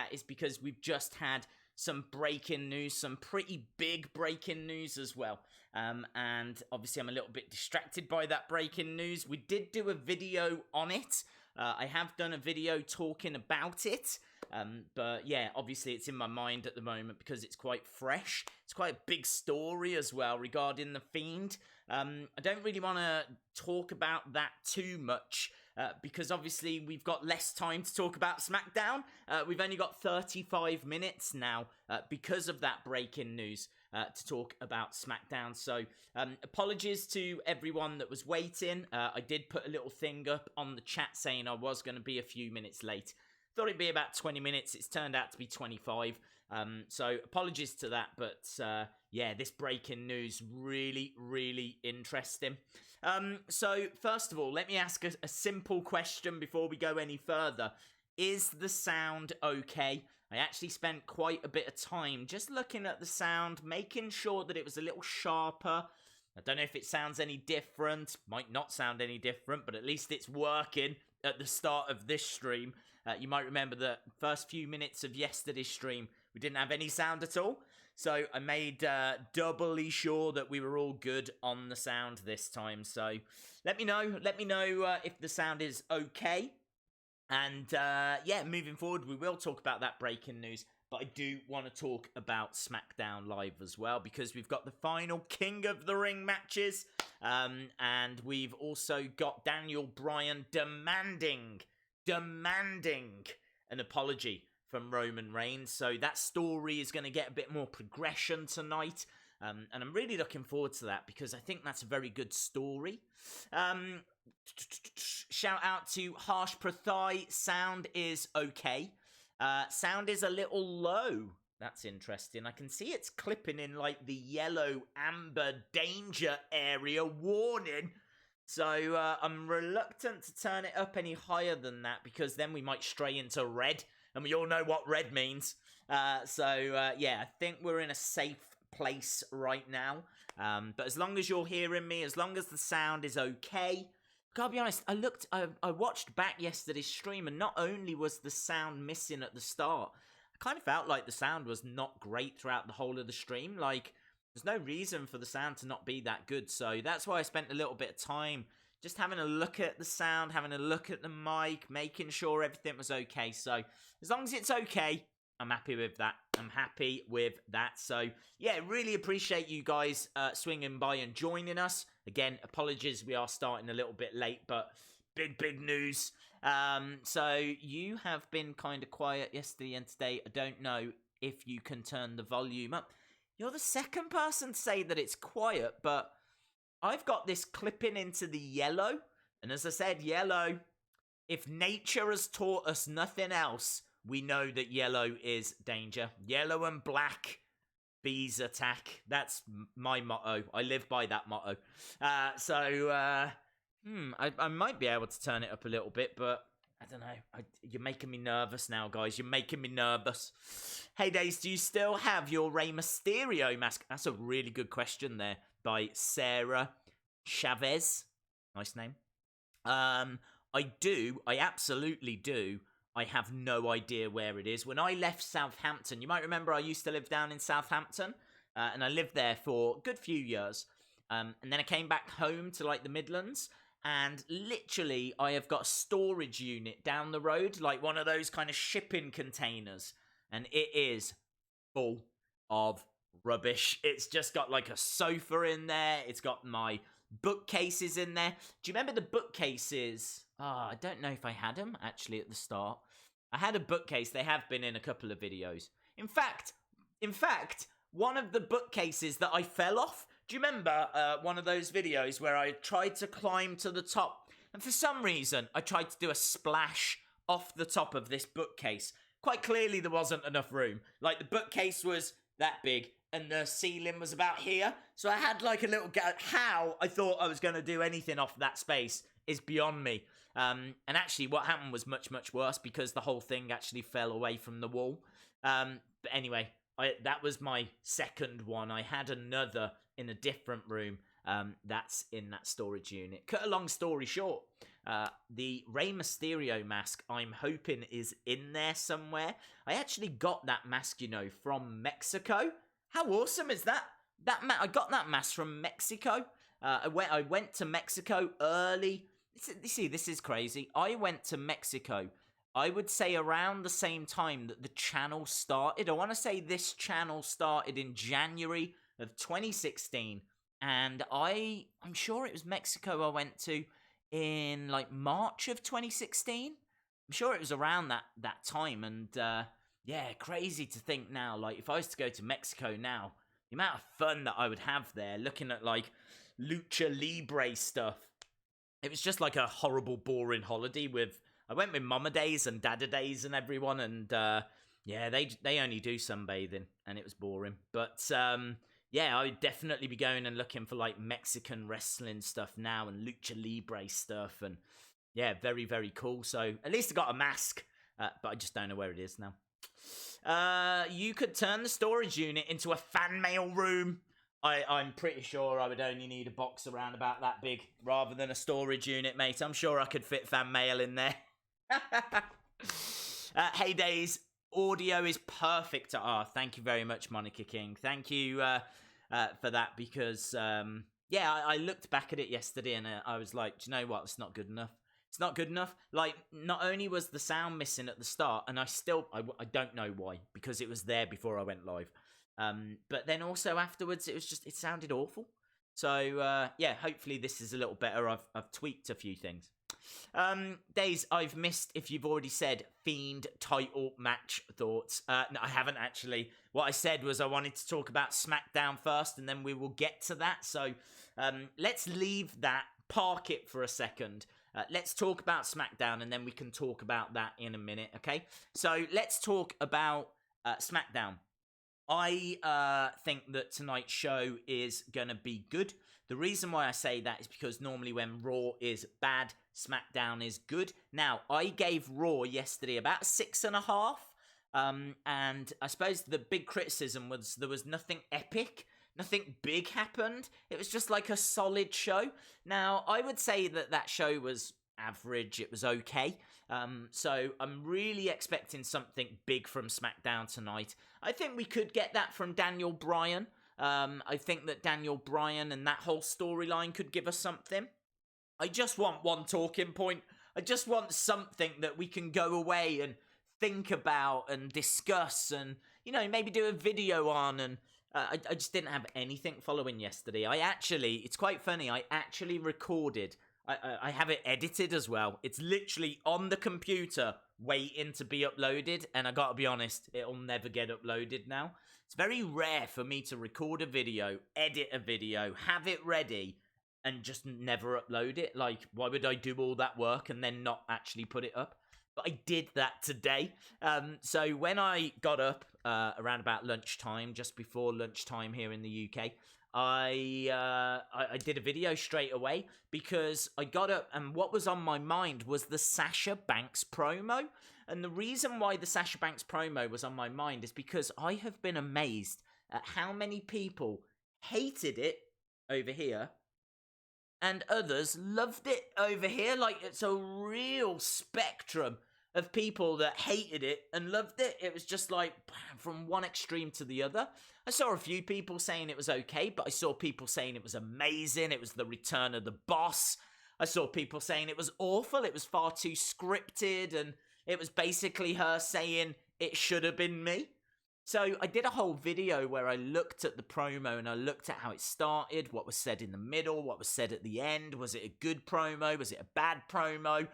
that is because we've just had some breaking news, some pretty big breaking news as well. And obviously I'm a little bit distracted by that breaking news. We did do a video on it. I have done a video talking about it. But yeah, obviously it's in my mind at the moment because it's quite fresh. It's quite a big story as well regarding The Fiend. I don't really want to talk about that too much because obviously we've got less time to talk about SmackDown. We've only got 35 minutes now because of that breaking news to talk about SmackDown. So apologies to everyone that was waiting. I did put a little thing up on the chat saying I was going to be a few minutes late. Thought it'd be about 20 minutes. It's turned out to be 25. So apologies to that. But yeah, this breaking news, really, really interesting. So first of all, let me ask a simple question before we go any further. Is the sound okay? I actually spent quite a bit of time just looking at the sound, making sure that it was a little sharper. I don't know if it sounds any different. Might not sound any different, but at least it's working at the start of this stream. You might remember the first few minutes of yesterday's stream, we didn't have any sound at all. So I made doubly sure that we were all good on the sound this time. So let me know if the sound is okay. And yeah, moving forward, we will talk about that breaking news. But I do want to talk about SmackDown Live as well, because we've got the final King of the Ring matches. And we've also got Daniel Bryan demanding an apology from Roman Reigns. So that story is going to get a bit more progression tonight. And I'm really looking forward to that because I think that's a very good story. Shout out to Harsh Prathai. Sound is okay. Sound is a little low. That's interesting. I can see it's clipping in like the yellow amber danger area warning. So I'm reluctant to turn it up any higher than that because then we might stray into red. And we all know what red means. So yeah, I think we're in a safe place right now. But as long as you're hearing me, as long as the sound is okay. Gotta be honest, I watched back yesterday's stream and not only was the sound missing at the start, I kind of felt like the sound was not great throughout the whole of the stream. Like, there's no reason for the sound to not be that good. So that's why I spent a little bit of time just having a look at the sound, having a look at the mic, making sure everything was okay. So as long as it's okay, I'm happy with that. I'm happy with that. So yeah, really appreciate you guys swinging by and joining us. Again, apologies, we are starting a little bit late, but big news. So you have been kind of quiet yesterday and today. I don't know if you can turn the volume up. You're the second person to say that it's quiet, but I've got this clipping into the yellow. And as I said, yellow, if nature has taught us nothing else, we know that yellow is danger. Yellow and black, bees attack. That's my motto. I live by that motto. I might be able to turn it up a little bit, but I don't know. You're making me nervous now, guys. You're making me nervous. Hey, Days, do you still have your Rey Mysterio mask? That's a really good question there by Sarah Chavez. Nice name. I do. I absolutely do. I have no idea where it is. When I left Southampton, you might remember I used to live down in Southampton, and I lived there for a good few years. And then I came back home to like the Midlands, and literally I have got a storage unit down the road, like one of those kind of shipping containers, and it is full of rubbish. It's just got like a sofa in there. It's got my bookcases in there. Do you remember the bookcases? I don't know if I had them actually at the start. I had a bookcase. They have been in a couple of videos. In fact, one of the bookcases that I fell off. Do you remember one of those videos where I tried to climb to the top? And for some reason, I tried to do a splash off the top of this bookcase. Quite clearly, there wasn't enough room. Like, the bookcase was that big, and the ceiling was about here. So I had like a little gap. How I thought I was going to do anything off that space is beyond me. And actually, what happened was much, much worse because the whole thing actually fell away from the wall. But anyway, that was my second one. I had another in a different room that's in that storage unit. Cut a long story short, The Rey Mysterio mask, I'm hoping, is in there somewhere. I actually got that mask, from Mexico. How awesome is that? I got that mask from Mexico. I went to Mexico early. See, this is crazy. I went to Mexico, I would say, around the same time that the channel started. I want to say this channel started in January of 2016. And I'm sure it was Mexico I went to in like March of 2016. I'm sure it was around that time. And yeah, crazy to think now. Like, if I was to go to Mexico now, the amount of fun that I would have there, looking at like lucha libre stuff. It was just like a horrible, boring holiday. I went with Mama Days and Dada Days and everyone, and yeah, they only do sunbathing, and it was boring. But yeah, I would definitely be going and looking for like Mexican wrestling stuff now and lucha libre stuff, and yeah, very, very cool. So at least I got a mask, but I just don't know where it is now. You could turn the storage unit into a fan mail room. I'm pretty sure I would only need a box around about that big rather than a storage unit, mate. I'm sure I could fit fan mail in there. Hey Days, audio is perfect. Thank you very much, Monica King. Thank you for that, because yeah, I looked back at it yesterday and I was like, do you know what? It's not good enough. It's not good enough. Like, not only was the sound missing at the start, and I don't know why, because it was there before I went live. But then also afterwards, it sounded awful. So yeah, hopefully this is a little better. I've tweaked a few things. Days, I've missed if you've already said Fiend title match thoughts. No, I haven't actually. What I said was I wanted to talk about SmackDown first, and then we will get to that. So let's leave that, park it for a second. Let's talk about SmackDown, and then we can talk about that in a minute, okay? So let's talk about SmackDown. I think that tonight's show is going to be good. The reason why I say that is because normally when Raw is bad, SmackDown is good. Now, I gave Raw yesterday about 6.5. And I suppose the big criticism was there was nothing epic. Nothing big happened. It was just like a solid show. Now, I would say that show was average. It was okay. So I'm really expecting something big from SmackDown tonight. I think we could get that from Daniel Bryan. I think that Daniel Bryan and that whole storyline could give us something. I just want one talking point. I just want something that we can go away and think about and discuss and, maybe do a video on. And I just didn't have anything following yesterday. It's quite funny, I actually recorded. I have it edited as well. It's literally on the computer waiting to be uploaded, and I gotta be honest, it'll never get uploaded now. It's very rare for me to record a video, edit a video, have it ready, and just never upload it. Like, why would I do all that work and then not actually put it up? But I did that today. So when I got up around about lunchtime, just before lunchtime here in the UK, I did a video straight away because I got up and what was on my mind was the Sasha Banks promo. And the reason why the Sasha Banks promo was on my mind is because I have been amazed at how many people hated it over here and others loved it over here. Like, it's a real spectrum of people that hated it and loved it. It was just like from one extreme to the other. I saw a few people saying it was okay, but I saw people saying it was amazing. It was the return of the boss. I saw people saying it was awful. It was far too scripted, and it was basically her saying it should have been me. So I did a whole video where I looked at the promo and I looked at how it started, what was said in the middle, what was said at the end. Was it a good promo? Was it a bad promo?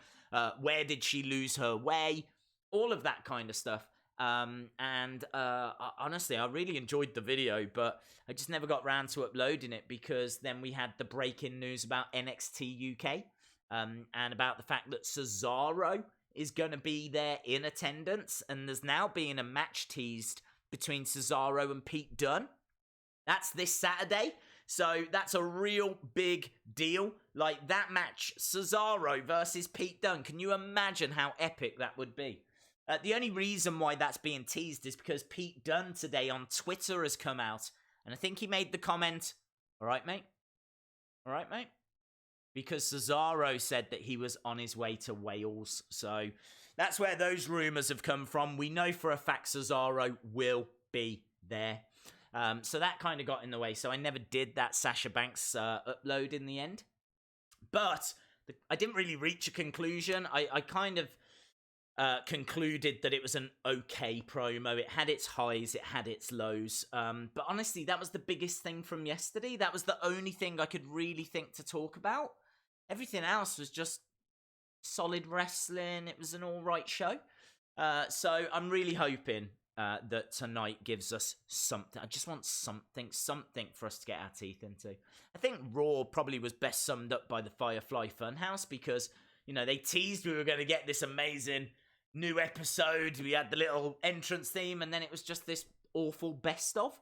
Where did she lose her way? All of that kind of stuff. Honestly, I really enjoyed the video, but I just never got round to uploading it because then we had the breaking news about NXT UK and about the fact that Cesaro is going to be there in attendance, and there's now being a match teased between Cesaro and Pete Dunne. That's this Saturday. So that's a real big deal. Like, that match, Cesaro versus Pete Dunne. Can you imagine how epic that would be? The only reason why that's being teased is because Pete Dunne today on Twitter has come out. And I think he made the comment, all right, mate? All right, mate? because Cesaro said that he was on his way to Wales. So that's where those rumors have come from. We know for a fact Cesaro will be there. So that kind of got in the way. So I never did that Sasha Banks upload in the end. But I didn't really reach a conclusion. I kind of concluded that it was an okay promo. It had its highs, it had its lows. But honestly, that was the biggest thing from yesterday. That was the only thing I could really think to talk about. Everything else was just solid wrestling. It was an all right show. So I'm really hoping that tonight gives us something. I just want something for us to get our teeth into. I think Raw probably was best summed up by the Firefly Funhouse because, you know, they teased we were going to get this amazing new episode. We had the little entrance theme, and then it was just this awful best of.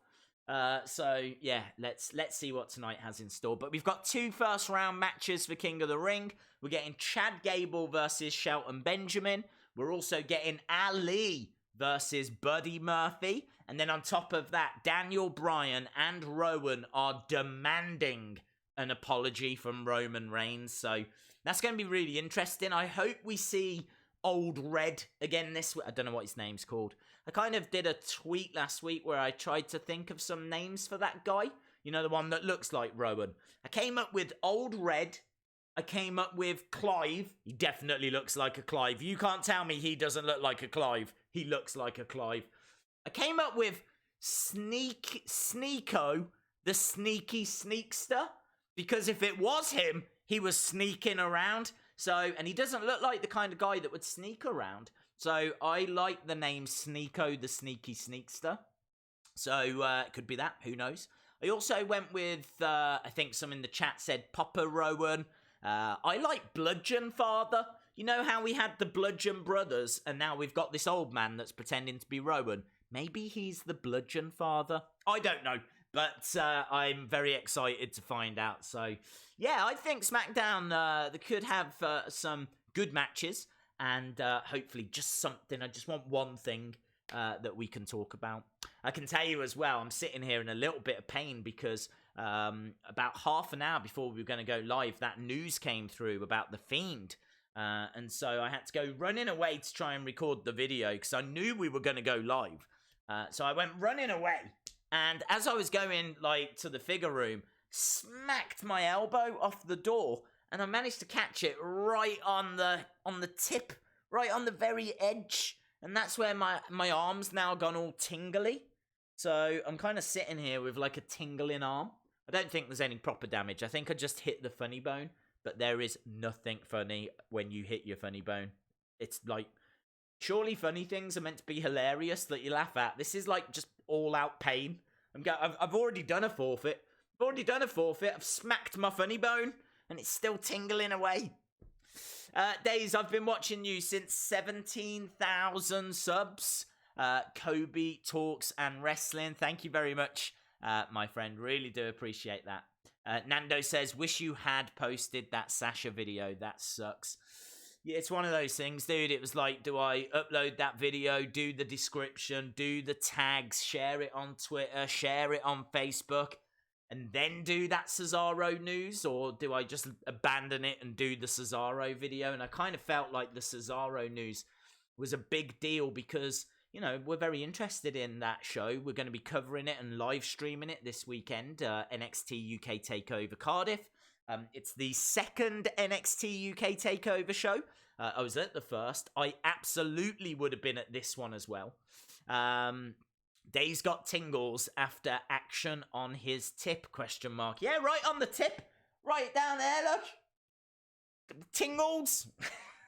So yeah, let's see what tonight has in store. But we've got 2 first round matches for King of the Ring. We're getting Chad Gable versus Shelton Benjamin. We're also getting Ali versus Buddy Murphy. And then on top of that, Daniel Bryan and Rowan are demanding an apology from Roman Reigns. So that's going to be really interesting. I hope we see Old Red again this week. I don't know what his name's called. I kind of did a tweet last week where I tried to think of some names for that guy. You know, the one that looks like Rowan. I came up with Old Red. I came up with Clive. He definitely looks like a Clive. You can't tell me he doesn't look like a Clive. He looks like a Clive. I came up with Sneeko, the sneaky sneakster. Because if it was him, he was sneaking around. So, and he doesn't look like the kind of guy that would sneak around. So I like the name Sneeko, the sneaky sneakster. So it could be that. Who knows? I also went with, I think some in the chat said Papa Rowan. I like Bludgeon Father. You know how we had the Bludgeon Brothers, and now we've got this old man that's pretending to be Rowan. Maybe he's the Bludgeon Father. I don't know. But I'm very excited to find out. So, yeah, I think SmackDown they could have some good matches. And hopefully just something. I just want one thing that we can talk about. I can tell you as well, I'm sitting here in a little bit of pain because about half an hour before we were going to go live, that news came through about The Fiend. And so I had to go running away to try and record the video because I knew we were going to go live. So I went running away. And as I was going like to the figure room, smacked my elbow off the door. And I managed to catch it right on the tip, right on the very edge. And that's where my arm's now gone all tingly. So I'm kind of sitting here with like a tingling arm. I don't think there's any proper damage. I think I just hit the funny bone. But there is nothing funny when you hit your funny bone. It's like, surely funny things are meant to be hilarious that you laugh at. This is like just all out pain. I've already done a forfeit. I've smacked my funny bone. And it's still tingling away. Days, I've been watching you since 17,000 subs. Kobe Talks and Wrestling. Thank you very much, my friend. Really do appreciate that. Nando says, wish you had posted that Sasha video. That sucks. Yeah, it's one of those things, dude. It was like, do I upload that video, do the description, do the tags, share it on Twitter, share it on Facebook, and then do that Cesaro news? Or do I just abandon it and do the Cesaro video? And I kind of felt like the Cesaro news was a big deal because, you know, we're very interested in that show. We're going to be covering it and live streaming it this weekend. NXT UK TakeOver Cardiff. It's the second NXT UK TakeOver show. I was at the first. I absolutely would have been at this one as well. Dave's got tingles after action on his tip, ? Yeah, right on the tip. Right down there, look. Tingles.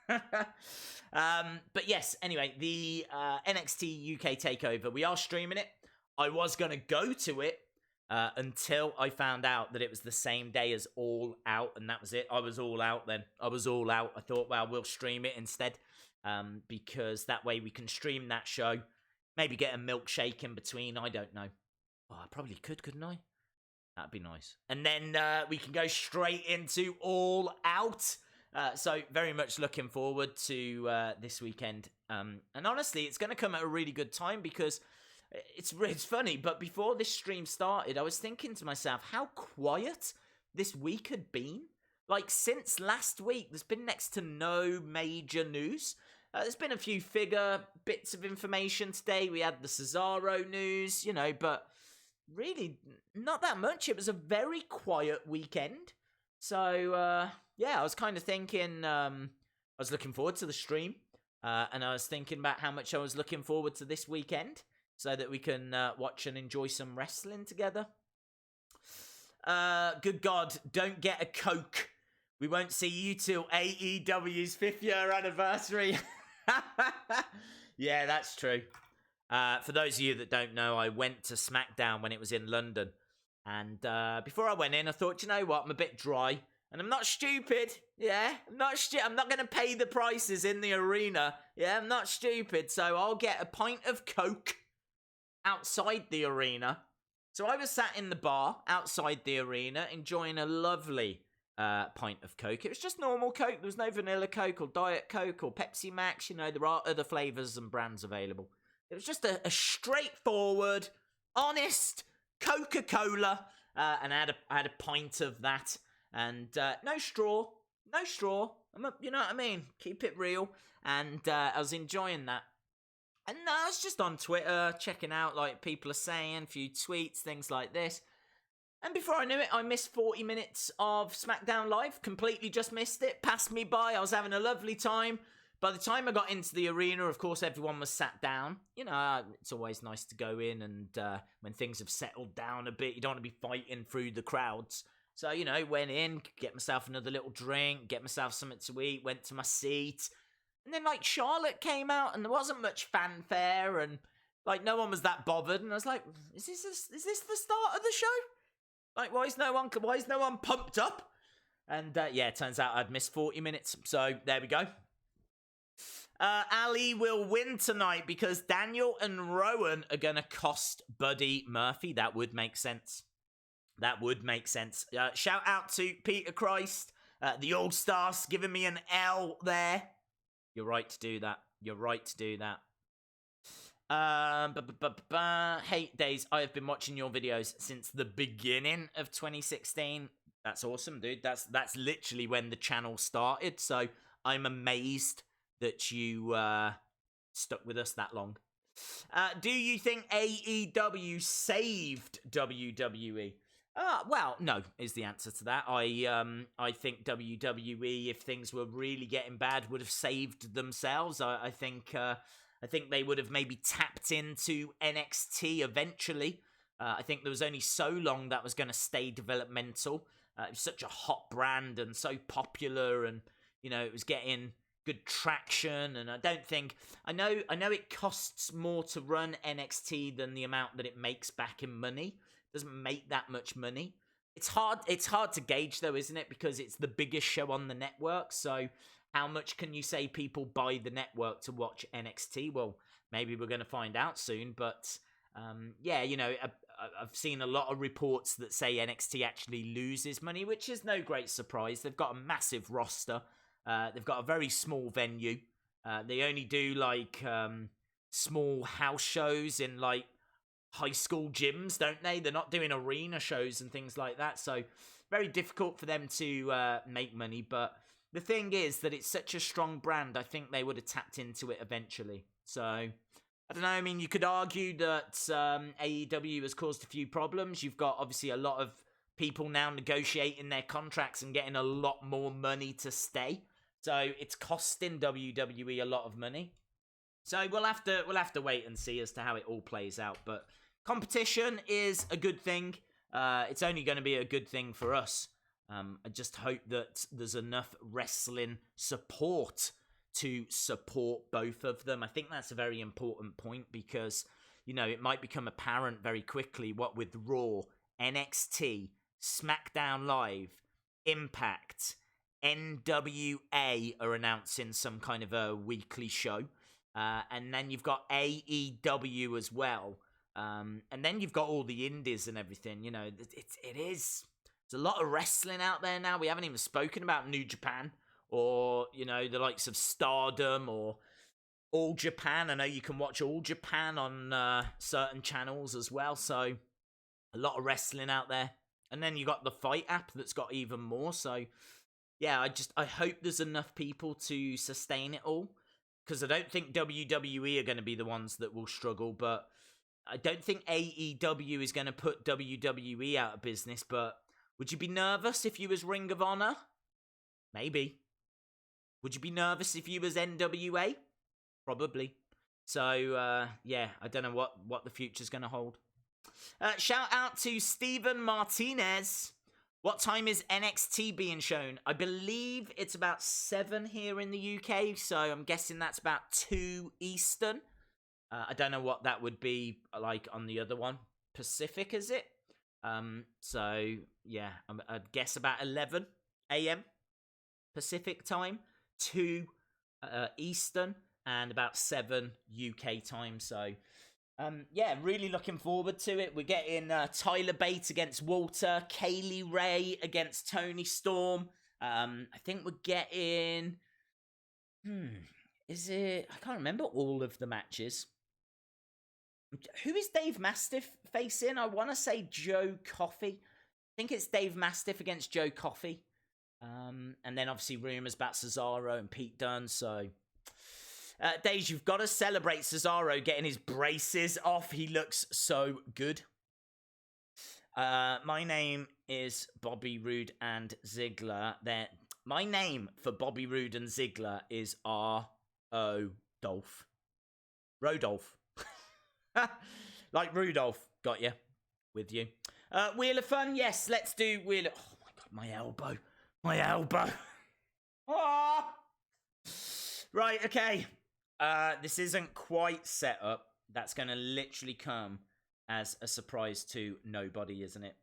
But yes, anyway, the NXT UK TakeOver, we are streaming it. I was going to go to it until I found out that it was the same day as All Out, and that was it. I was all out then. I thought, well, we'll stream it instead, because that way we can stream that show. Maybe get a milkshake in between. I don't know. Oh, I probably could, couldn't I? That'd be nice. And then we can go straight into All Out. So very much looking forward to this weekend. And honestly, it's going to come at a really good time because it's funny. But before this stream started, I was thinking to myself how quiet this week had been. like, since last week, there's been next to no major news. There's been a few figure bits of information today. We had the Cesaro news, but really not that much. It was a very quiet weekend. So, yeah, I was kind of thinking, I was looking forward to the stream. And I was thinking about how much I was looking forward to this weekend so that we can watch and enjoy some wrestling together. Good God, don't get a Coke. We won't see you till AEW's 5th year anniversary. Yeah, that's true. For those of you that don't know, I went to Smackdown when it was in London. And before I went in, I thought, you know what, I'm a bit dry. And I'm not stupid. Yeah, I'm not going to pay the prices in the arena. Yeah, I'm not stupid. So I'll get a pint of Coke outside the arena. So I was sat in the bar outside the arena enjoying a lovely pint of Coke. It was just normal Coke. There was no vanilla Coke or Diet Coke or Pepsi Max. There are other flavours and brands available. It was just a straightforward, honest Coca-Cola. And I had a pint of that. And no straw. You know what I mean? Keep it real. And I was enjoying that. And I was just on Twitter, checking out, like, people are saying, a few tweets, things like this. And before I knew it, I missed 40 minutes of SmackDown Live. Completely just missed it. Passed me by. I was having a lovely time. By the time I got into the arena, of course, everyone was sat down. It's always nice to go in and when things have settled down a bit, you don't want to be fighting through the crowds. So, went in, get myself another little drink, get myself something to eat, went to my seat. And then, like, Charlotte came out, and there wasn't much fanfare, and, like, no one was that bothered. And I was like, is this the start of the show? Like, why is no one pumped up? And, yeah, it turns out I'd missed 40 minutes. So, there we go. Ali will win tonight because Daniel and Rowan are going to cost Buddy Murphy. That would make sense. Shout out to Peter Christ, the All-Stars, giving me an L there. You're right to do that. Hey, Days, I have been watching your videos since the beginning of 2016. That's awesome, dude. That's literally when the channel started. So I'm amazed that you stuck with us that long. Do you think AEW saved WWE? Well, no, is the answer to that. I think WWE, if things were really getting bad, would have saved themselves. I think they would have maybe tapped into NXT eventually. I think there was only so long that was going to stay developmental. It was such a hot brand and so popular, and it was getting good traction. And I know it costs more to run NXT than the amount that it makes back in money. Doesn't make that much money. It's hard to gauge though, isn't it? Because it's the biggest show on the network. So how much can you say people buy the network to watch NXT? Well, maybe we're going to find out soon. But yeah, I've seen a lot of reports that say NXT actually loses money, which is no great surprise. They've got a massive roster. They've got a very small venue. They only do like small house shows in like high school gyms, don't they? They're not doing arena shows and things like that, so very difficult for them to make money. But the thing is that it's such a strong brand, I think they would have tapped into it eventually. So I don't know, I mean, you could argue that AEW has caused a few problems. You've got obviously a lot of people now negotiating their contracts and getting a lot more money to stay, so it's costing WWE a lot of money. So we'll have to wait and see as to how it all plays out. But competition is a good thing. It's only going to be a good thing for us. I just hope that there's enough wrestling support to support both of them. I think that's a very important point because, it might become apparent very quickly what with Raw, NXT, SmackDown Live, Impact, NWA are announcing some kind of a weekly show. And then you've got AEW as well. And then you've got all the indies and everything. There's a lot of wrestling out there now. We haven't even spoken about New Japan or, the likes of Stardom or All Japan. I know you can watch All Japan on certain channels as well. So a lot of wrestling out there. And then you got the Fight app that's got even more. So yeah, I hope there's enough people to sustain it all, because I don't think WWE are going to be the ones that will struggle, but I don't think AEW is going to put WWE out of business. But would you be nervous if you was Ring of Honor? Maybe. Would you be nervous if you was NWA? Probably. So, yeah, I don't know what the future's going to hold. Shout out to Steven Martinez. What time is NXT being shown? I believe it's about 7 here in the UK, so I'm guessing that's about 2 Eastern. I don't know what that would be like on the other one. Pacific, is it? So, yeah, I'd guess about 11 a.m. Pacific time, 2 Eastern, and about 7 UK time. So, yeah, really looking forward to it. We're getting Tyler Bate against Walter, Kaylee Ray against Tony Storm. I think we're getting... is it... I can't remember all of the matches. Who is Dave Mastiff facing? I want to say Joe Coffey. I think it's Dave Mastiff against Joe Coffey. And then obviously rumours about Cesaro and Pete Dunne, so... Dave, you've got to celebrate Cesaro getting his braces off. He looks so good. My name is Bobby Roode and Ziggler. My name for Bobby Roode and Ziggler is R.O. Dolph. Rodolph. Like Rudolph. Got you. With you. Wheel of Fun? Yes, let's do Wheel of... Oh my god, my elbow. My elbow. Ah! Right, okay. This isn't quite set up. That's going to literally come as a surprise to nobody, isn't it?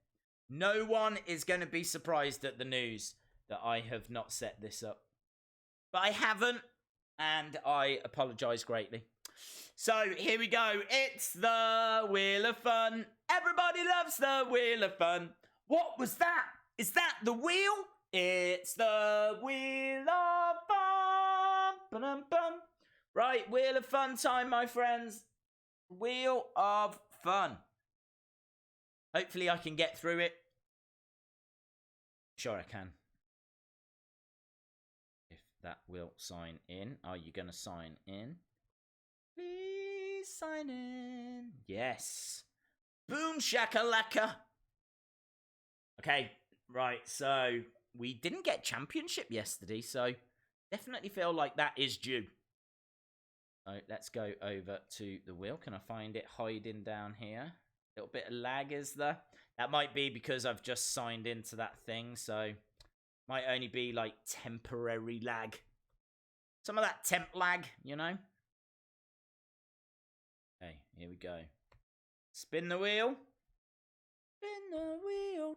No one is going to be surprised at the news that I have not set this up. But I haven't, and I apologise greatly. So, here we go. It's the Wheel of Fun. Everybody loves the Wheel of Fun. What was that? Is that the wheel? It's the Wheel of Fun. Ba-dum-bum. Right, Wheel of Fun time, my friends. Wheel of Fun. Hopefully I can get through it. Sure I can. If that will sign in. Are you going to sign in? Please sign in. Yes. Boom shakalaka. Okay, right, so we didn't get championship yesterday, so definitely feel like that is due. So let's go over to the wheel. Can I find it hiding down here? A little bit of lag, is there? That might be because I've just signed into that thing, so might only be like temporary lag. Some of that temp lag, you know? Okay, here we go. Spin the wheel. Spin the wheel.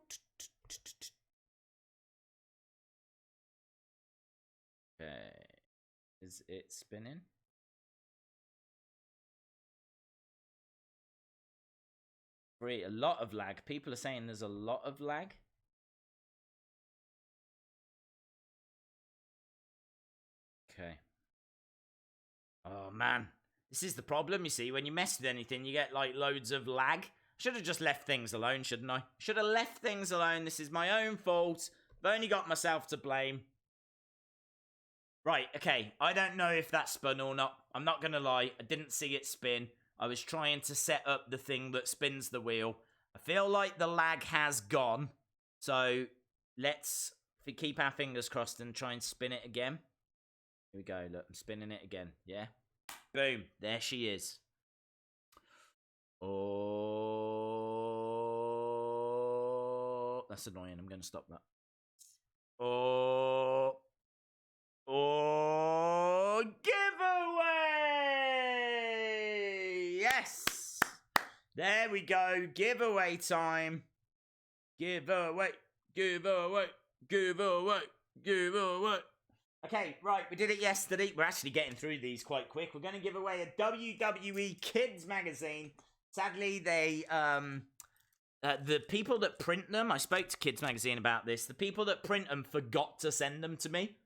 Okay. Is it spinning? A lot of lag. People are saying there's a lot of lag. Okay. Oh, man. This is the problem, you see. When you mess with anything, you get, like, loads of lag. Should have just left things alone, shouldn't I? Should have left things alone. This is my own fault. I've only got myself to blame. Right, okay. I don't know if that spun or not. I'm not going to lie. I didn't see it spin. I was trying to set up the thing that spins the wheel. I feel like the lag has gone. So, let's keep our fingers crossed and try and spin it again. Here we go. Look, I'm spinning it again. Yeah? Boom. There she is. Oh. That's annoying. I'm going to stop that. Oh. Oh. Giveaway. Yes. There we go. Giveaway time. Giveaway. Giveaway. Giveaway. Giveaway. Okay, right, we did it yesterday. We're actually getting through these quite quick. We're going to give away a WWE Kids magazine. Sadly, the people that print them, I spoke to Kids Magazine about this, the people that print them forgot to send them to me.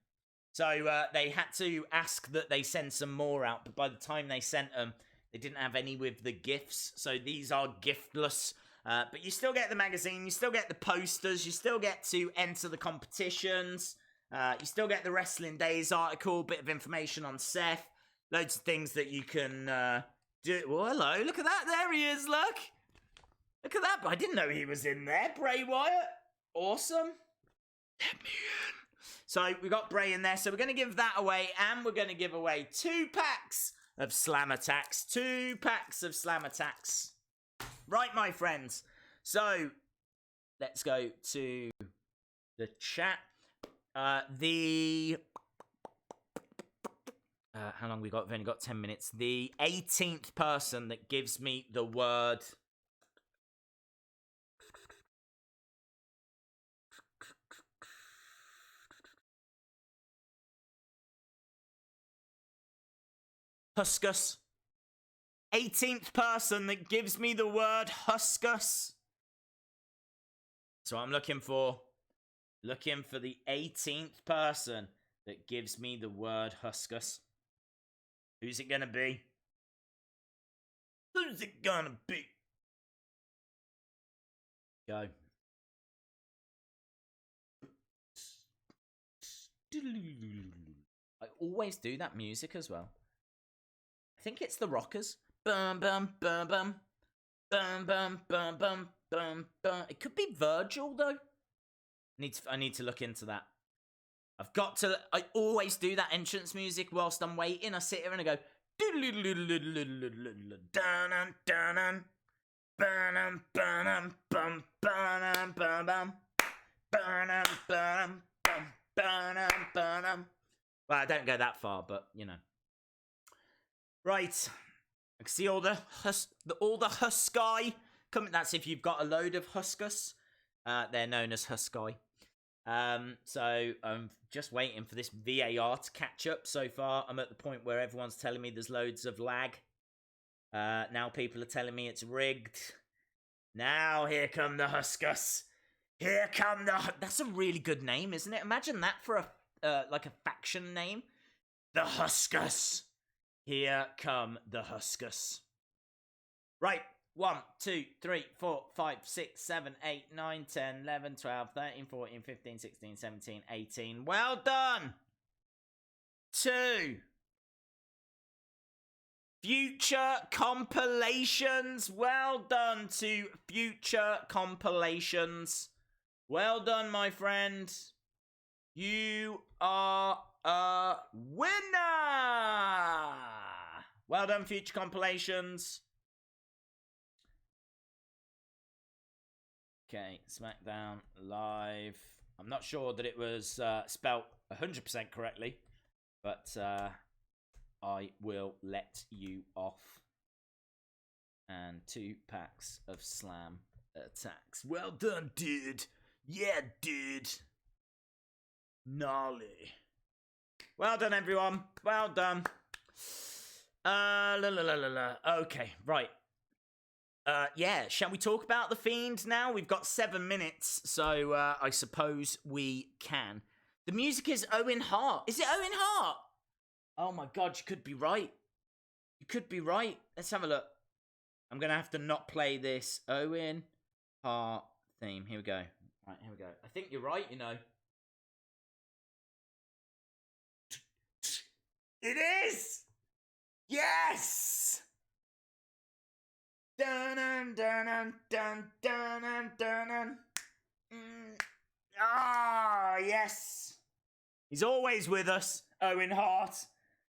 So they had to ask that they send some more out, but by the time they sent them, they didn't have any with the gifts. So these are giftless. But you still get the magazine, you still get the posters, you still get to enter the competitions. You still get the Wrestling Days article, bit of information on Seth, loads of things that you can do. Well, hello, look at that. There he is, look. Look at that. I didn't know he was in there. Bray Wyatt. Awesome. Let me in. So we got Bray in there. So we're going to give that away, and we're going to give away 2 packs of Slam Attacks. 2 packs of Slam Attacks. Right, my friends. So let's go to the chat. How long we got? We've only got 10 minutes. The 18th person that gives me the word Huskus. 18th person that gives me the word Huskus. So I'm looking for the 18th person that gives me the word Huskus. Who's it gonna be? Who's it gonna be? Go. I always do that music as well. I think it's the Rockers. Bum bum bum bum. Bum bum bum bum bum bum. It could be Virgil though. I need to look into that. I always do that entrance music whilst I'm waiting. I sit here and I go well, I don't go that far, but you know. Right. I can see all the Husky coming. That's if you've got a load of Huskus. They're known as Husky. So I'm just waiting for this VAR to catch up. So far, I'm at the point where everyone's telling me there's loads of lag. Now people are telling me it's rigged. Now here come the Huskus. Here come the... That's a really good name, isn't it? Imagine that for like a faction name. The Huskus. Here come the Huskus. Right. 1, 2, 3, 4, 5, 6, 7, 8, 9, 10, 11, 12, 13, 14, 15, 16, 17, 18. Well done. 2. Future compilations. Well done to Future compilations. Well done, my friend. You are a winner. Well done, Future compilations. Okay, Smackdown live. I'm not sure that it was spelt 100% correctly, but I will let you off. And 2 packs of Slam Attacks. Well done, dude. Yeah, dude. Gnarly. Well done, everyone. Well done. Okay, right. Yeah, shall we talk about The Fiend now? We've got 7 minutes, so I suppose we can. The music is Owen Hart. Is it Owen Hart? Oh my god, you could be right. You could be right. Let's have a look. I'm going to have to not play this Owen Hart theme. Here we go. Right, here we go. I think you're right, you know. It is! Yes! Dun dun dun dun dun dun dun. Ah, yes. He's always with us, Owen Hart.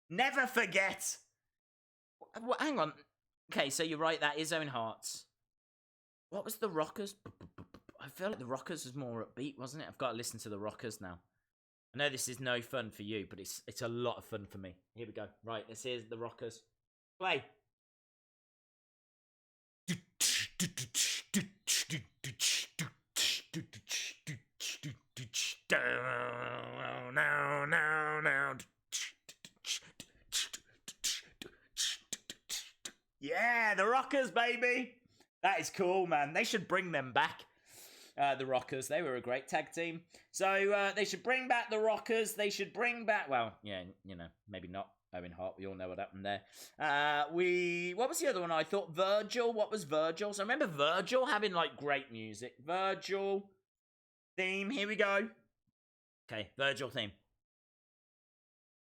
Never forget. Hang on. Okay, so you're right. That is Owen Hart's. What was the Rockers? I feel like the Rockers was more upbeat, wasn't it? I've got to listen to the Rockers now. I know this is no fun for you, but it's a lot of fun for me. Here we go. Right, this is the Rockers. Play. Yeah, the Rockers, baby. That is cool, man. They should bring them back. The Rockers. They were a great tag team. So they should bring back the Rockers. They should bring back... Well, yeah, you know, maybe not Owen Hart. We all know what happened there. What was the other one? I thought Virgil. What was Virgil? So I remember Virgil having, like, great music. Virgil theme. Here we go. Okay, Virgil theme.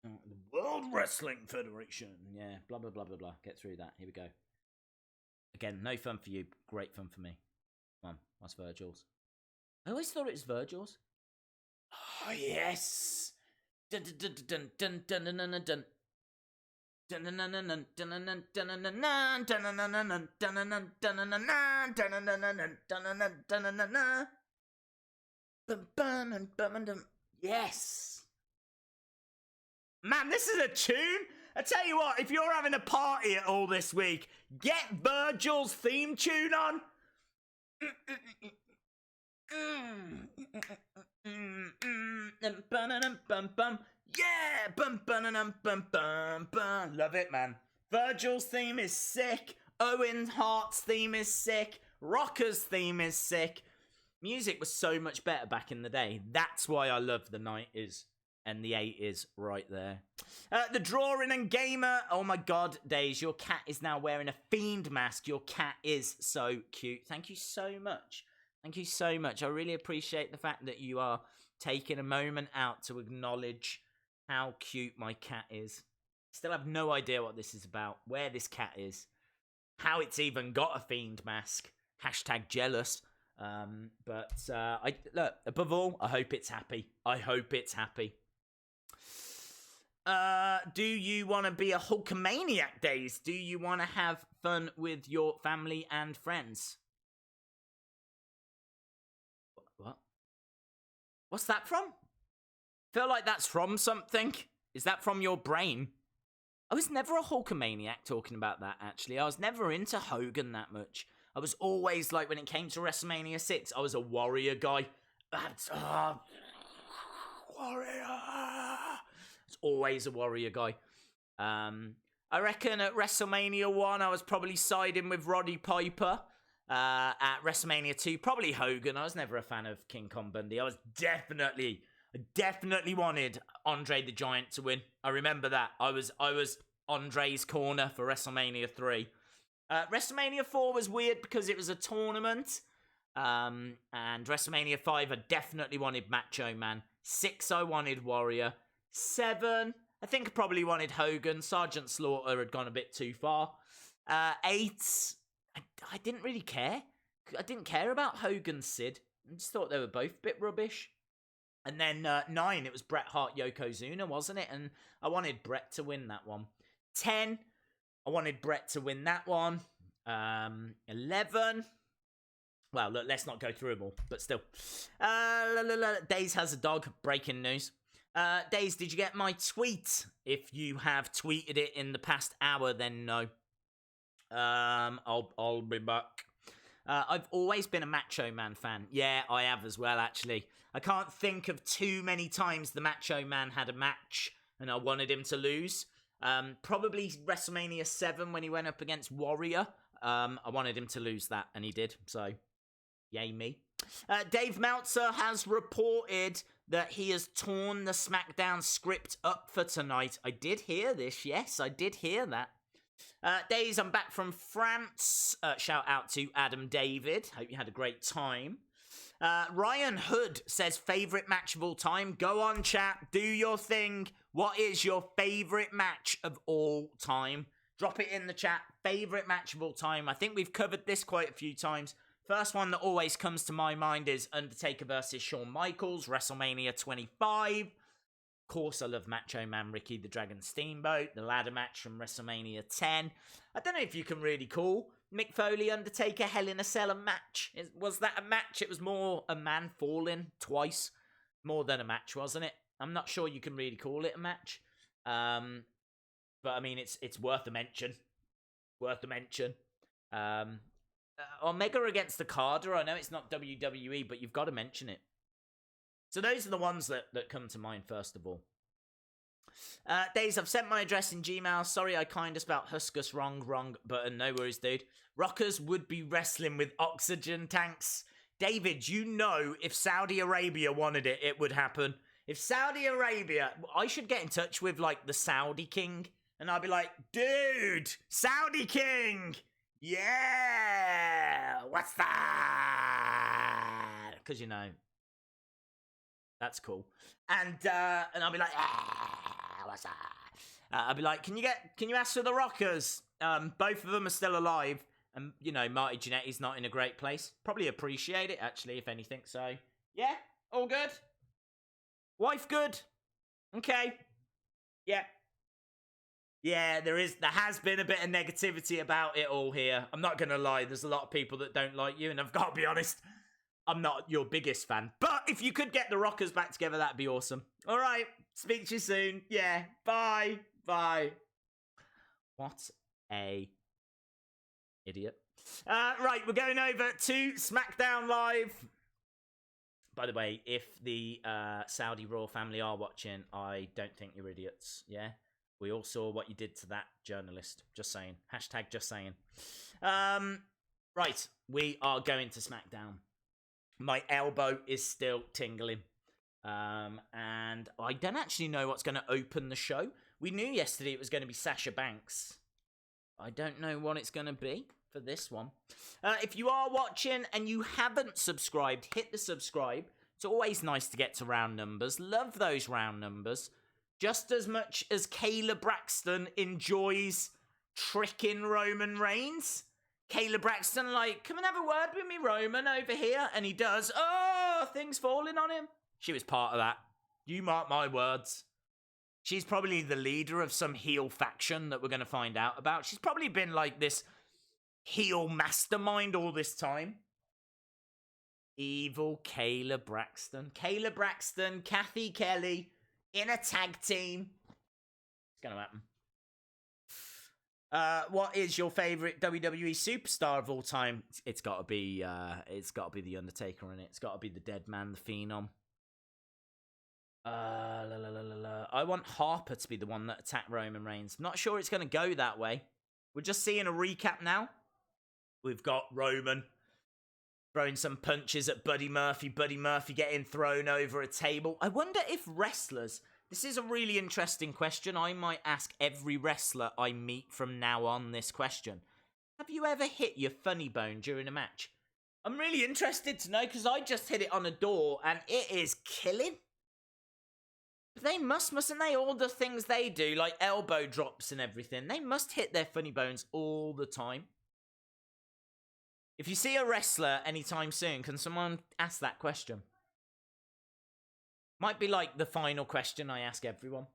The World Wrestling Federation. Yeah, blah, blah, blah, blah, blah. Get through that. Here we go. Again, no fun for you. Great fun for me. Come on, what's Virgil's? I always thought it was Virgil's. Oh, yes. Dun, dun, dun, dun, dun, dun, dun, dun. Yes. Man, this is a tune. I tell you what, if you're having a party at all this week, get Virgil's theme tune on. Yeah! Love it, man. Virgil's theme is sick. Owen Hart's theme is sick. Rocker's theme is sick. Music was so much better back in the day. That's why I love the 90s and the 80s right there. The Drawing and Gamer. Oh my god, Days, your cat is now wearing a Fiend mask. Your cat is so cute. Thank you so much. Thank you so much. I really appreciate the fact that you are taking a moment out to acknowledge how cute my cat is. Still have no idea what this is about, where this cat is, how it's even got a Fiend mask. Hashtag jealous. But look, above all, I hope it's happy. I hope it's happy. Do you want to be a Hulkamaniac, Days? Do you want to have fun with your family and friends? What? What's that from? Feel like that's from something. Is that from your brain? I was never a Hulkamaniac talking about that, actually. I was never into Hogan that much. I was always, like, when it came to WrestleMania 6, I was a Warrior guy. Warrior! I was always a Warrior guy. I reckon at WrestleMania 1, I was probably siding with Roddy Piper. At WrestleMania 2, probably Hogan. I was never a fan of King Kong Bundy. I definitely wanted Andre the Giant to win. I remember that. I was Andre's corner for WrestleMania 3. WrestleMania 4 was weird because it was a tournament. And WrestleMania 5, I definitely wanted Macho Man. 6, I wanted Warrior. 7, I think I probably wanted Hogan. Sergeant Slaughter had gone a bit too far. 8, I didn't really care. I didn't care about Hogan Sid. I just thought they were both a bit rubbish. And then 9, it was Bret Hart, Yokozuna, wasn't it? And I wanted Bret to win that one. 10, I wanted Bret to win that one. 11, well, look, let's not go through them all, but still. Days has a dog, breaking news. Days, did you get my tweet? If you have tweeted it in the past hour, then no. I'll be back. I've always been a Macho Man fan. Yeah, I have as well, actually. I can't think of too many times the Macho Man had a match and I wanted him to lose. Probably WrestleMania 7 when he went up against Warrior. I wanted him to lose that, and he did. So, yay me. Dave Meltzer has reported that he has torn the SmackDown script up for tonight. I did hear this. Yes, I did hear that. Days, I'm back from France. Shout out to Adam David. Hope you had a great time. Ryan Hood says, favourite match of all time. Go on, chat. Do your thing. What is your favourite match of all time? Drop it in the chat. Favourite match of all time. I think we've covered this quite a few times. First one that always comes to my mind is Undertaker versus Shawn Michaels, WrestleMania 25. Of course, I love Macho Man Ricky the Dragon Steamboat, the ladder match from WrestleMania 10. I don't know if you can really call Mick Foley, Undertaker, Hell in a Cell a match. Was that a match? It was more a man falling twice. More than a match, wasn't it? I'm not sure you can really call it a match. But, I mean, it's worth a mention. Worth a mention. Omega against the Carter. I know it's not WWE, but you've got to mention it. So those are the ones that come to mind first of all. Days, I've sent my address in Gmail. Sorry, I kind of spelled Huskus wrong, but no worries, dude. Rockers would be wrestling with oxygen tanks. David, you know if Saudi Arabia wanted it, it would happen. If Saudi Arabia, I should get in touch with, like, the Saudi king, and I'd be like, dude, Saudi king, yeah, what's that? Because, you know, That's cool. And I'll be like, what's that? I'll be like, can you ask for the Rockers? Both of them are still alive. And, you know, Marty Jannetty's not in a great place. Probably appreciate it, actually, if anything. So, yeah, all good. Wife good. Okay. Yeah. Yeah, there has been a bit of negativity about it all here. I'm not going to lie. There's a lot of people that don't like you. And I've got to be honest, I'm not your biggest fan. But if you could get the Rockers back together, that'd be awesome. All right. Speak to you soon. Yeah. Bye. Bye. What a idiot. Right, we're going over to SmackDown Live. By the way, if the Saudi royal family are watching, I don't think you're idiots, yeah? We all saw what you did to that journalist. Just saying. Hashtag just saying. Right, we are going to SmackDown. My elbow is still tingling. And I don't actually know what's going to open the show. We knew yesterday it was going to be Sasha Banks. I don't know what it's going to be for this one. If you are watching and you haven't subscribed, hit the subscribe. It's always nice to get to round numbers. Love those round numbers. Just as much as Kayla Braxton enjoys tricking Roman Reigns. Kayla Braxton, like, come and have a word with me, Roman, over here. And he does. Oh, things falling on him. She was part of that. You mark my words. She's probably the leader of some heel faction that we're going to find out about. She's probably been like this heel mastermind all this time. Evil Kayla Braxton. Kayla Braxton, Kathy Kelly in a tag team. It's going to happen. What is your favorite WWE superstar of all time? It's got to be the Undertaker, innit? It's got to be the dead man, the Phenom. I want Harper to be the one that attacked Roman Reigns. Not sure it's going to go that way. We're just seeing a recap now. We've got Roman throwing some punches at Buddy Murphy. Buddy Murphy getting thrown over a table. I wonder if wrestlers... This is a really interesting question. I might ask every wrestler I meet from now on this question. Have you ever hit your funny bone during a match? I'm really interested to know because I just hit it on a door and it is killing. They mustn't they? All the things they do, like elbow drops and everything, they must hit their funny bones all the time. If you see a wrestler anytime soon, can someone ask that question? Might be like the final question I ask everyone.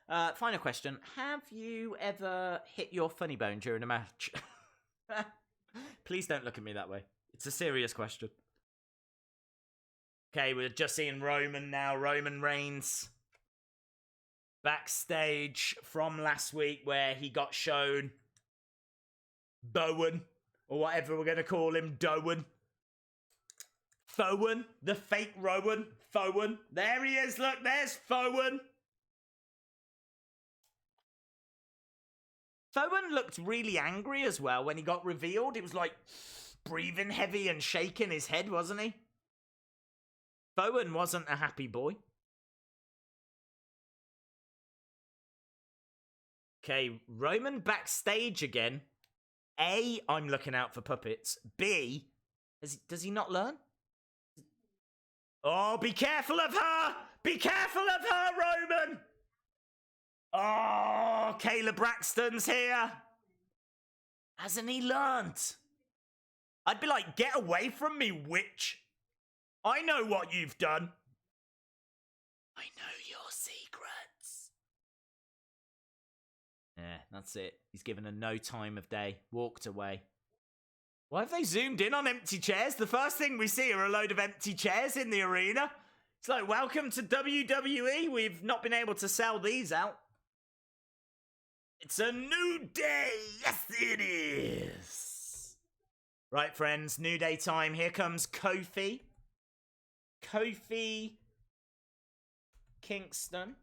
Final question. Have you ever hit your funny bone during a match? Please don't look at me that way. It's a serious question. Okay, we're just seeing Roman now. Roman Reigns. Backstage from last week where he got shown Bowen, or whatever we're going to call him, Dowen. Fowen, the fake Rowan. Fowen. There he is, look, there's Fowen. Fowen looked really angry as well when he got revealed. It was like breathing heavy and shaking his head, wasn't he? Fowen wasn't a happy boy. Okay, Roman backstage again. A, I'm looking out for puppets. B, does he not learn? Oh, be careful of her! Be careful of her, Roman! Oh, Kayla Braxton's here. Hasn't he learnt? I'd be like, get away from me, witch. I know what you've done. I know your secrets. Yeah, that's it. He's given her no time of day. Walked away. Why have they zoomed in on empty chairs? The first thing we see are a load of empty chairs in the arena. It's like, welcome to WWE. We've not been able to sell these out. It's a new day. Yes, it is. Right, friends. New day time. Here comes Kofi. Kofi Kingston.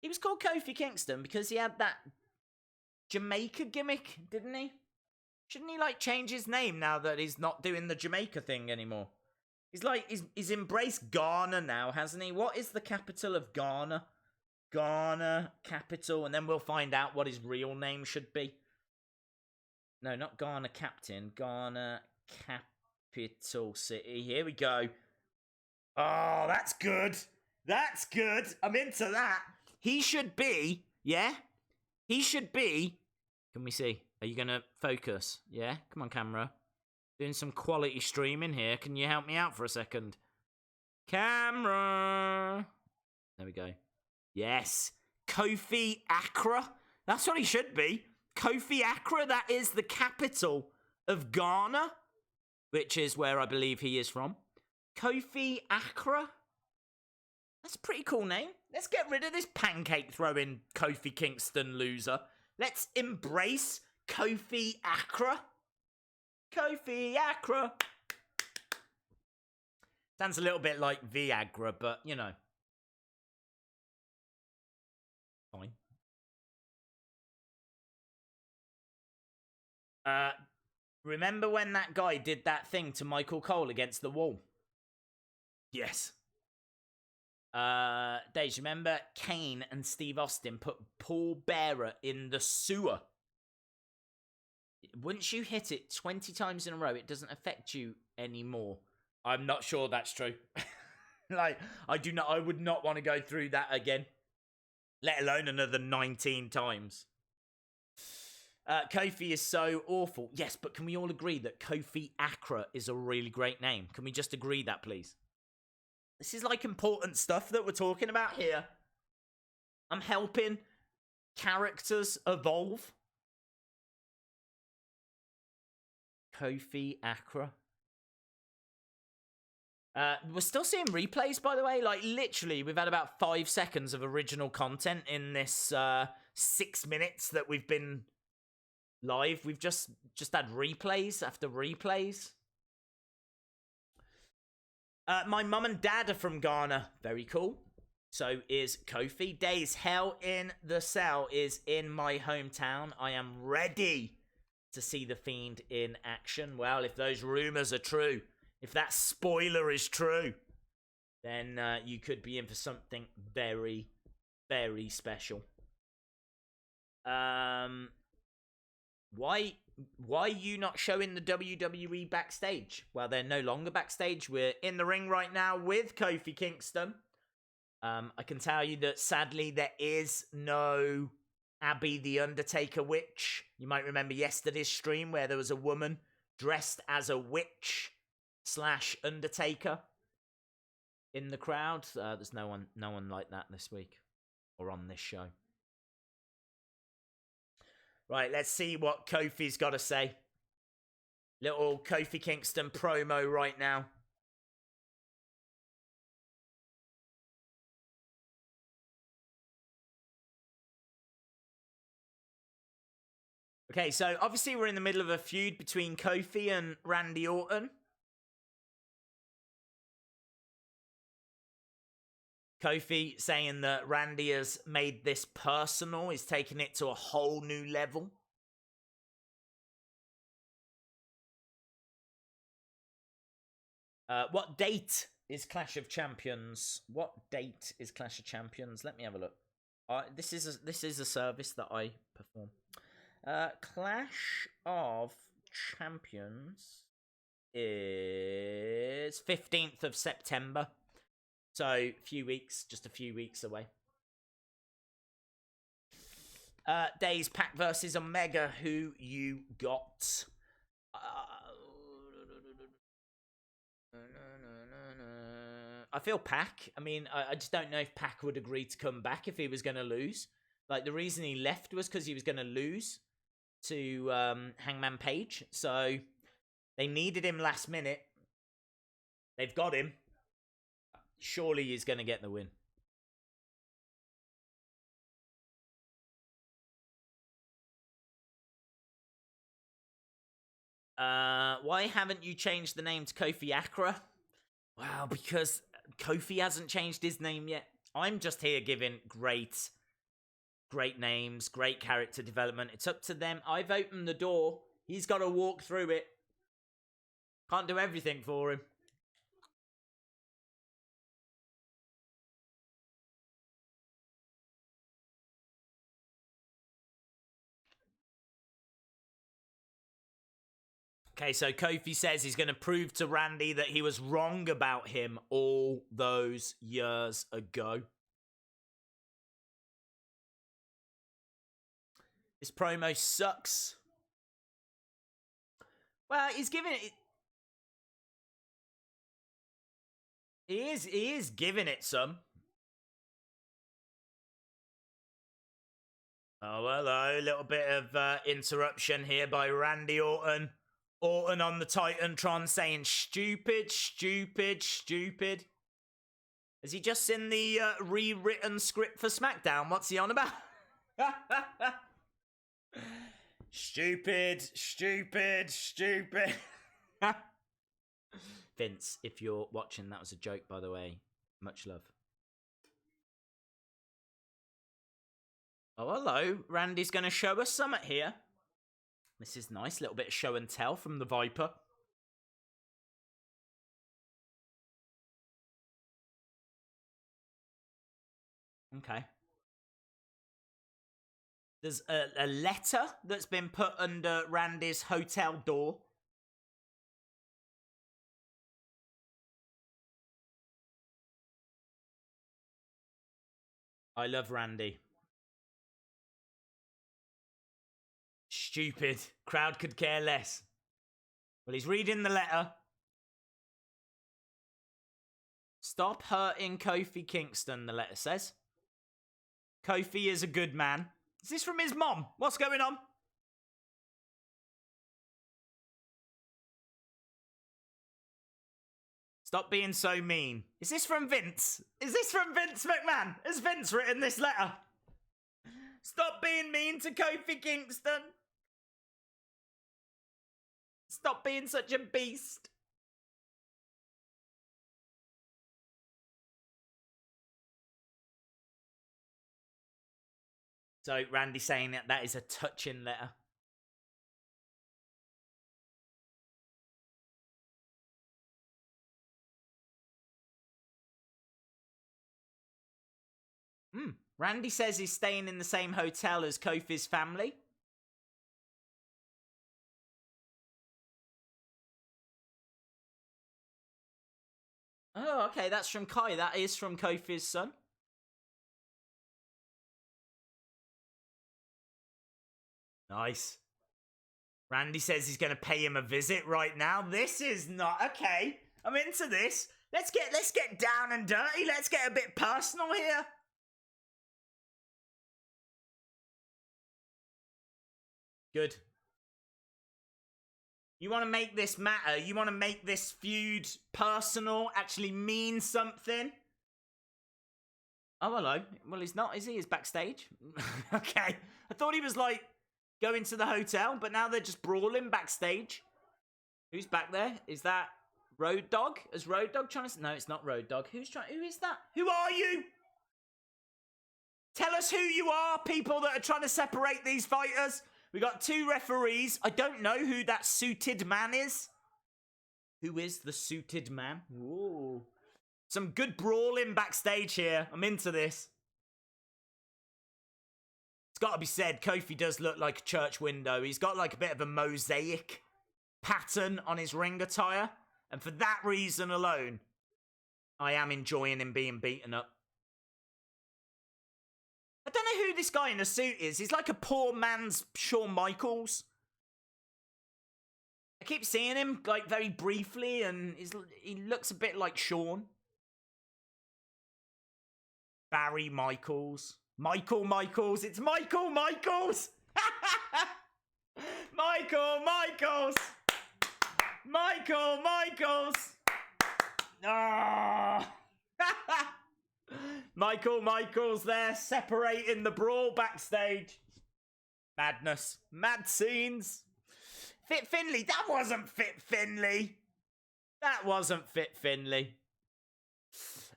He was called Kofi Kingston because he had that Jamaica gimmick, didn't he? Shouldn't he, like, change his name now that he's not doing the Jamaica thing anymore? He's like, he's embraced Ghana now, hasn't he? What is the capital of Ghana? Ghana capital, and then we'll find out what his real name should be. No, not Ghana captain. Ghana capital city. Here we go. Oh, that's good. That's good. I'm into that. He should be, yeah? He should be. Can we see? Are you going to focus? Yeah? Come on, camera. Doing some quality streaming here. Can you help me out for a second? Camera. There we go. Yes. Kofi Accra. That's what he should be. Kofi Accra. That is the capital of Ghana, which is where I believe he is from. Kofi Accra. That's a pretty cool name. Let's get rid of this pancake throwing Kofi Kingston loser. Let's embrace Kofi Accra. Kofi Accra. Sounds a little bit like Viagra, but you know. Fine. Remember when that guy did that thing to Michael Cole against the wall? Yes. Dave, remember Kane and Steve Austin put Paul Bearer in the sewer? Once you hit it 20 times in a row, it doesn't affect you anymore. I'm not sure that's true. Like, I would not want to go through that again. Let alone another 19 times. Kofi is so awful. Yes, but can we all agree that Kofi Accra is a really great name? Can we just agree that, please? This is like important stuff that we're talking about here. I'm helping characters evolve. Kofi Accra. We're still seeing replays, by the way. Like, literally, we've had about 5 seconds of original content in this 6 minutes that we've been live. We've just had replays after replays. My mum and dad are from Ghana. Very cool. So is Kofi. Days Hell in the Cell is in my hometown. I am ready to see The Fiend in action. Well, if those rumors are true, if that spoiler is true, then you could be in for something very, very special. Why are you not showing the WWE Backstage? Well, they're no longer Backstage. We're in the ring right now with Kofi Kingston. I can tell you that, sadly, there is no Abby the Undertaker witch. You might remember yesterday's stream where there was a woman dressed as a witch / Undertaker in the crowd. There's no one like that this week or on this show. Right, let's see what Kofi's got to say. Little Kofi Kingston promo right now. Okay, so obviously we're in the middle of a feud between Kofi and Randy Orton. Kofi saying that Randy has made this personal, is taking it to a whole new level. What date is Clash of Champions? What date is Clash of Champions? Let me have a look. This is a service that I perform. Clash of Champions is 15th of September. So, just a few weeks away. Days Pac versus Omega, who you got? I feel Pac. I mean, I just don't know if Pac would agree to come back if he was going to lose. Like, the reason he left was because he was going to lose to Hangman Page. So, they needed him last minute. They've got him. Surely he's going to get the win. Why haven't you changed the name to Kofi Accra? Well, because Kofi hasn't changed his name yet. I'm just here giving great names, great character development. It's up to them. I've opened the door. He's got to walk through it. Can't do everything for him. Okay, so Kofi says he's going to prove to Randy that he was wrong about him all those years ago. This promo sucks. Well, he's giving it... He is giving it some. Oh, hello. A little bit of interruption here by Randy Orton. Orton on the Titantron saying stupid, stupid, stupid. Has he just seen the rewritten script for SmackDown? What's he on about? Stupid, stupid, stupid. Vince, if you're watching, that was a joke, by the way. Much love. Oh, hello. Randy's going to show us something here. This is nice. Little bit of show and tell from the Viper. Okay. There's a letter that's been put under Randy's hotel door. I love Randy. Stupid. Crowd could care less. Well, he's reading the letter. Stop hurting Kofi Kingston, the letter says. Kofi is a good man. Is this from his mom? What's going on? Stop being so mean. Is this from Vince? Is this from Vince McMahon? Has Vince written this letter? Stop being mean to Kofi Kingston. Stop being such a beast. So Randy saying that is a touching letter. Randy says he's staying in the same hotel as Kofi's family. Oh, okay, that's from Kai. That is from Kofi's son. Nice. Randy says he's going to pay him a visit right now. This is not... Okay, I'm into this. Let's get down and dirty. Let's get a bit personal here. Good. You want to make this matter? You want to make this feud personal, actually mean something? Oh, hello. Well, he's not, is he? He's backstage. Okay. I thought he was, like, going to the hotel, but now they're just brawling backstage. Who's back there? Is that Road Dogg? Is Road Dogg trying to... No, it's not Road Dogg. Who is that? Who are you? Tell us who you are, people that are trying to separate these fighters. We got 2 referees. I don't know who that suited man is. Who is the suited man? Ooh. Some good brawling backstage here. I'm into this. It's got to be said, Kofi does look like a church window. He's got like a bit of a mosaic pattern on his ring attire. And for that reason alone, I am enjoying him being beaten up. I don't know who this guy in the suit is. He's like a poor man's Shawn Michaels. I keep seeing him, like, very briefly, and he looks a bit like Shawn. Barry Michaels. Michael Michaels. It's Michael Michaels! Michael Michaels! Michael Michaels! Ah! Michael Michaels there, separating the brawl backstage. Madness. Mad scenes. Fit Finley. That wasn't Fit Finley. That wasn't Fit Finley.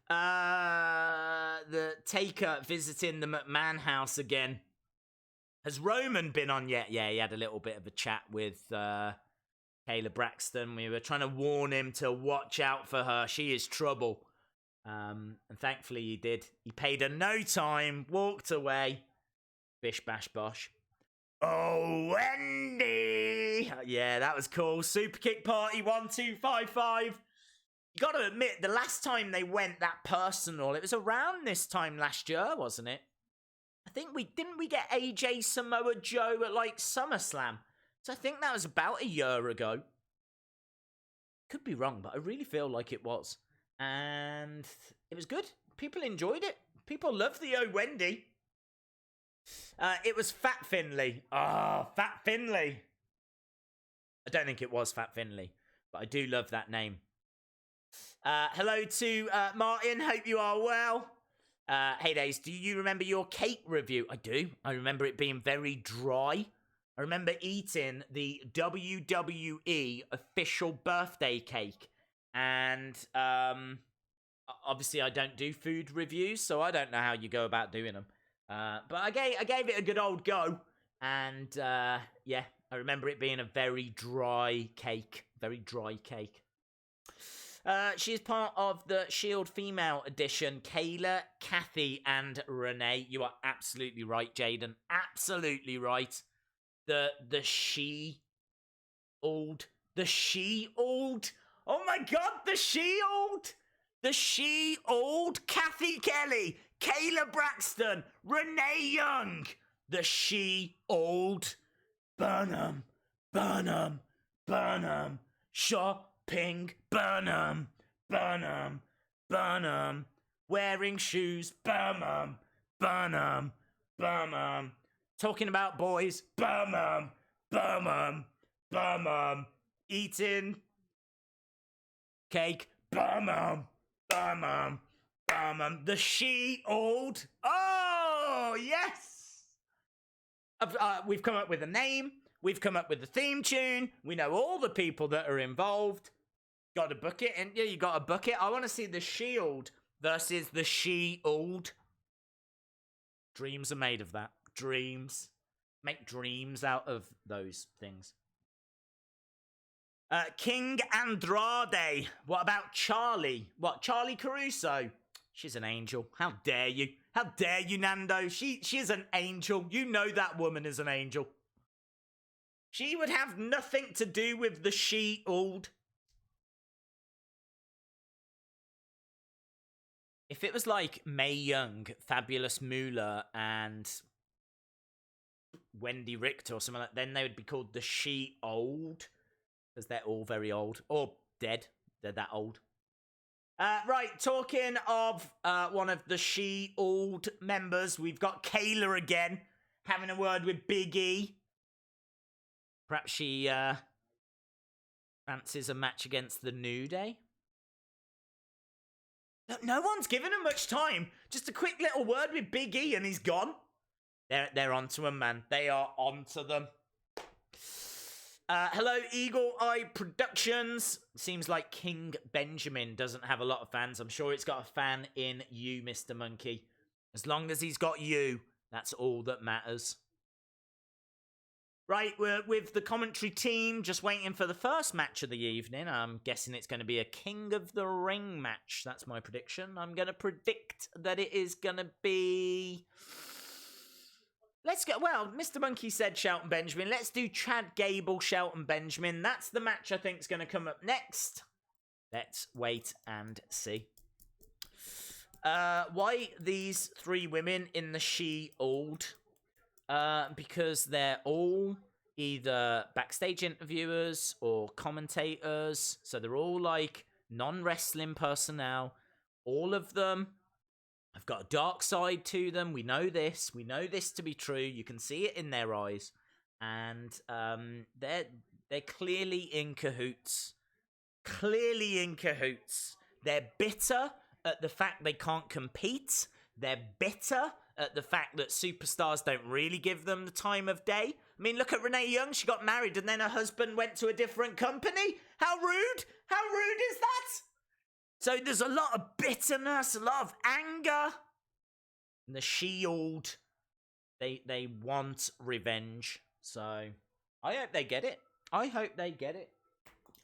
The Taker visiting the McMahon house again. Has Roman been on yet? Yeah, he had a little bit of a chat with Kayla Braxton. We were trying to warn him to watch out for her. She is trouble. And thankfully he did. He paid her no time, walked away. Bish bash bosh. Oh, Wendy! Ali. Yeah, that was cool. Super Kick Party 1255. You got to admit, the last time they went that personal, it was around this time last year, wasn't it? I think didn't we get AJ Samoa Joe at like SummerSlam? So I think that was about a year ago. Could be wrong, but I really feel like it was. And it was good. People enjoyed it. People loved the Oh Wendy. It was Fat Finlay. Fat Finlay. I don't think it was Fat Finlay, but I do love that name. Hello to Martin. Hope you are well. Hey Days, do you remember your cake review? I do. I remember it being very dry. I remember eating the WWE official birthday cake. And obviously I don't do food reviews, so I don't know how you go about doing them. But I gave it a good old go. And yeah, I remember it being a very dry cake. Very dry cake. She is part of the Shield Female Edition. Kayla, Kathy, and Renee. You are absolutely right, Jaden. Absolutely right. The She-Old. The She-Old. Oh my god, the She-Old. The She-Old. Kathy Kelly, Kayla Braxton, Renee Young. The She-Old. Burnham. Burnham. Burnham. Shopping. Burnham. Burnham. Burnham. Wearing shoes. Burnham. Burnham. Burnham. Talking about boys. Burnham. Burnham. Burnham. Eating cake. Burnham. Burnham. Burnham. The She-Old. Oh, yes. We've come up with a name. We've come up with the theme tune. We know all the people that are involved. Got to book it. And yeah, you got to book it. I want to see the Shield versus the She-Old. Dreams are made of that. Dreams. Make dreams out of those things. King Andrade. What about Charlie? What, Charlie Caruso? She's an angel. How dare you? How dare you, Nando? She's an angel. You know that woman is an angel. She would have nothing to do with the She-Old. If it was like Mae Young, Fabulous Moolah, and Wendy Richter or something like that, then they would be called the She-Old. Because they're all very old. Or dead. They're that old. Right, talking of one of the She-Old members, we've got Kayla again, having a word with Big E. Perhaps she fancies a match against the New Day. No one's given him much time. Just a quick little word with Big E and he's gone. They're onto him, man. They are onto them. Hello, Eagle Eye Productions. Seems like King Benjamin doesn't have a lot of fans. I'm sure it's got a fan in you, Mr. Monkey. As long as he's got you, that's all that matters. Right, we're with the commentary team, just waiting for the first match of the evening. I'm guessing it's going to be a King of the Ring match. That's my prediction. I'm going to predict that it is going to be... Let's go. Well, Mr. Monkey said Shelton Benjamin. Let's do Chad Gable, Shelton Benjamin. That's the match I think is going to come up next. Let's wait and see. Why these three women in the She-Old? Because they're all either backstage interviewers or commentators. So they're all like non-wrestling personnel. All of them have got a dark side to them. We know this. We know this to be true. You can see it in their eyes. And they're clearly in cahoots. Clearly in cahoots. They're bitter at the fact they can't compete. They're bitter at the fact that superstars don't really give them the time of day. I mean, look at Renee Young. She got married and then her husband went to a different company. How rude? How rude is that? So there's a lot of bitterness, a lot of anger. And the She-Old, they want revenge. So I hope they get it. I hope they get it.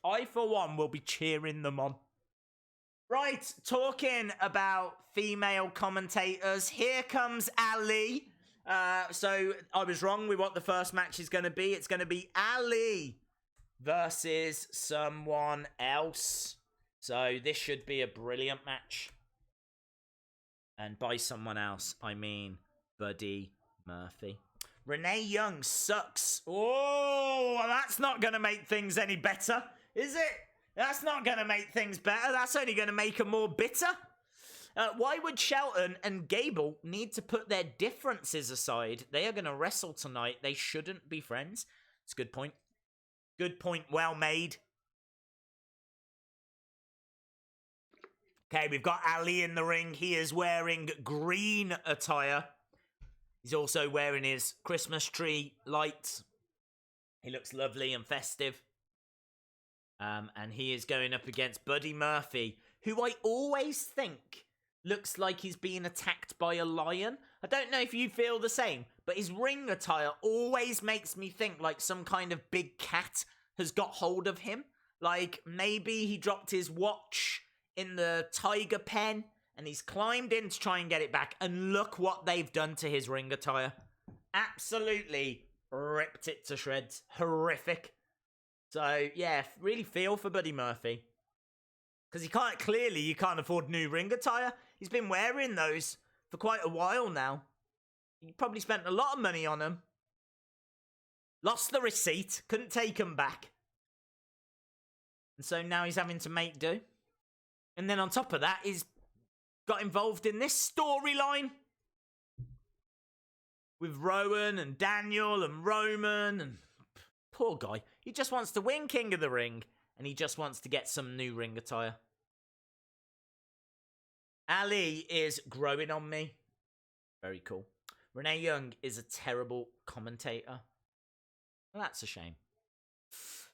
I, for one, will be cheering them on. Right, talking about female commentators, here comes Ali. So I was wrong with what the first match is going to be. It's going to be Ali versus someone else. So this should be a brilliant match. And by someone else, I mean Buddy Murphy. Renee Young sucks. Oh, that's not going to make things any better, is it? That's not going to make things better. That's only going to make them more bitter. Why would Shelton and Gable need to put their differences aside? They are going to wrestle tonight. They shouldn't be friends. It's a good point. Good point. Well made. Okay, we've got Ali in the ring. He is wearing green attire. He's also wearing his Christmas tree lights. He looks lovely and festive. And he is going up against Buddy Murphy, who I always think looks like he's being attacked by a lion. I don't know if you feel the same, but his ring attire always makes me think like some kind of big cat has got hold of him. Like maybe he dropped his watch in the tiger pen and he's climbed in to try and get it back. And look what they've done to his ring attire. Absolutely ripped it to shreds. Horrific. So, yeah, really feel for Buddy Murphy. Because you can't afford new ring attire. He's been wearing those for quite a while now. He probably spent a lot of money on them. Lost the receipt. Couldn't take them back. And so now he's having to make do. And then on top of that, he's got involved in this storyline. With Rowan and Daniel and Roman and... Poor guy. He just wants to win King of the Ring. And he just wants to get some new ring attire. Ali is growing on me. Very cool. Renee Young is a terrible commentator. Well, that's a shame.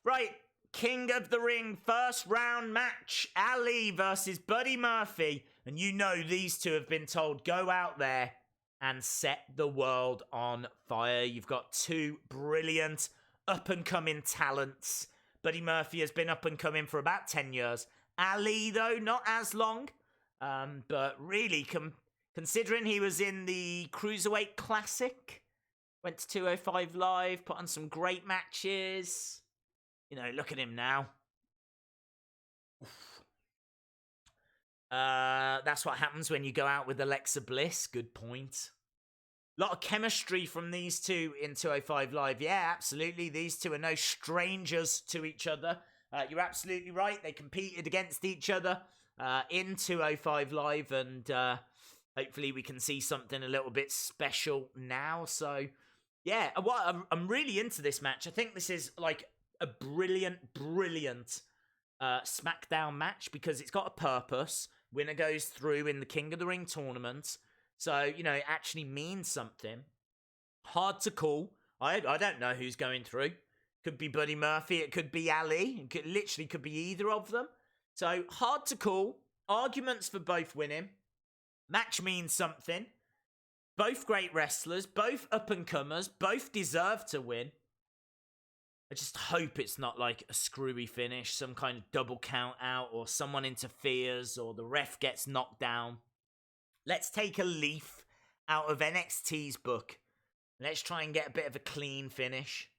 Right. King of the Ring first round match. Ali versus Buddy Murphy. And you know these two have been told, go out there and set the world on fire. You've got two brilliant up-and-coming talents. Buddy Murphy has been up-and-coming for about 10 years. Ali, though, not as long. But really, considering he was in the Cruiserweight Classic, went to 205 Live, put on some great matches. You know, look at him now. That's what happens when you go out with Alexa Bliss. Good point. A lot of chemistry from these two in 205 Live. Yeah, absolutely. These two are no strangers to each other. You're absolutely right. They competed against each other in 205 Live. And hopefully we can see something a little bit special now. So, yeah, I'm really into this match. I think this is like a brilliant Smackdown match because it's got a purpose. Winner goes through in the King of the Ring tournament. So, you know, it actually means something. Hard to call. I don't know who's going through. Could be Buddy Murphy. It could be Ali. It literally could be either of them. So, hard to call. Arguments for both winning. Match means something. Both great wrestlers. Both up-and-comers. Both deserve to win. I just hope it's not like a screwy finish. Some kind of double count out. Or someone interferes. Or the ref gets knocked down. Let's take a leaf out of NXT's book. Let's try and get a bit of a clean finish.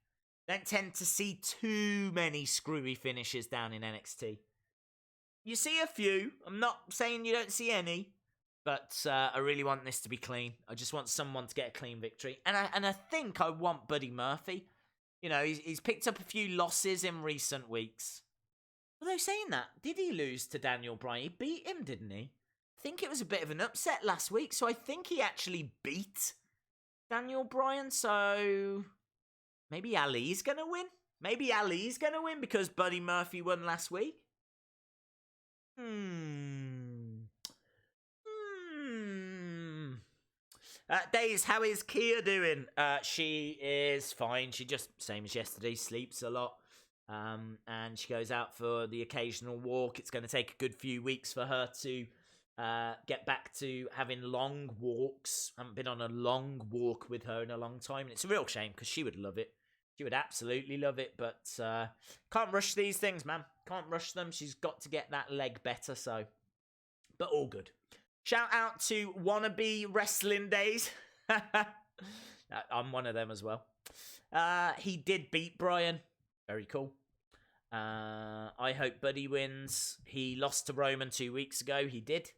Don't tend to see too many screwy finishes down in NXT. You see a few. I'm not saying you don't see any. But I really want this to be clean. I just want someone to get a clean victory. And I think I want Buddy Murphy. You know, he's picked up a few losses in recent weeks. Although saying that, did he lose to Daniel Bryan? He beat him, didn't he? I think it was a bit of an upset last week, so I think he actually beat Daniel Bryan, so maybe Ali's going to win? Maybe Ali's going to win because Buddy Murphy won last week? Days, how is Kia doing? She is fine. She just, same as yesterday, sleeps a lot. And she goes out for the occasional walk. It's going to take a good few weeks for her to get back to having long walks. I haven't been on a long walk with her in a long time. And it's a real shame because she would love it. She would absolutely love it. But can't rush these things, man. Can't rush them. She's got to get that leg better. So, but all good. Shout out to Wannabe Wrestling Days. I'm one of them as well. He did beat Brian. Very cool. I hope Buddy wins. He lost to Roman 2 weeks ago. He did.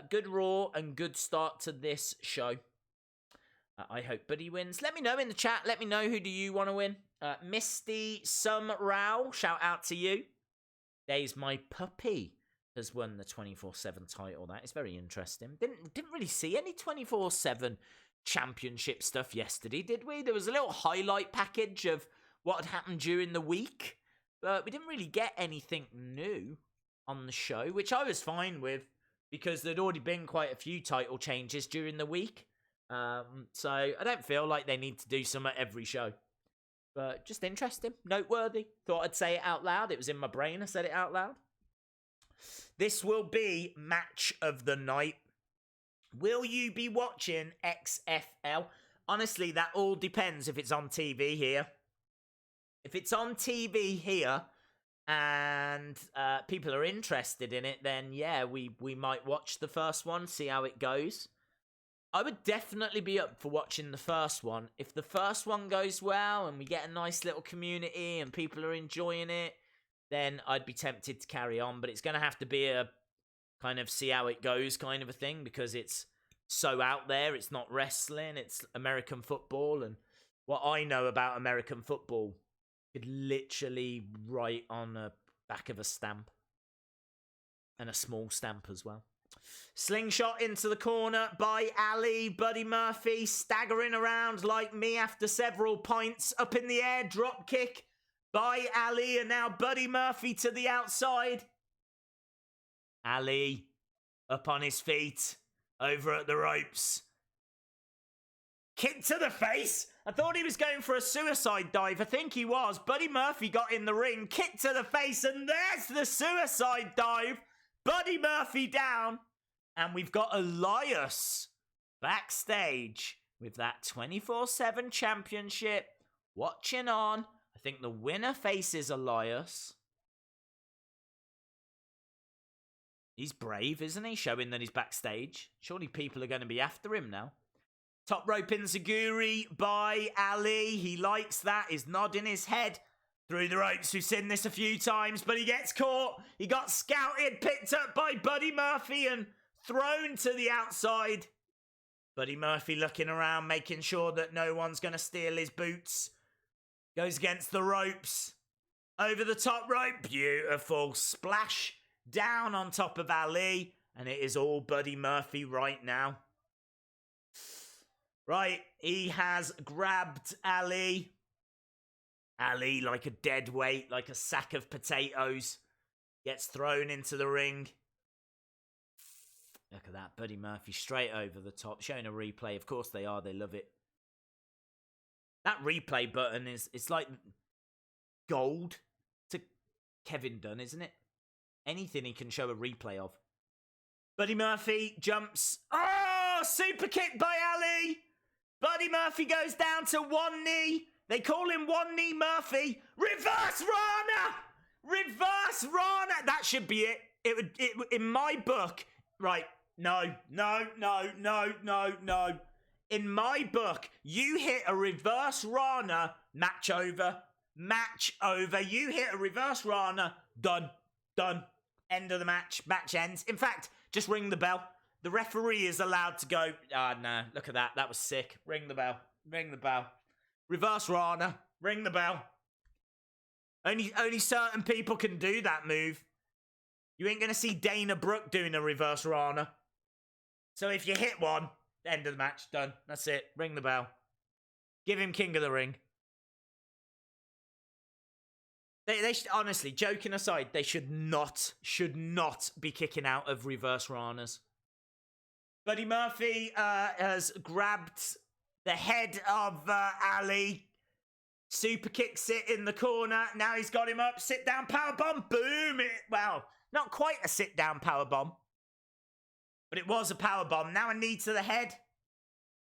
Good Raw and good start to this show. I hope Buddy wins. Let me know in the chat. Let me know who do you want to win. Misty Sumrao, shout out to you. Days my puppy has won the 24/7 title. That is very interesting. Didn't really see any 24/7 championship stuff yesterday, did we? There was a little highlight package of what had happened during the week, but we didn't really get anything new on the show, which I was fine with because there'd already been quite a few title changes during the week. So I don't feel like they need to do some at every show. But just interesting, noteworthy. Thought I'd say it out loud. It was in my brain. I said it out loud. This will be match of the night. Will you be watching XFL? Honestly, that all depends if it's on TV here. If it's on TV here and people are interested in it, then yeah, we might watch the first one, see how it goes. I would definitely be up for watching the first one. If the first one goes well and we get a nice little community and people are enjoying it, then I'd be tempted to carry on. But it's going to have to be a kind of see how it goes kind of a thing because it's so out there. It's not wrestling. It's American football. And what I know about American football could literally write on the back of a stamp. And a small stamp as well. Slingshot into the corner by Ali. Buddy Murphy staggering around like me after several pints. Up in the air, drop kick by Ali. And now Buddy Murphy to the outside. Ali up on his feet. Over at the ropes. Kick to the face. I thought he was going for a suicide dive. I think he was. Buddy Murphy got in the ring. Kick to the face. And there's the suicide dive. Buddy Murphy down. And we've got Elias backstage with that 24/7 championship watching on. I think the winner faces Elias. He's brave, isn't he? Showing that he's backstage. Surely people are going to be after him now. Top rope enziguri by Ali. He likes that. He's nodding his head through the ropes. We've seen this a few times, but he gets caught. He got scouted, picked up by Buddy Murphy and thrown to the outside. Buddy Murphy looking around, making sure that no one's going to steal his boots. Goes against the ropes. Over the top rope. Beautiful splash down on top of Ali. And it is all Buddy Murphy right now. Right, he has grabbed Ali. Ali, like a dead weight, like a sack of potatoes, gets thrown into the ring. Look at that, Buddy Murphy straight over the top, showing a replay. Of course they are, they love it. That replay button it's like gold to Kevin Dunn, isn't it? Anything he can show a replay of. Buddy Murphy jumps. Oh, super kick by Ali. Buddy Murphy goes down to one knee. They call him One Knee Murphy. Reverse Rana! Reverse Rana! That should be it. It would in my book. Right. No. In my book, you hit a reverse Rana, match over. Match over. You hit a reverse Rana, done. End of the match. Match ends. In fact, just ring the bell. The referee is allowed to go, no, look at that. That was sick. Ring the bell. Ring the bell. Reverse Rana. Ring the bell. Only certain people can do that move. You ain't going to see Dana Brooke doing a reverse Rana. So if you hit one, end of the match, done. That's it. Ring the bell. Give him King of the Ring. They should, honestly, joking aside, they should not be kicking out of reverse Ranas. Buddy Murphy has grabbed the head of Ali. Super kicks it in the corner. Now he's got him up. Sit down powerbomb. Boom. Well, not quite a sit down powerbomb. But it was a powerbomb. Now a knee to the head.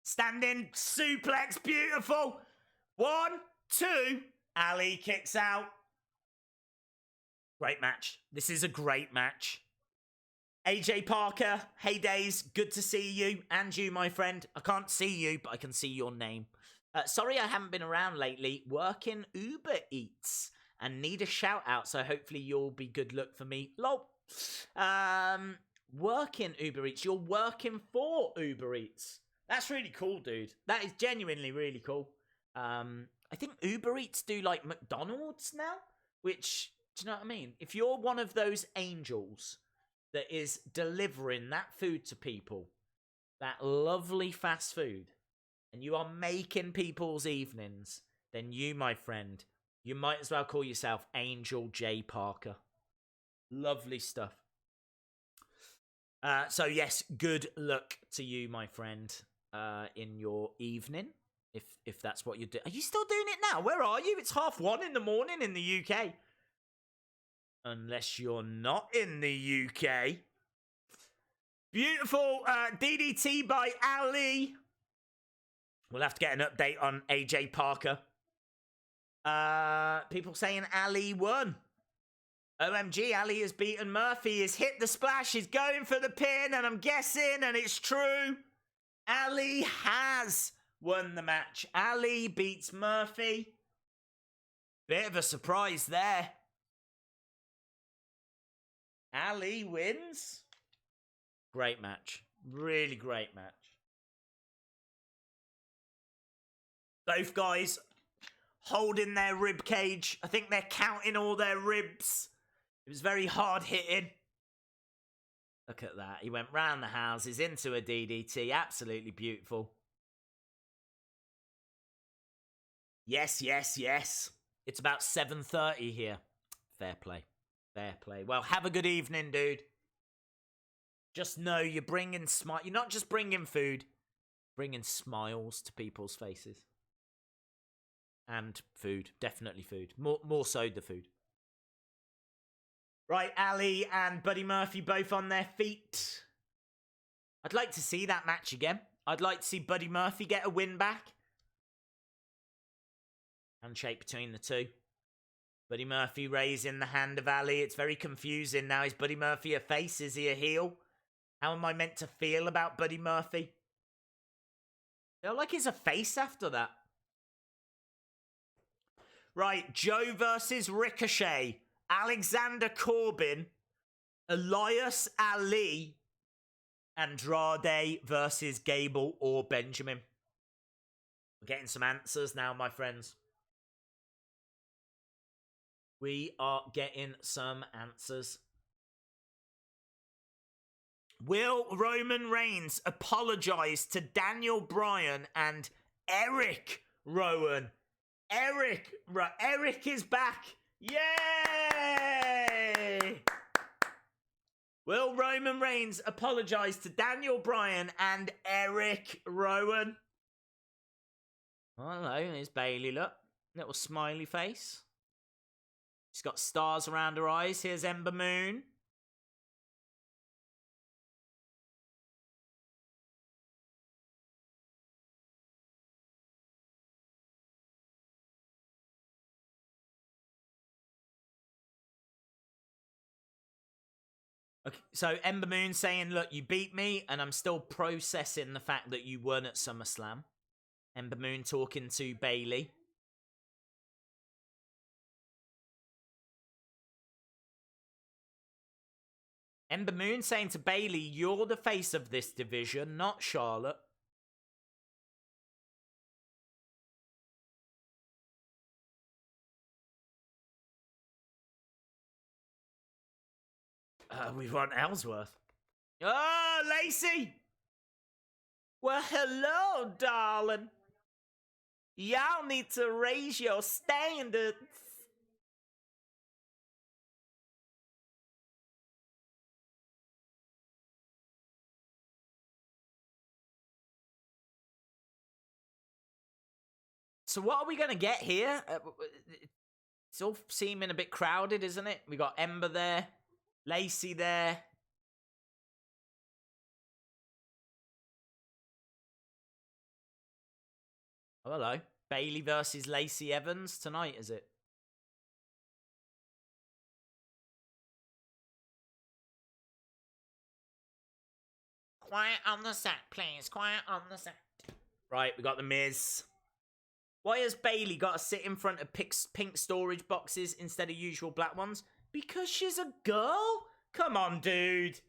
Standing suplex. Beautiful. 1, 2. Ali kicks out. Great match. This is a great match. AJ Parker, hey days, good to see you. And you, my friend. I can't see you, but I can see your name. Sorry I haven't been around lately. Working Uber Eats. And need a shout out, so hopefully you'll be good luck for me. Lol. Working Uber Eats. You're working for Uber Eats. That's really cool, dude. That is genuinely really cool. I think Uber Eats do like McDonald's now, which, do you know what I mean? If you're one of those angels that is delivering that food to people, that lovely fast food, and you are making people's evenings, then you, my friend, you might as well call yourself Angel J. Parker. Lovely stuff. So yes, good luck to you, my friend, in your evening, if that's what you're doing. Are you still doing it now? Where are you? It's 1:30 in the morning in the UK. Unless you're not in the UK. Beautiful DDT by Ali. We'll have to get an update on AJ Parker. People saying Ali won. OMG, Ali has beaten Murphy. He's hit the splash. He's going for the pin, and I'm guessing, and it's true, Ali has won the match. Ali beats Murphy. Bit of a surprise there. Ali wins. Great match. Really great match. Both guys holding their rib cage. I think they're counting all their ribs. It was very hard hitting. Look at that. He went round the houses into a DDT. Absolutely beautiful. Yes, yes, yes. It's about 7:30 here. Fair play. Fair play. Well, have a good evening, dude. Just know you're bringing You're not just bringing food. Bringing smiles to people's faces. And food. Definitely food. More so the food. Right, Ali and Buddy Murphy both on their feet. I'd like to see that match again. I'd like to see Buddy Murphy get a win back. Handshake between the two. Buddy Murphy raising the hand of Ali. It's very confusing now. Is Buddy Murphy a face? Is he a heel? How am I meant to feel about Buddy Murphy? I feel like he's a face after that. Right, Joe versus Ricochet. Alexander Corbin, Elias Ali, Andrade versus Gable or Benjamin. We're getting some answers now, my friends. We are getting some answers. Will Roman Reigns apologize to Daniel Bryan and Eric Rowan? Eric is back. Yay! Will Roman Reigns apologize to Daniel Bryan and Eric Rowan? Oh, hello, there's Bayley, look. Little smiley face. She's got stars around her eyes. Here's Ember Moon. Okay, so Ember Moon saying, look, you beat me, and I'm still processing the fact that you won at SummerSlam. Ember Moon talking to Bayley. Ember Moon saying to Bayley, you're the face of this division, not Charlotte. We want Ellsworth. Oh, Lacey! Well, hello, darling. Y'all need to raise your standards. So what are we going to get here? It's all seeming a bit crowded, isn't it? We got Ember there. Lacey there. Oh, hello. Bayley versus Lacey Evans tonight, is it? Quiet on the set, please. Quiet on the set. Right, we got the Miz. Why has Bayley got to sit in front of pink storage boxes instead of usual black ones? Because she's a girl? Come on, dude.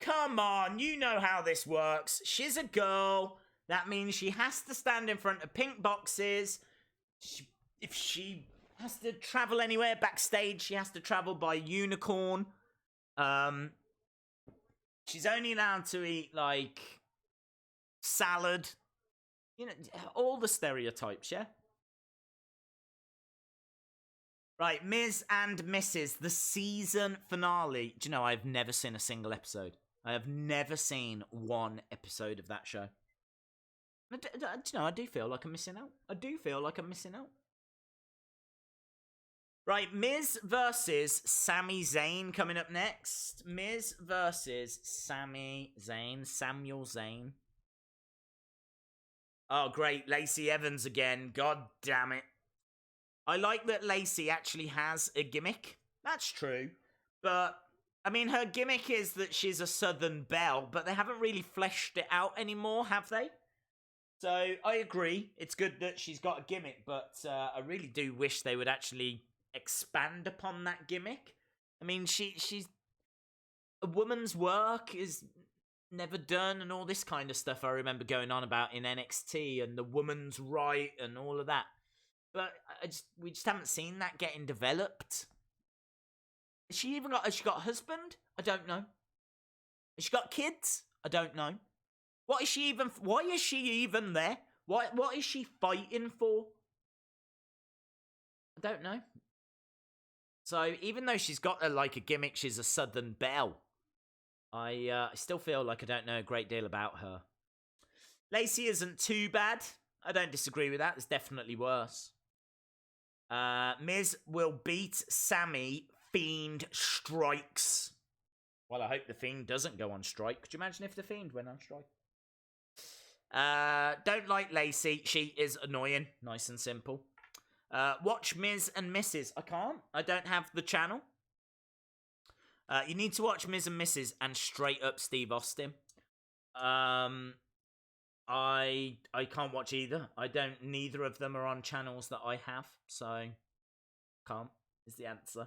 Come on, you know how this works. She's a girl. That means she has to stand in front of pink boxes. If she has to travel anywhere backstage, she has to travel by unicorn. She's only allowed to eat, like, salad. You know, all the stereotypes, yeah? Right, Ms. and Mrs., the season finale. Do you know, I've never seen a single episode. I have never seen one episode of that show. Do you know, I do feel like I'm missing out. I do feel like I'm missing out. Right, Miz versus Sami Zayn coming up next. Miz versus Sami Zayn. Samuel Zayn. Oh, great. Lacey Evans again. God damn it. I like that Lacey actually has a gimmick. That's true. But, I mean, her gimmick is that she's a Southern belle, but they haven't really fleshed it out anymore, have they? So, I agree. It's good that she's got a gimmick, but I really do wish they would actually expand upon that gimmick. I mean, she's... A woman's work is never done and all this kind of stuff I remember going on about in NXT and the woman's right and all of that. But we just haven't seen that getting developed. Has she got a husband? I don't know. Has she got kids? I don't know. Why is she even there? What is she fighting for? I don't know. So even though she's got a gimmick, she's a Southern belle. I still feel like I don't know a great deal about her. Lacey isn't too bad. I don't disagree with that. It's definitely worse. Miz will beat Sami. Fiend strikes. Well, I hope the Fiend doesn't go on strike. Could you imagine if the Fiend went on strike? Don't like Lacey. She is annoying. Nice and simple. Watch Miz and Mrs. I can't. I don't have the channel. You need to watch Miz and Mrs. and straight up Steve Austin. I can't watch either. Neither of them are on channels that I have, so can't is the answer.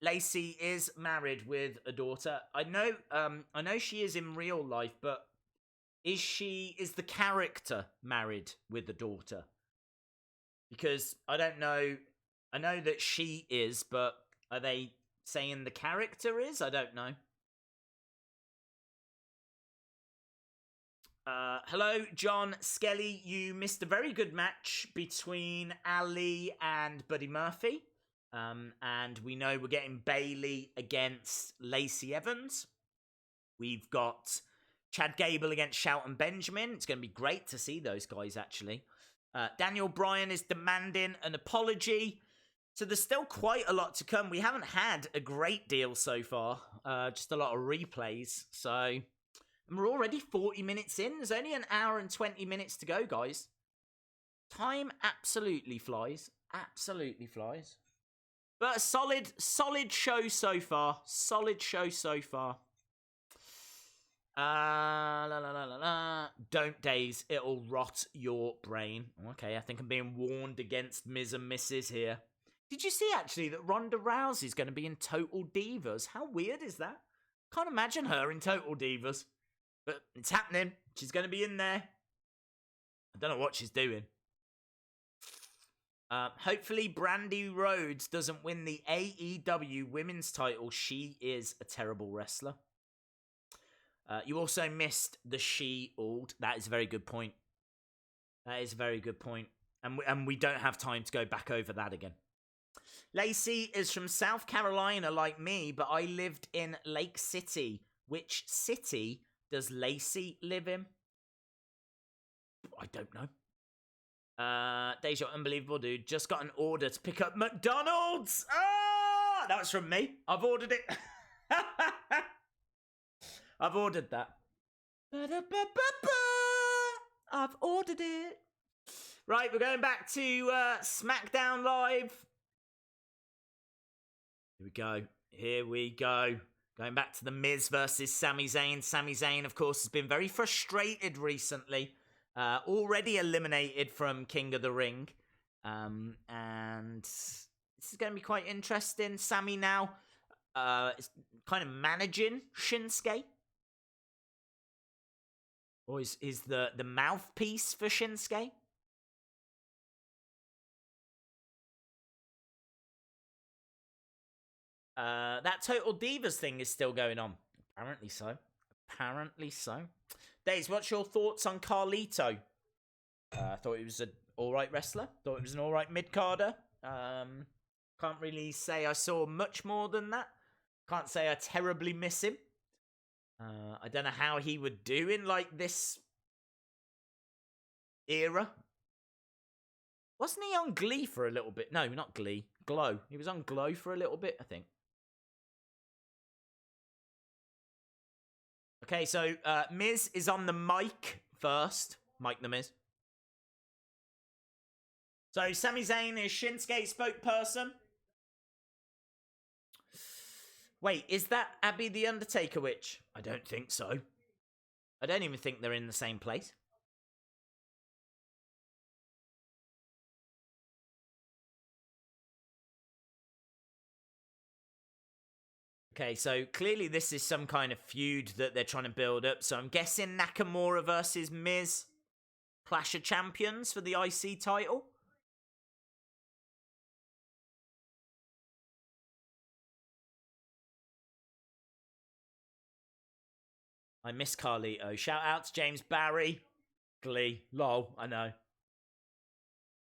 Lacey is married with a daughter. I know she is in real life, but is the character married with a daughter? Because I don't know. I know that she is, but are they saying the character is? I don't know. Hello, John Skelly. You missed a very good match between Ali and Buddy Murphy. And we know we're getting Bayley against Lacey Evans. We've got Chad Gable against Shelton Benjamin. It's going to be great to see those guys, actually. Daniel Bryan is demanding an apology. So there's still quite a lot to come. We haven't had a great deal so far. Just a lot of replays. So... and we're already 40 minutes in. There's only an hour and 20 minutes to go, guys. Time absolutely flies. Absolutely flies. But a solid show so far. Solid show so far. Don't daze. It'll rot your brain. Okay, I think I'm being warned against Ms. and Mrs. here. Did you see, actually, that Ronda Rousey's going to be in Total Divas? How weird is that? Can't imagine her in Total Divas. But it's happening. She's going to be in there. I don't know what she's doing. Hopefully Brandy Rhodes doesn't win the AEW women's title. She is a terrible wrestler. You also missed the She-Old. That is a very good point. That is a very good point. And we don't have time to go back over that again. Lacey is from South Carolina like me, but I lived in Lake City. Which city does Lacey live in? I don't know. Deja, unbelievable, dude. Just got an order to pick up McDonald's. Ah, that was from me. I've ordered it. I've ordered that. I've ordered it. Right, we're going back to SmackDown Live. Here we go. Here we go. Going back to the Miz versus Sami Zayn. Sami Zayn, of course, has been very frustrated recently. Already eliminated from King of the Ring. And this is going to be quite interesting. Sami now is kind of managing Shinsuke. Or is the mouthpiece for Shinsuke? That Total Divas thing is still going on. Apparently so. Apparently so. Daze, what's your thoughts on Carlito? I thought he was an alright wrestler. Thought he was an alright mid-carder. Can't really say I saw much more than that. Can't say I terribly miss him. I don't know how he would do in, like, this era. Wasn't he on Glee for a little bit? No, not Glee. Glow. He was on Glow for a little bit, I think. Okay, so Miz is on the mic first. Mike the Miz. So Sami Zayn is Shinsuke's spokesperson. Wait, is that Abby the Undertaker witch? I don't think so. I don't even think they're in the same place. Okay, so clearly this is some kind of feud that they're trying to build up. So I'm guessing Nakamura versus Miz. Clash of Champions for the IC title. I miss Carlito. Shout out to James Barry. Glee. Lol, I know.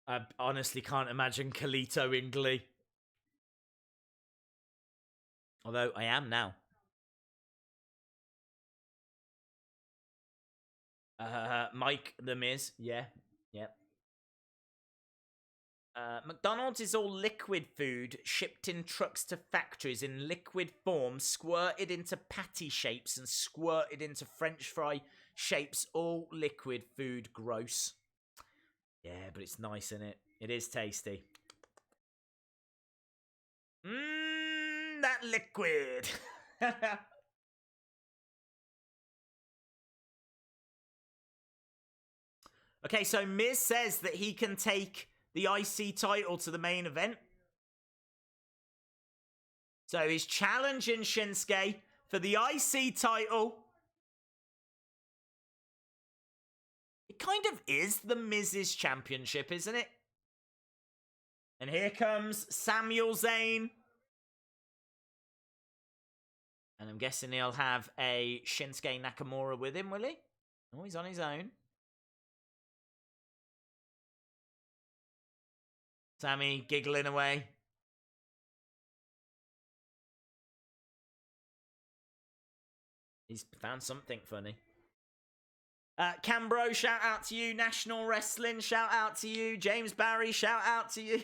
I honestly can't imagine Carlito in Glee. Although I am now. Mike the Miz. Yeah. Yep. McDonald's is all liquid food shipped in trucks to factories in liquid form, squirted into patty shapes and squirted into French fry shapes. All liquid food. Gross. Yeah, but it's nice, isn't it? It is tasty. That liquid. Okay, so Miz says that he can take the IC title to the main event. So he's challenging Shinsuke for the IC title. It kind of is the Miz's championship, isn't it? And here comes Samuel Zayn. And I'm guessing he'll have a Shinsuke Nakamura with him, will he? Oh, he's on his own. Sami giggling away. He's found something funny. Cambro, shout out to you. National Wrestling, shout out to you. James Barry, shout out to you.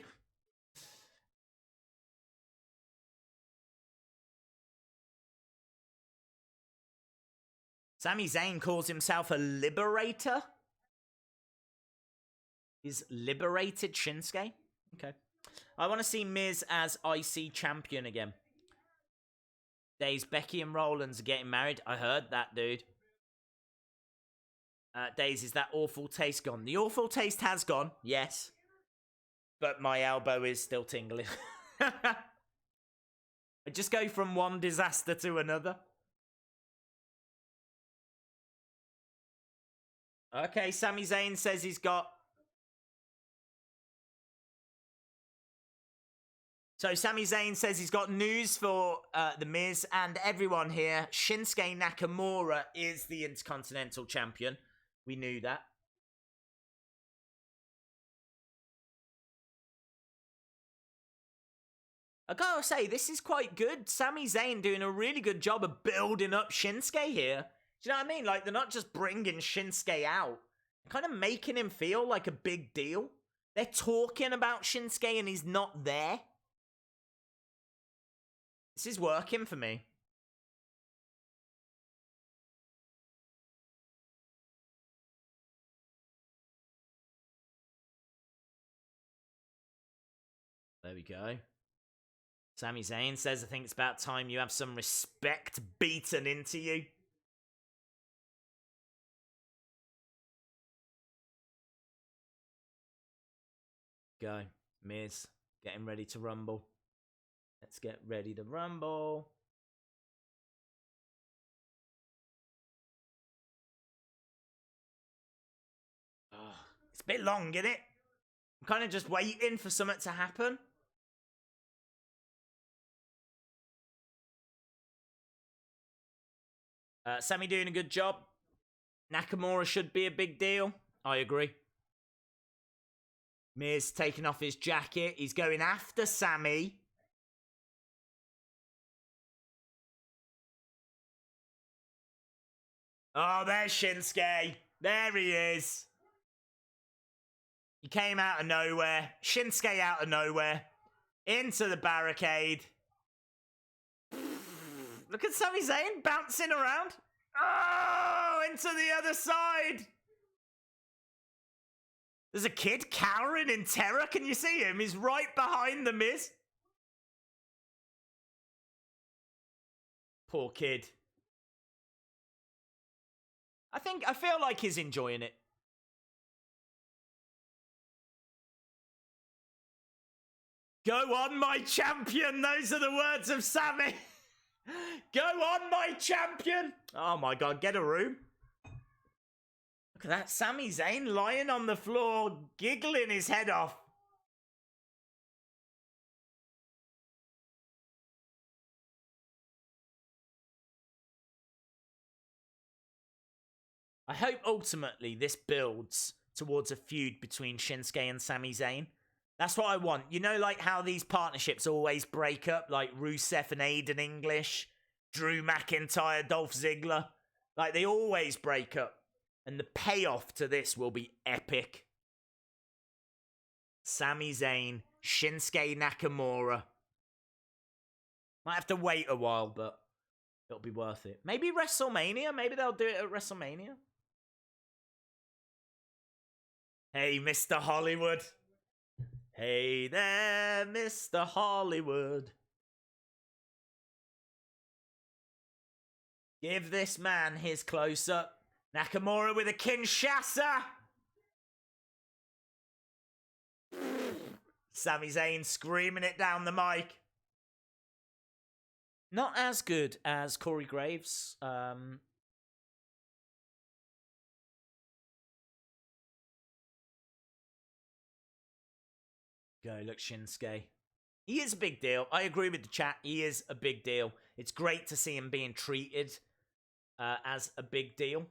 Sami Zayn calls himself a liberator. He's liberated Shinsuke. Okay. I want to see Miz as IC champion again. Days, Becky and Rollins are getting married. I heard that, dude. Days, is that awful taste gone? The awful taste has gone, yes. But my elbow is still tingling. I just go from one disaster to another. Okay, Sami Zayn says he's got... So Sami Zayn says he's got news for The Miz and everyone here. Shinsuke Nakamura is the Intercontinental Champion. We knew that. I gotta say, this is quite good. Sami Zayn doing a really good job of building up Shinsuke here. Do you know what I mean? Like, they're not just bringing Shinsuke out. They're kind of making him feel like a big deal. They're talking about Shinsuke and he's not there. This is working for me. There we go. Sami Zayn says, I think it's about time you have some respect beaten into you. Go. Miz, getting ready to rumble. Let's get ready to rumble. Oh, it's a bit long, isn't it? I'm kind of just waiting for something to happen. Sami doing a good job. Nakamura should be a big deal. I agree. Miz taking off his jacket. He's going after Sami. Oh, there's Shinsuke. There he is. He came out of nowhere. Shinsuke out of nowhere. Into the barricade. Look at Sami Zayn bouncing around. Oh, into the other side. There's a kid cowering in terror. Can you see him? He's right behind the Miz. Poor kid. I feel like he's enjoying it. Go on, my champion. Those are the words of Sami. Go on, my champion. Oh my God, get a room. Look at that. Sami Zayn lying on the floor, giggling his head off. I hope ultimately this builds towards a feud between Shinsuke and Sami Zayn. That's what I want. You know, like how these partnerships always break up, like Rusev and Aiden English, Drew McIntyre, Dolph Ziggler. Like, they always break up. And the payoff to this will be epic. Sami Zayn, Shinsuke Nakamura. Might have to wait a while, but it'll be worth it. Maybe WrestleMania? Maybe they'll do it at WrestleMania. Hey, Mr. Hollywood. Hey there, Mr. Hollywood. Give this man his close-up. Nakamura with a Kinshasa. Sami Zayn screaming it down the mic. Not as good as Corey Graves. Go, look, Shinsuke. He is a big deal. I agree with the chat. He is a big deal. It's great to see him being treated as a big deal.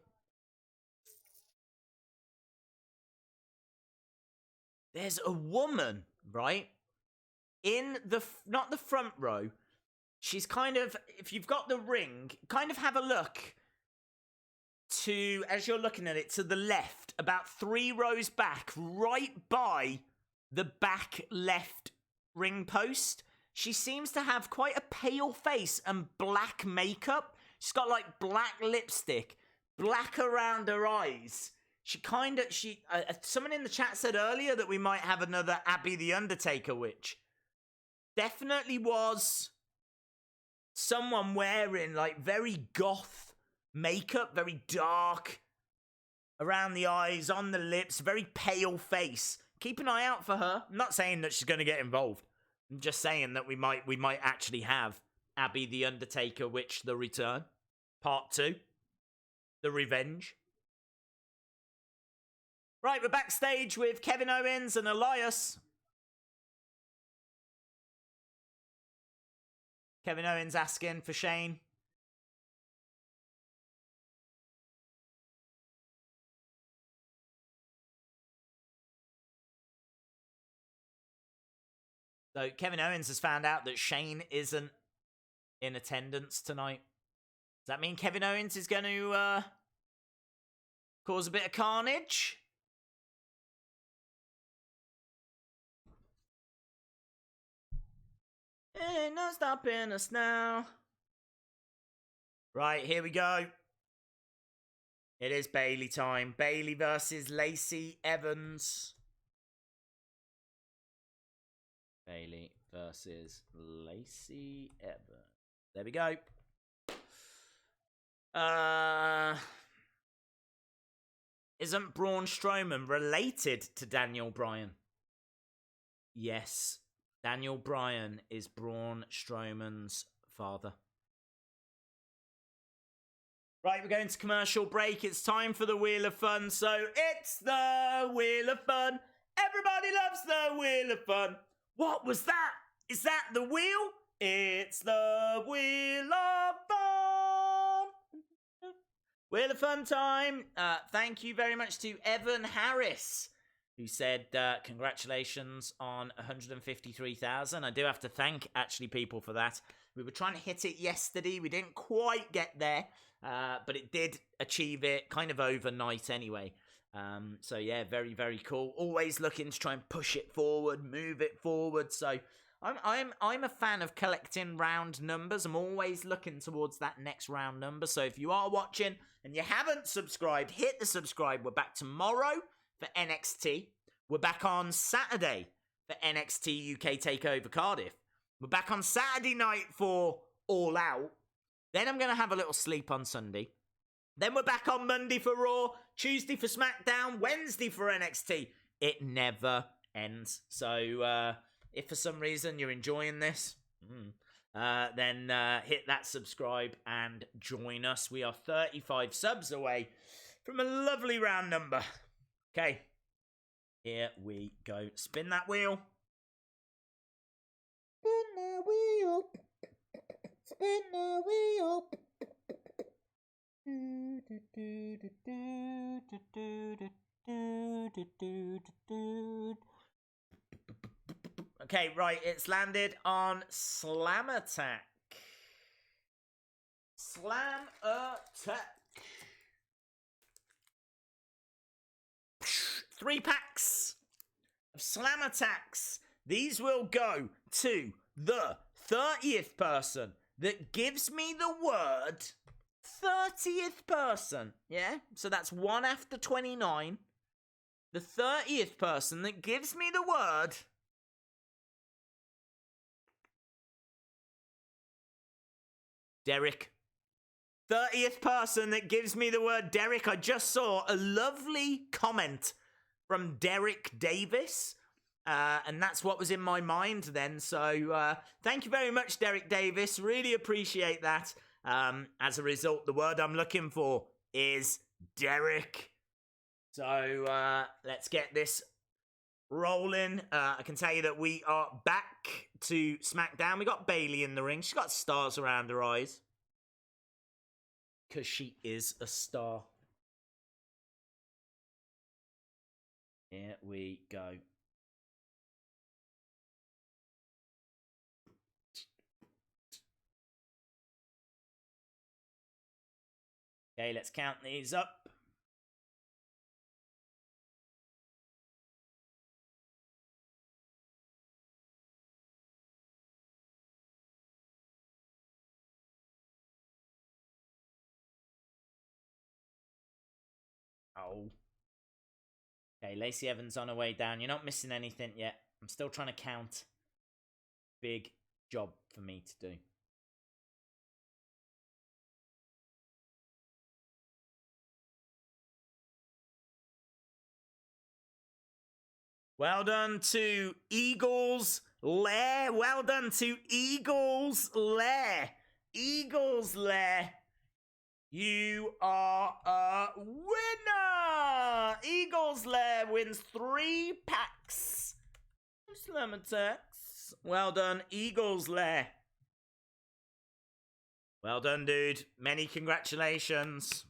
There's a woman, right? In the, not the front row. She's kind of, if you've got the ring, kind of have a look to, as you're looking at it, to the left, about 3 rows back, right by the back left ring post. She seems to have quite a pale face and black makeup. She's got like black lipstick, black around her eyes. Someone in the chat said earlier that we might have another Abby the Undertaker witch. Definitely was someone wearing like very goth makeup, very dark around the eyes, on the lips, very pale face. Keep an eye out for her. I'm not saying that she's going to get involved. I'm just saying that we might actually have Abby the Undertaker Witch The Return. Part 2. The Revenge. Right, we're backstage with Kevin Owens and Elias. Kevin Owens asking for Shane. So Kevin Owens has found out that Shane isn't in attendance tonight. Does that mean Kevin Owens is going to cause a bit of carnage? Ain't no stopping us now. Right, here we go. It is Bayley time. Bayley versus Lacey Evans. Bayley versus Lacey Evans. There we go. Isn't Braun Strowman related to Daniel Bryan? Yes. Daniel Bryan is Braun Strowman's father. Right, we're going to commercial break. It's time for the Wheel of Fun. So it's the Wheel of Fun. Everybody loves the Wheel of Fun. What was that? Is that the wheel? It's the Wheel of Fun. Wheel of Fun time. Thank you very much to Evan Harris, who said, congratulations on 153,000. I do have to thank, actually, people for that. We were trying to hit it yesterday. We didn't quite get there, but it did achieve it kind of overnight anyway. So, yeah, very, very cool. Always looking to try and push it forward, move it forward. So, I'm a fan of collecting round numbers. I'm always looking towards that next round number. So, if you are watching and you haven't subscribed, hit the subscribe. We're back tomorrow for NXT. We're back on Saturday for NXT UK TakeOver Cardiff. We're back on Saturday night for All Out. Then I'm going to have a little sleep on Sunday. Then we're back on Monday for Raw, Tuesday for SmackDown, Wednesday for NXT. It never ends. So if for some reason you're enjoying this, then hit that subscribe and join us. We are 35 subs away from a lovely round number. Okay, here we go. Spin that wheel. Spin the wheel. Spin the wheel. Okay, right, it's landed on Slam Attack. Slam Attack. 3 packs of Slam Attacks. These will go to the 30th person that gives me the word 30th person. Yeah? So that's 1 after 29. The 30th person that gives me the word Derek. 30th person that gives me the word Derek. I just saw a lovely comment from Derek Davis. And that's what was in my mind then. So thank you very much, Derek Davis. Really appreciate that. As a result, the word I'm looking for is Derek. So let's get this rolling. I can tell you that we are back to SmackDown. We got Bayley in the ring. She's got stars around her eyes. Because she is a star. Here we go. Okay, let's count these up. Oh. Okay, Lacey Evans on her way down. You're not missing anything yet. I'm still trying to count. Big job for me to do. Well done to Eagles Lair. Well done to Eagles Lair. Eagles Lair. You are a winner! Eagles Lair wins 3 packs. Slam Attacks. Well done, Eagles Lair. Well done, dude. Many congratulations.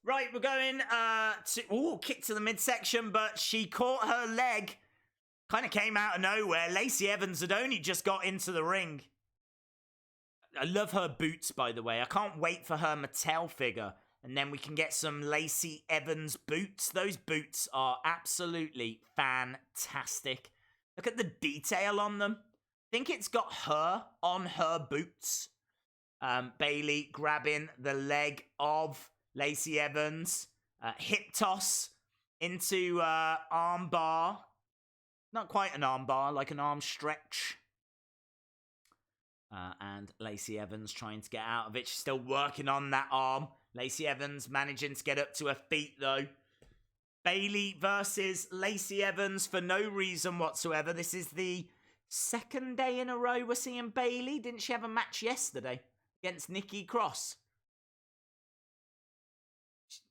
Right, we're going to... kick to the midsection, but she caught her leg. Kind of came out of nowhere. Lacey Evans had only just got into the ring. I love her boots, by the way. I can't wait for her Mattel figure. And then we can get some Lacey Evans boots. Those boots are absolutely fantastic. Look at the detail on them. I think it's got her on her boots. Bayley grabbing the leg of Lacey Evans. Hip toss into arm bar. Not quite an arm bar, like an arm stretch. And Lacey Evans trying to get out of it. She's still working on that arm. Lacey Evans managing to get up to her feet, though. Bayley versus Lacey Evans for no reason whatsoever. This is the second day in a row we're seeing Bayley. Didn't she have a match yesterday against Nikki Cross?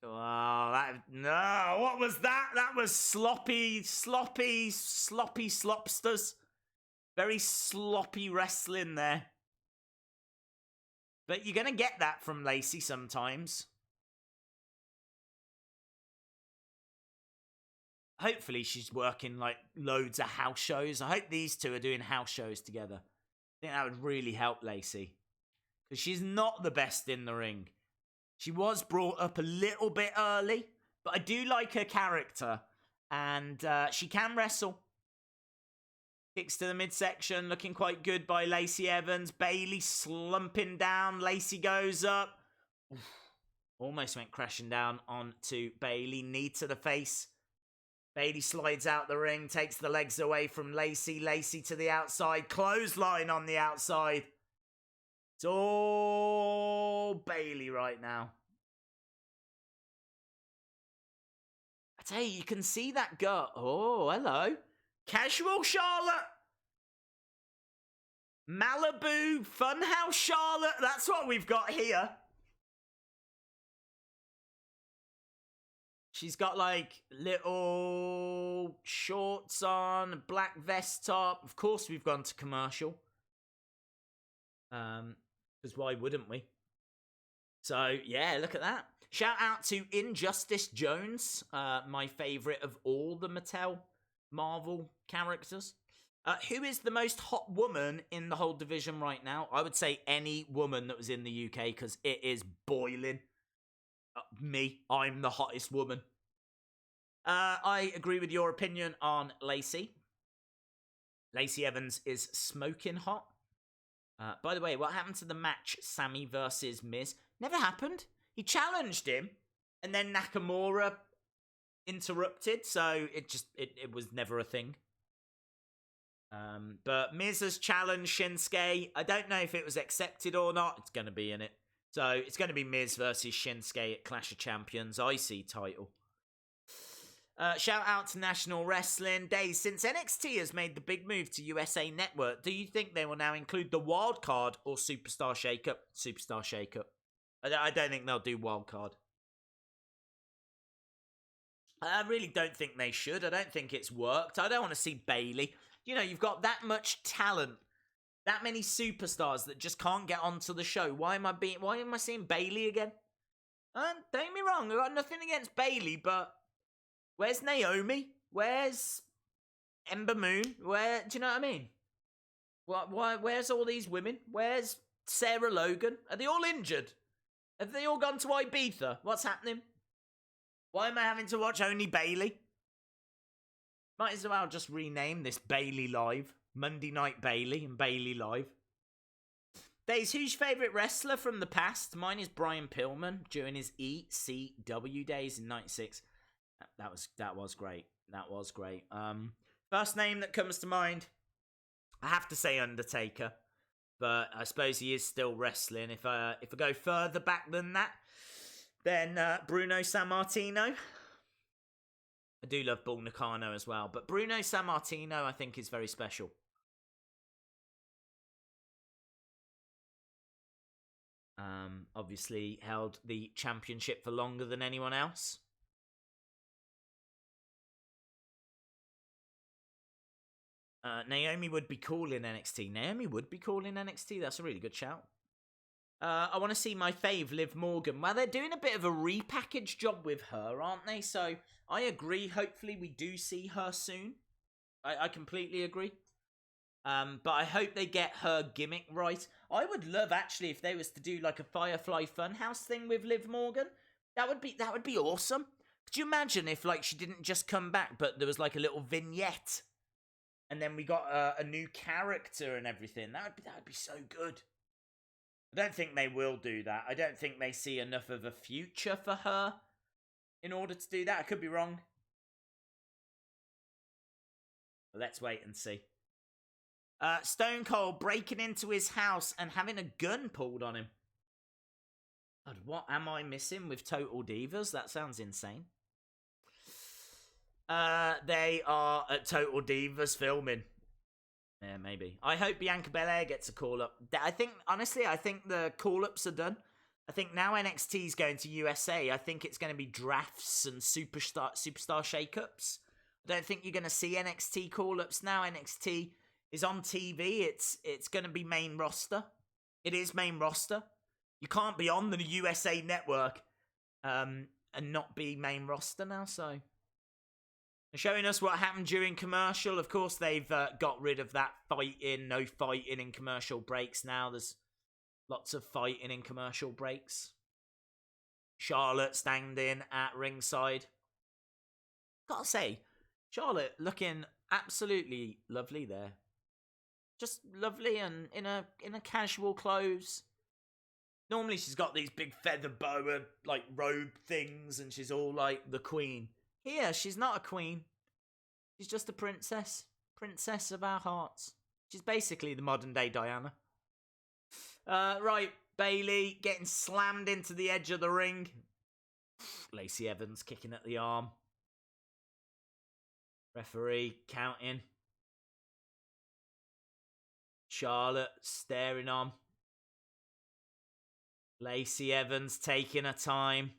Oh, no, what was that? That was sloppy slopsters. Very sloppy wrestling there. But you're going to get that from Lacey sometimes. Hopefully she's working like loads of house shows. I hope these two are doing house shows together. I think that would really help Lacey. Because she's not the best in the ring. She was brought up a little bit early, but I do like her character. And she can wrestle. Kicks to the midsection, looking quite good by Lacey Evans. Bayley slumping down. Lacey goes up. Oof. Almost went crashing down onto Bayley. Knee to the face. Bayley slides out the ring, takes the legs away from Lacey. Lacey to the outside. Clothesline on the outside. It's all Bayley right now. I tell you can see that gut. Oh, hello. Casual Charlotte. Malibu Funhouse Charlotte. That's what we've got here. She's got like little shorts on, black vest top. Of course we've gone to commercial. Because why wouldn't we? So, yeah, look at that. Shout out to Injustice Jones, my favourite of all the Mattel Marvel characters. Who is the most hot woman in the whole division right now? I would say any woman that was in the UK, because it is boiling. Me, I'm the hottest woman. I agree with your opinion on Lacey. Lacey Evans is smoking hot. By the way, what happened to the match Sami versus Miz? Never happened. He challenged him, and then Nakamura interrupted, so it was never a thing. But Miz has challenged Shinsuke. I don't know if it was accepted or not. It's going to be in it. So it's going to be Miz versus Shinsuke at Clash of Champions IC title. Shout out to National Wrestling Days. Since NXT has made the big move to USA Network, do you think they will now include the wild card or Superstar Shakeup? Superstar Shakeup. I don't think they'll do wild card. I really don't think they should. I don't think it's worked. I don't want to see Bayley. You know, you've got that much talent, that many superstars that just can't get onto the show. Why am I seeing Bayley again? Don't get me wrong, I've got nothing against Bayley, but where's Naomi? Where's Ember Moon? Do you know what I mean? Where's all these women? Where's Sarah Logan? Are they all injured? Have they all gone to Ibiza? What's happening? Why am I having to watch only Bayley? Might as well just rename this Bayley Live. Monday Night Bayley and Bayley Live. Days, who's your favourite wrestler from the past? Mine is Brian Pillman during his ECW days in '96. That was great. That was great. First name that comes to mind, I have to say Undertaker. But I suppose he is still wrestling. If I go further back than that, then Bruno Sammartino. I do love Bull Nakano as well. But Bruno Sammartino, I think, is very special. Obviously held the championship for longer than anyone else. Naomi would be cool in NXT. Naomi would be cool in NXT. That's a really good shout. I want to see my fave, Liv Morgan. Well, they're doing a bit of a repackaged job with her, aren't they? So I agree. Hopefully we do see her soon. I completely agree. But I hope they get her gimmick right. I would love, actually, if they was to do like a Firefly Funhouse thing with Liv Morgan. That would be awesome. Could you imagine if like she didn't just come back, but there was like a little vignette, and then we got a new character and everything? That would be so good. I don't think they will do that. I don't think they see enough of a future for her in order to do that. I could be wrong. Let's wait and see. Stone Cold breaking into his house and having a gun pulled on him. God, what am I missing with Total Divas? That sounds insane. They are at Total Divas filming. Yeah, maybe. I hope Bianca Belair gets a call-up. I think the call-ups are done. I think now NXT is going to USA. I think it's going to be drafts and superstar shakeups. I don't think you're going to see NXT call-ups now. NXT is on TV. It's going to be main roster. It is main roster. You can't be on the USA Network and not be main roster now, so... Showing us what happened during commercial. Of course, they've got rid of that no fighting in commercial breaks now. There's lots of fighting in commercial breaks. Charlotte standing at ringside. Gotta say, Charlotte looking absolutely lovely there. Just lovely and in a casual clothes. Normally she's got these big feather boa like robe things and she's all like the queen. Here, she's not a queen. She's just a princess. Princess of our hearts. She's basically the modern day Diana. Right, Bayley getting slammed into the edge of the ring. Lacey Evans kicking at the arm. Referee counting. Charlotte staring on. Lacey Evans taking her time.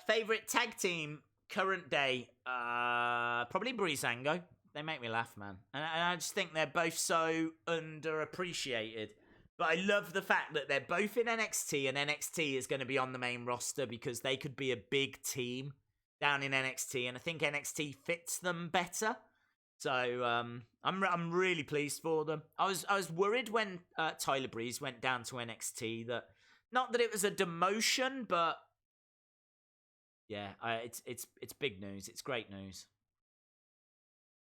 Favorite tag team, current day, probably Breezango. They make me laugh, man. And I just think they're both so underappreciated. But I love the fact that they're both in NXT, and NXT is going to be on the main roster because they could be a big team down in NXT, and I think NXT fits them better. So I'm really pleased for them. I was worried when Tyler Breeze went down to NXT that not that it was a demotion, but yeah, it's big news. It's great news.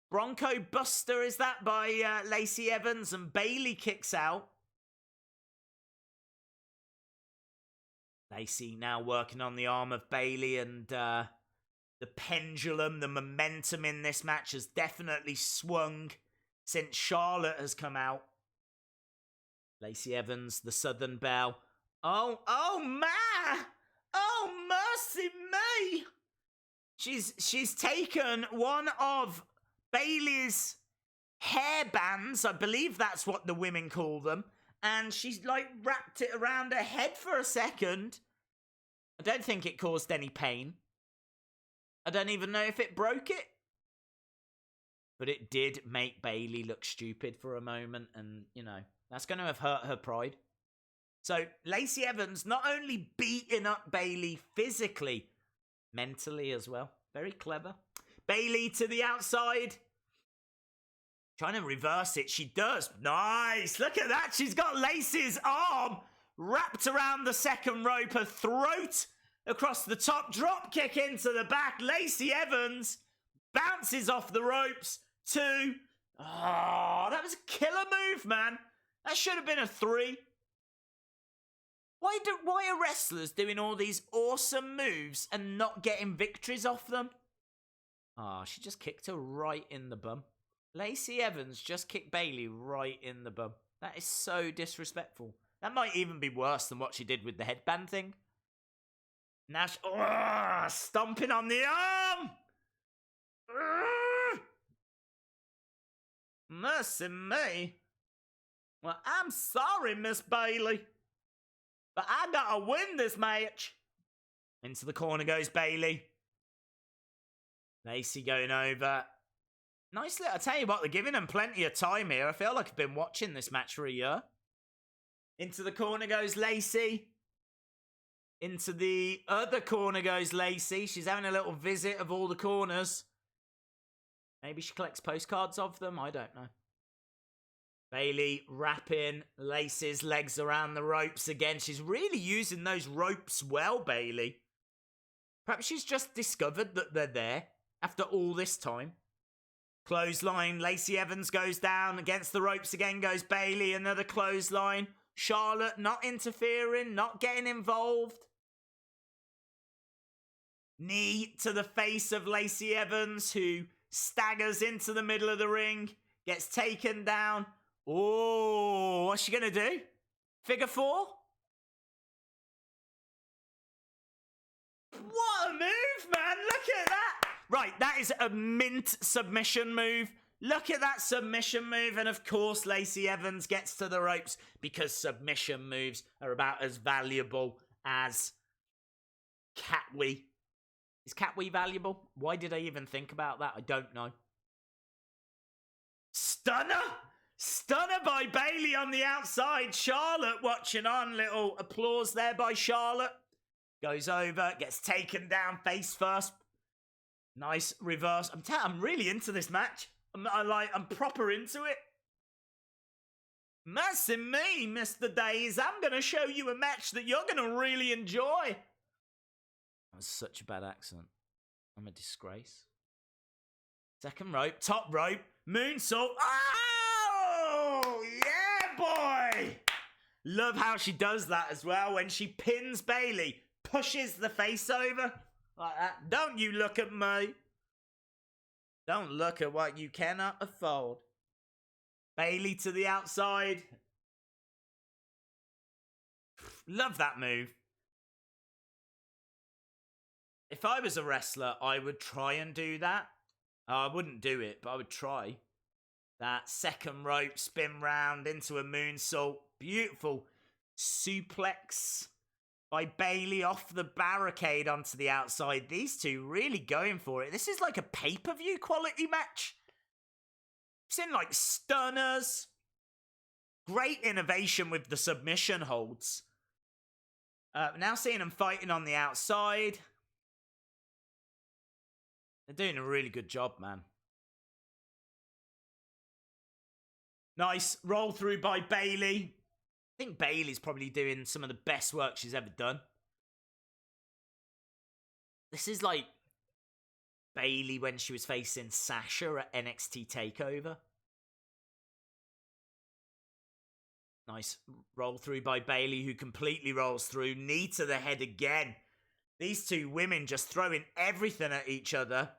Bronco Buster, is that by Lacey Evans, and Bayley kicks out. Lacey now working on the arm of Bayley, and the pendulum, the momentum in this match has definitely swung since Charlotte has come out. Lacey Evans, the Southern Belle. Oh my! Oh, mercy me! She's taken one of Bayley's hairbands, I believe that's what the women call them, and she's like wrapped it around her head for a second. I don't think it caused any pain. I don't even know if it broke it. But it did make Bayley look stupid for a moment, and, you know, that's going to have hurt her pride. So, Lacey Evans not only beating up Bayley physically, mentally as well. Very clever. Bayley to the outside. Trying to reverse it. She does. Nice. Look at that. She's got Lacey's arm wrapped around the second rope. Her throat across the top. Drop kick into the back. Lacey Evans bounces off the ropes. 2. Oh, that was a killer move, man. That should have been a 3. Why are wrestlers doing all these awesome moves and not getting victories off them? Ah, she just kicked her right in the bum. Lacey Evans just kicked Bayley right in the bum. That is so disrespectful. That might even be worse than what she did with the headband thing. Now stomping on the arm! Mercy me. Well, I'm sorry, Miss Bayley, but I gotta win this match. Into the corner goes Bayley. Lacey going over. Nicely, I tell you what, they're giving them plenty of time here. I feel like I've been watching this match for a year. Into the corner goes Lacey. Into the other corner goes Lacey. She's having a little visit of all the corners. Maybe she collects postcards of them. I don't know. Bayley wrapping Lacey's legs around the ropes again. She's really using those ropes well, Bayley. Perhaps she's just discovered that they're there after all this time. Clothesline. Lacey Evans goes down. Against the ropes again goes Bayley. Another clothesline. Charlotte not interfering, not getting involved. Knee to the face of Lacey Evans, who staggers into the middle of the ring, gets taken down. Oh, what's she going to do? Figure four? What a move, man. Look at that. Right, that is a mint submission move. Look at that submission move. And of course, Lacey Evans gets to the ropes because submission moves are about as valuable as Catwee. Is Catwee valuable? Why did I even think about that? I don't know. Stunner! Stunner by Bayley on the outside. Charlotte watching on. Little applause there by Charlotte. Goes over, gets taken down face first. Nice reverse. I'm really into this match. I'm proper into it. Mercy me, Mr. Days. I'm going to show you a match that you're going to really enjoy. That was such a bad accent. I'm a disgrace. Second rope, top rope, moonsault. Oh, yeah, boy. Love how she does that as well when she pins Bayley, pushes the face over like that. Don't you look at me. Don't look at what you cannot afford. Bayley to the outside. Love that move. If I was a wrestler, I would try and do that. I wouldn't do it, but I would try. That second rope spin round into a moonsault. Beautiful suplex by Bayley off the barricade onto the outside. These two really going for it. This is like a pay-per-view quality match. It's in like stunners. Great innovation with the submission holds. Now seeing them fighting on the outside. They're doing a really good job, man. Nice roll through by Bayley. I think Bayley's probably doing some of the best work she's ever done. This is like Bayley when she was facing Sasha at NXT TakeOver. Nice roll through by Bayley, who completely rolls through. Knee to the head again. These two women just throwing everything at each other.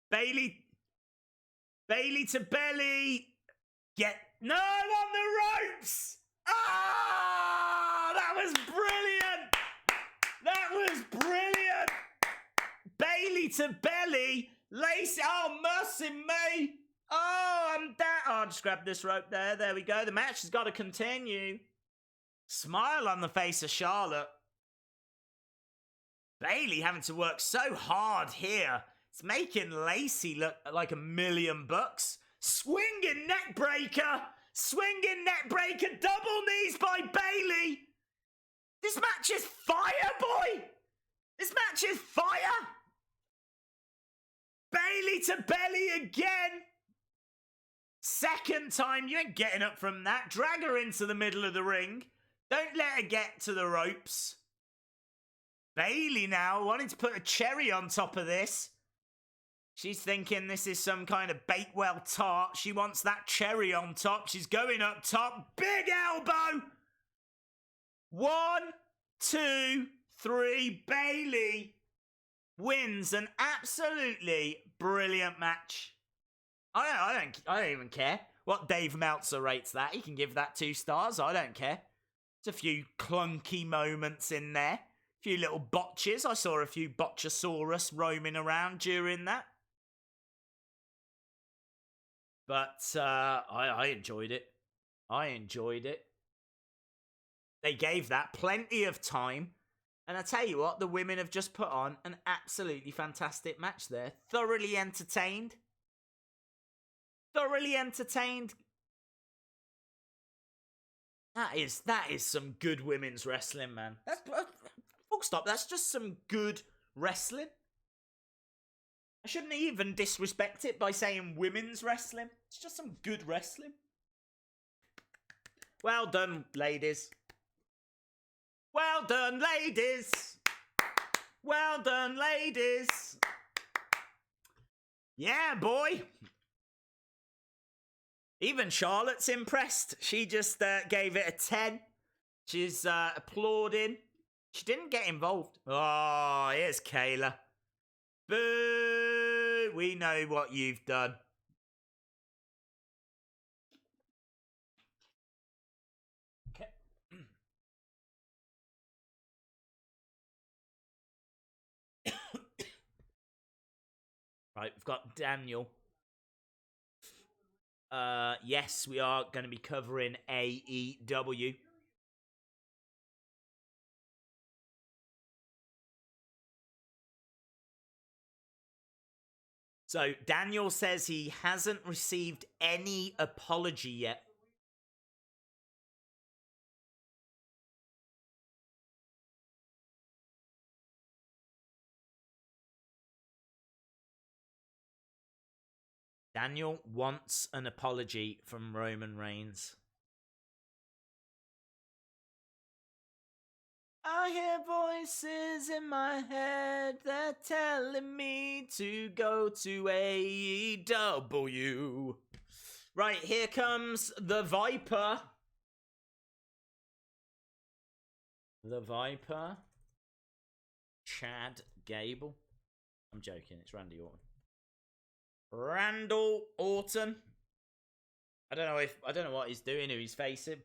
Bayley to belly. No, on the ropes. Ah, that was brilliant. That was brilliant. Bayley to belly. Lacey, oh, mercy me. Oh, I'm down. Oh, I'll just grab this rope there. There we go. The match has got to continue. Smile on the face of Charlotte. Bayley having to work so hard here. It's making Lacey look like $1,000,000. Swinging neck breaker. Swinging neck breaker. Double knees by Bayley. This match is fire, boy. This match is fire. Bayley to belly again. Second time. You ain't getting up from that. Drag her into the middle of the ring. Don't let her get to the ropes. Bayley now wanting to put a cherry on top of this. She's thinking this is some kind of Bakewell tart. She wants that cherry on top. She's going up top. Big elbow. 1, 2, 3. Bayley wins an absolutely brilliant match. I don't even care what Dave Meltzer rates that. He can give that 2 stars. I don't care. There's a few clunky moments in there. A few little botches. I saw a few botchosaurus roaming around during that. But I enjoyed it. I enjoyed it. They gave that plenty of time. And I tell you what, the women have just put on an absolutely fantastic match there. Thoroughly entertained. Thoroughly entertained. That is some good women's wrestling, man. That's full stop. That's just some good wrestling. I shouldn't even disrespect it by saying women's wrestling. It's just some good wrestling. Well done, ladies. Well done, ladies. Well done, ladies. Yeah, boy. Even Charlotte's impressed. She just gave it a 10. She's applauding. She didn't get involved. Oh, here's Kayla. Boo! We know what you've done. Okay. Right, we've got Daniel. Yes, we are going to be covering AEW. So Daniel says he hasn't received any apology yet. Daniel wants an apology from Roman Reigns. I hear voices in my head, they're telling me to go to AEW. Right, here comes the Viper. The Viper. Chad Gable. I'm joking, it's Randy Orton. Randall Orton. I don't know what he's doing, who he's facing.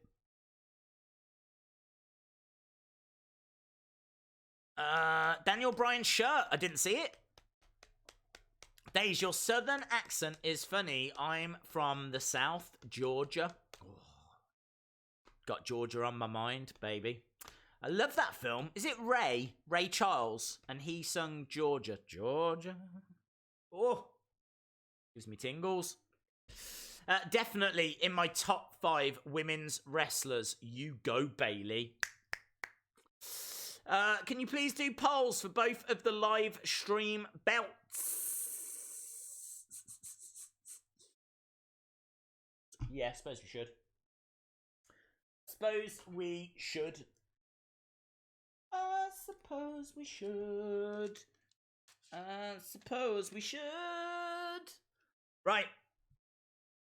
Daniel Bryan's shirt. I didn't see it. Days, your southern accent is funny. I'm from the South, Georgia. Oh, got Georgia on my mind, baby. I love that film. Is it Ray Charles? And he sung Georgia. Georgia. Oh, gives me tingles. Definitely in my top 5 women's wrestlers. You go, Bayley. Can you please do polls for both of the live stream belts? Yeah, suppose we should. Suppose we should. Suppose we should. Suppose we should. Right.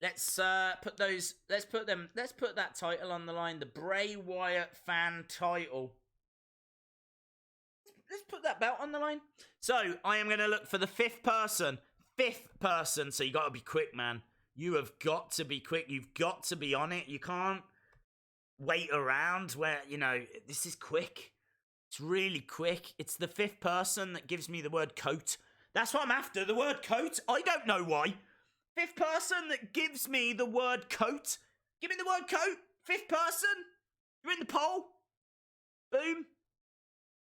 Let's put those. Let's put that title on the line. The Bray Wyatt fan title. Let's put that belt on the line. So I am going to look for the fifth person. So you got to be quick, man. You have got to be quick. You've got to be on it. You can't wait around where, this is quick. It's really quick. It's the fifth person that gives me the word coat. That's what I'm after, the word coat. I don't know why. Fifth person that gives me the word coat. Give me the word coat. Fifth person. You're in the poll. Boom.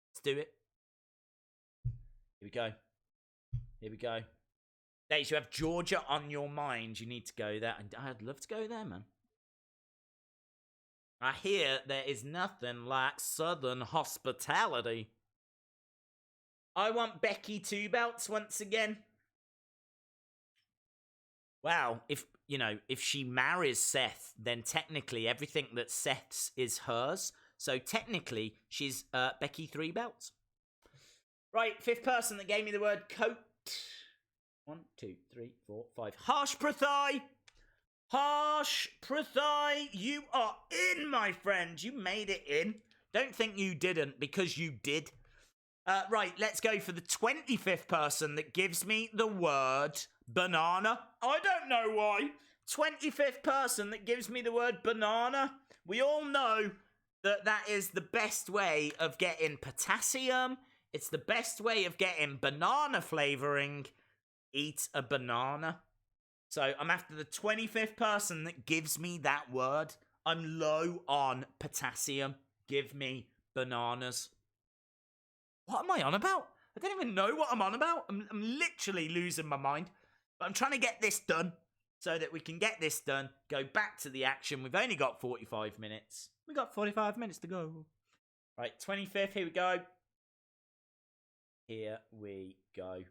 Let's do it. Here we go. Days, you have Georgia on your mind. You need to go there. I'd love to go there, man. I hear there is nothing like Southern hospitality. I want Becky 2 belts once again. Wow, if she marries Seth, then technically everything that Seth's is hers. So technically, she's Becky 3 belts. Right, fifth person that gave me the word coat. 1, 2, 3, 4, 5. Harsh Prathai! Harsh Prathai, you are in, my friend. You made it in. Don't think you didn't, because you did. Right, let's go for the 25th person that gives me the word banana. I don't know why. 25th person that gives me the word banana. We all know that is the best way of getting potassium. It's the best way of getting banana flavoring. Eat a banana. So I'm after the 25th person that gives me that word. I'm low on potassium. Give me bananas. What am I on about? I don't even know what I'm on about. I'm literally losing my mind. But I'm trying to get this done so that we can get this done. Go back to the action. We've only got 45 minutes. We got 45 minutes to go. Right, 25th. Here we go. Here we go.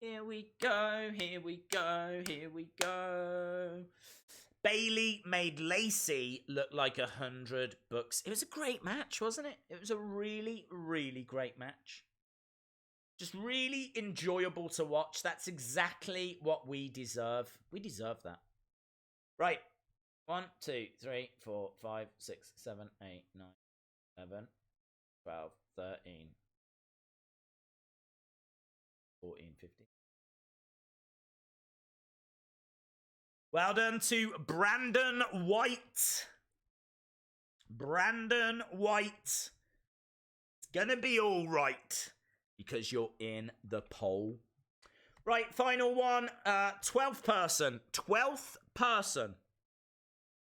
Here we go. Here we go. Here we go. Bayley made Lacey look like $100. It was a great match, wasn't it? It was a really, really great match. Just really enjoyable to watch. That's exactly what we deserve. We deserve that. Right. 1, 2, 3, 4, 5, 6, 7, 8, 9, 11, 12, 13, 14, 15. Well done to Brandon White. Brandon White. It's gonna be all right because you're in the poll. Right, final one. 12th person. 12th person.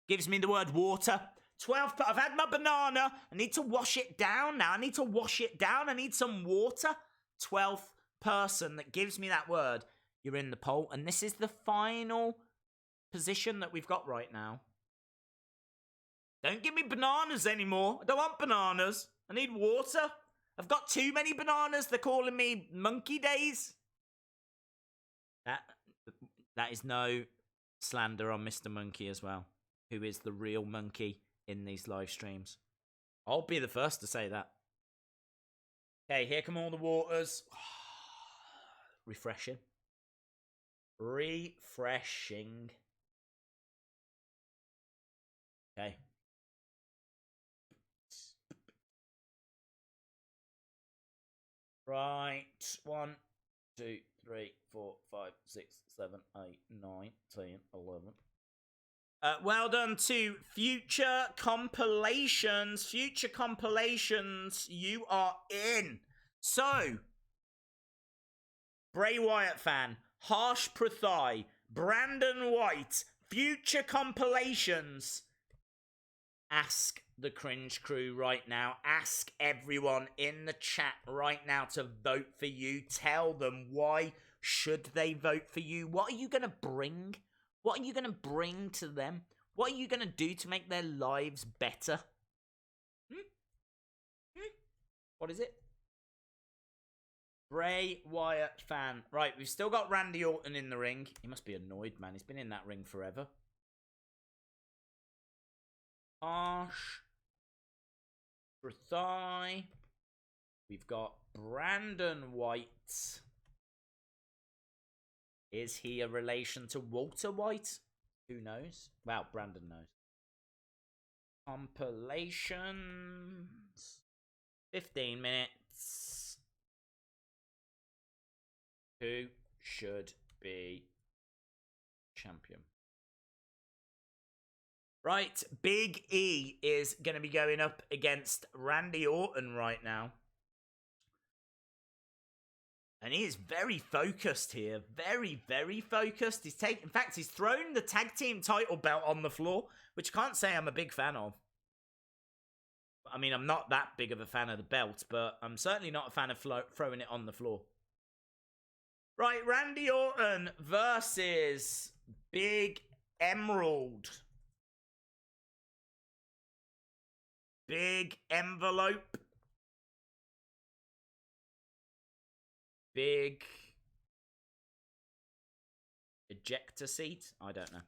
Gives me the word water. 12th. I've had my banana. I need to wash it down now. I need to wash it down. I need some water. 12th person that gives me that word. You're in the poll. And this is the final position that we've got right now. Don't give me bananas anymore. I don't want bananas. I need water. I've got too many bananas. They're calling me monkey days. That is no slander on Mr. Monkey as well, who is the real monkey in these live streams. I'll be the first to say that. Okay, here come all the waters. Refreshing. Refreshing. Okay. Right. 1, 2, 3, 4, 5, 6, 7, 8, 9, 10, 11. Well done to Future Compilations. Future Compilations, you are in. So, Bray Wyatt fan, Harsh Prathai, Brandon White, Future Compilations. Ask the Cringe Crew right now. Ask everyone in the chat right now to vote for you. Tell them why should they vote for you. What are you going to bring? What are you going to bring to them? What are you going to do to make their lives better? What is it? Bray Wyatt fan. Right, we've still got Randy Orton in the ring. He must be annoyed, man. He's been in that ring forever. Harsh Prathai. We've got Brandon White. Is he a relation to Walter White? Who knows? Well, Brandon knows. Compilations. 15 minutes. Who should be champion? Right, Big E is going to be going up against Randy Orton right now. And he is very focused here. Very, very focused. In fact, he's thrown the tag team title belt on the floor, which I can't say I'm a big fan of. I mean, I'm not that big of a fan of the belt, but I'm certainly not a fan of throwing it on the floor. Right, Randy Orton versus Big Emerald. Big envelope. Big ejector seat. I don't know.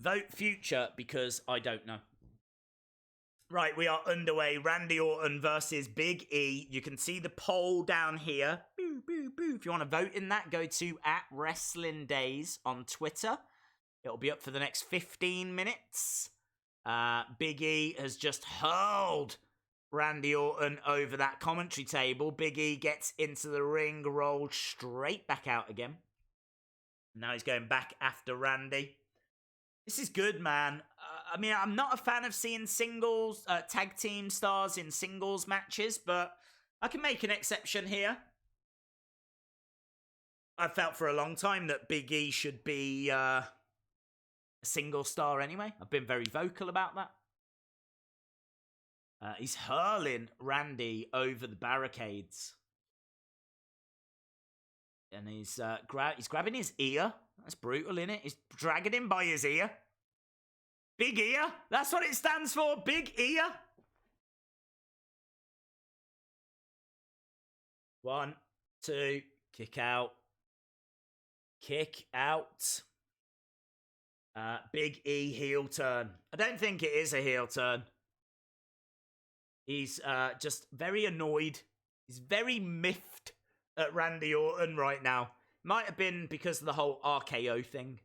Vote future because I don't know. Right, we are underway. Randy Orton versus Big E. You can see the poll down here. Boo, boo, boo. If you want to vote in that, go to @WrestlingDays on Twitter. It'll be up for the next 15 minutes. Big E has just hurled Randy Orton over that commentary table. Big E gets into the ring, rolled straight back out again. Now he's going back after Randy. This is good, man. I mean, I'm not a fan of seeing singles, tag team stars in singles matches, but I can make an exception here. I've felt for a long time that Big E should be a single star anyway. I've been very vocal about that. He's hurling Randy over the barricades. And he's grabbing his ear. That's brutal, innit? He's dragging him by his ear. Big ear? That's what it stands for, big ear. 1, 2, kick out. Kick out. Big E heel turn. I don't think it is a heel turn. He's just very annoyed. He's very miffed at Randy Orton right now. Might have been because of the whole RKO thing.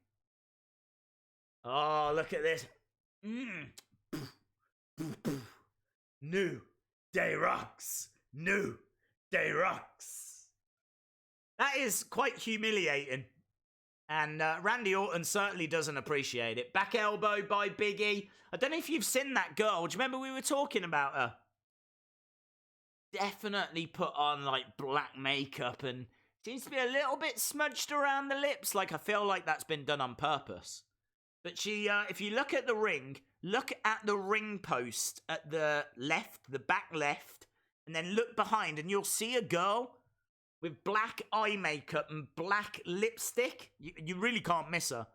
Oh, look at this. New Day rocks. New Day rocks. That is quite humiliating. And Randy Orton certainly doesn't appreciate it. Back elbow by Big E. I don't know if you've seen that girl. Do you remember we were talking about her? Definitely put on, like, black makeup and seems to be a little bit smudged around the lips. Like, I feel like that's been done on purpose. But she, if you look at the ring post at the left, the back left, and then look behind and you'll see a girl with black eye makeup and black lipstick. You really can't miss her.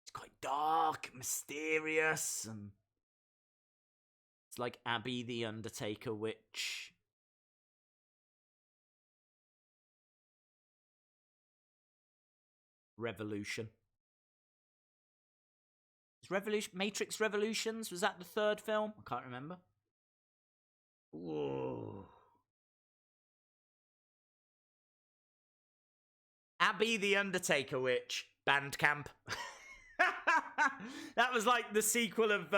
It's quite dark, mysterious, and it's like Abby the Undertaker witch. Revolution. Is Matrix Revolutions? Was that the third film? I can't remember. Whoa. Abby the Undertaker Witch, Bandcamp. That was like the sequel of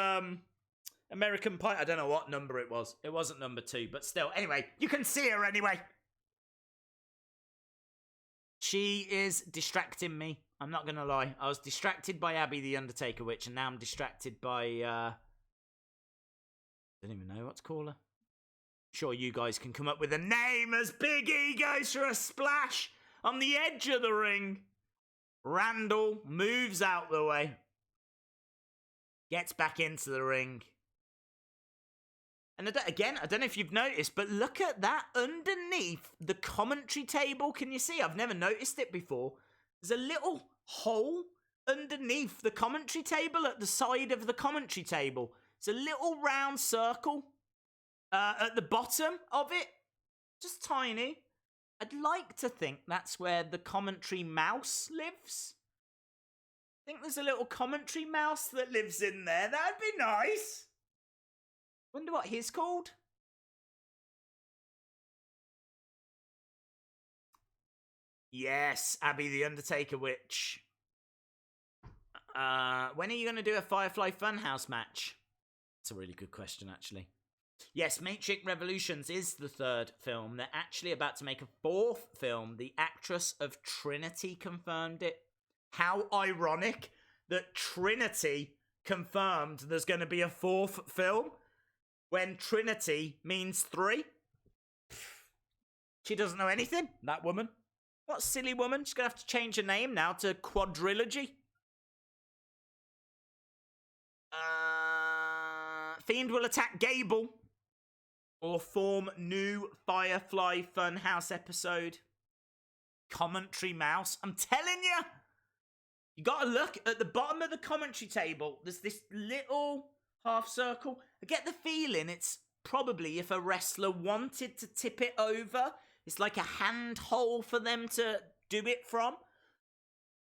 American Pie. I don't know what number it was. It wasn't number 2, but still. Anyway, you can see her anyway. She is distracting me. I'm not going to lie. I was distracted by Abby the Undertaker Witch, and now I'm distracted by... I don't even know what to call her. Sure, you guys can come up with a name as Big E goes for a splash on the edge of the ring. Randall moves out the way. Gets back into the ring. And I don't know if you've noticed, but look at that underneath the commentary table. Can you see? I've never noticed it before. There's a little hole underneath the commentary table at the side of the commentary table. It's a little round circle at the bottom of it. Just tiny. I'd like to think that's where the commentary mouse lives. I think there's a little commentary mouse that lives in there. That'd be nice. Wonder what he's called. Yes, Abby the Undertaker Witch. When are you going to do a Firefly Funhouse match? That's a really good question, actually. Yes, Matrix Revolutions is the third film. They're actually about to make a fourth film. The actress of Trinity confirmed it. How ironic that Trinity confirmed there's going to be a fourth film when Trinity means 3. She doesn't know anything, that woman. What a silly woman. She's going to have to change her name now to Quadrilogy. Fiend will attack Gable or form new Firefly Funhouse episode. Commentary mouse. I'm telling you, you got to look at the bottom of the commentary table. There's this little half circle. I get the feeling it's probably if a wrestler wanted to tip it over, it's like a hand hole for them to do it from.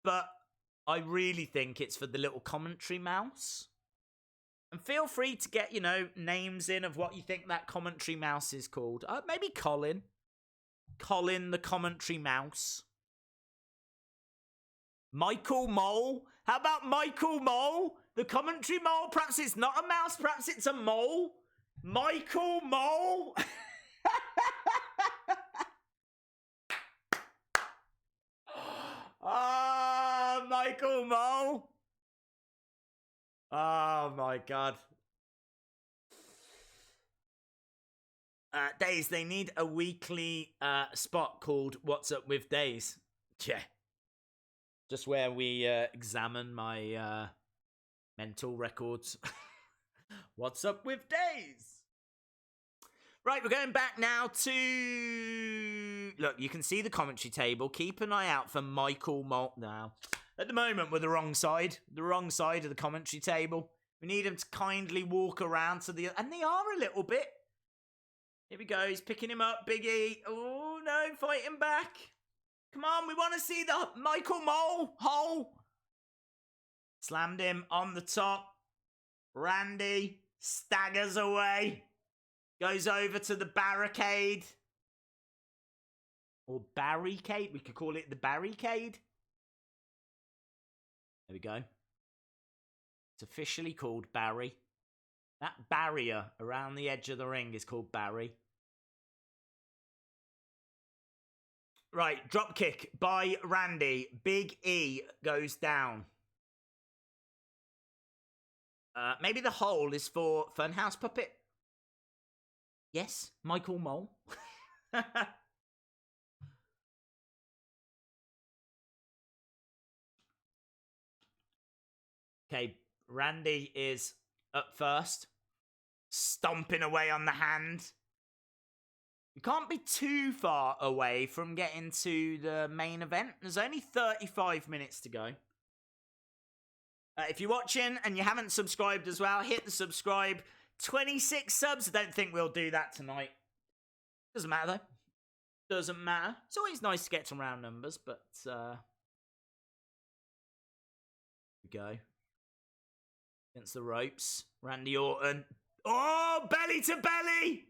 But I really think it's for the little commentary mouse. And feel free to get, names in of what you think that commentary mouse is called. Maybe Colin. Colin the commentary mouse. Michael Mole. How about Michael Mole? The commentary mole? Perhaps it's not a mouse. Perhaps it's a mole. Michael Mole. Ah, Michael Mole. Oh, my God. Days, they need a weekly spot called What's Up With Days. Yeah. Just where we examine my mental records. What's Up With Days? Right, we're going back now to... Look, you can see the commentary table. Keep an eye out for Michael Mole now. At the moment, we're the wrong side of the commentary table. We need him to kindly walk around to the... And they are a little bit. Here we go. He's picking him up. Big E. Oh, no. Fighting back. Come on. We want to see the Michael Mole hole. Slammed him on the top. Randy staggers away. Goes over to the barricade. Or barricade. We could call it the barricade. There we go. It's officially called Barry. That barrier around the edge of the ring is called Barry. Right, drop kick by Randy. Big E goes down. Maybe the hole is for Funhouse Puppet. Yes, Michael Mole. Okay, Randy is up first. Stomping away on the hand. You can't be too far away from getting to the main event. There's only 35 minutes to go. If you're watching and you haven't subscribed as well, hit the subscribe. 26 subs. I don't think we'll do that tonight. Doesn't matter, though. Doesn't matter. It's always nice to get some round numbers, but... Here we go. Against the ropes. Randy Orton. Oh, belly to belly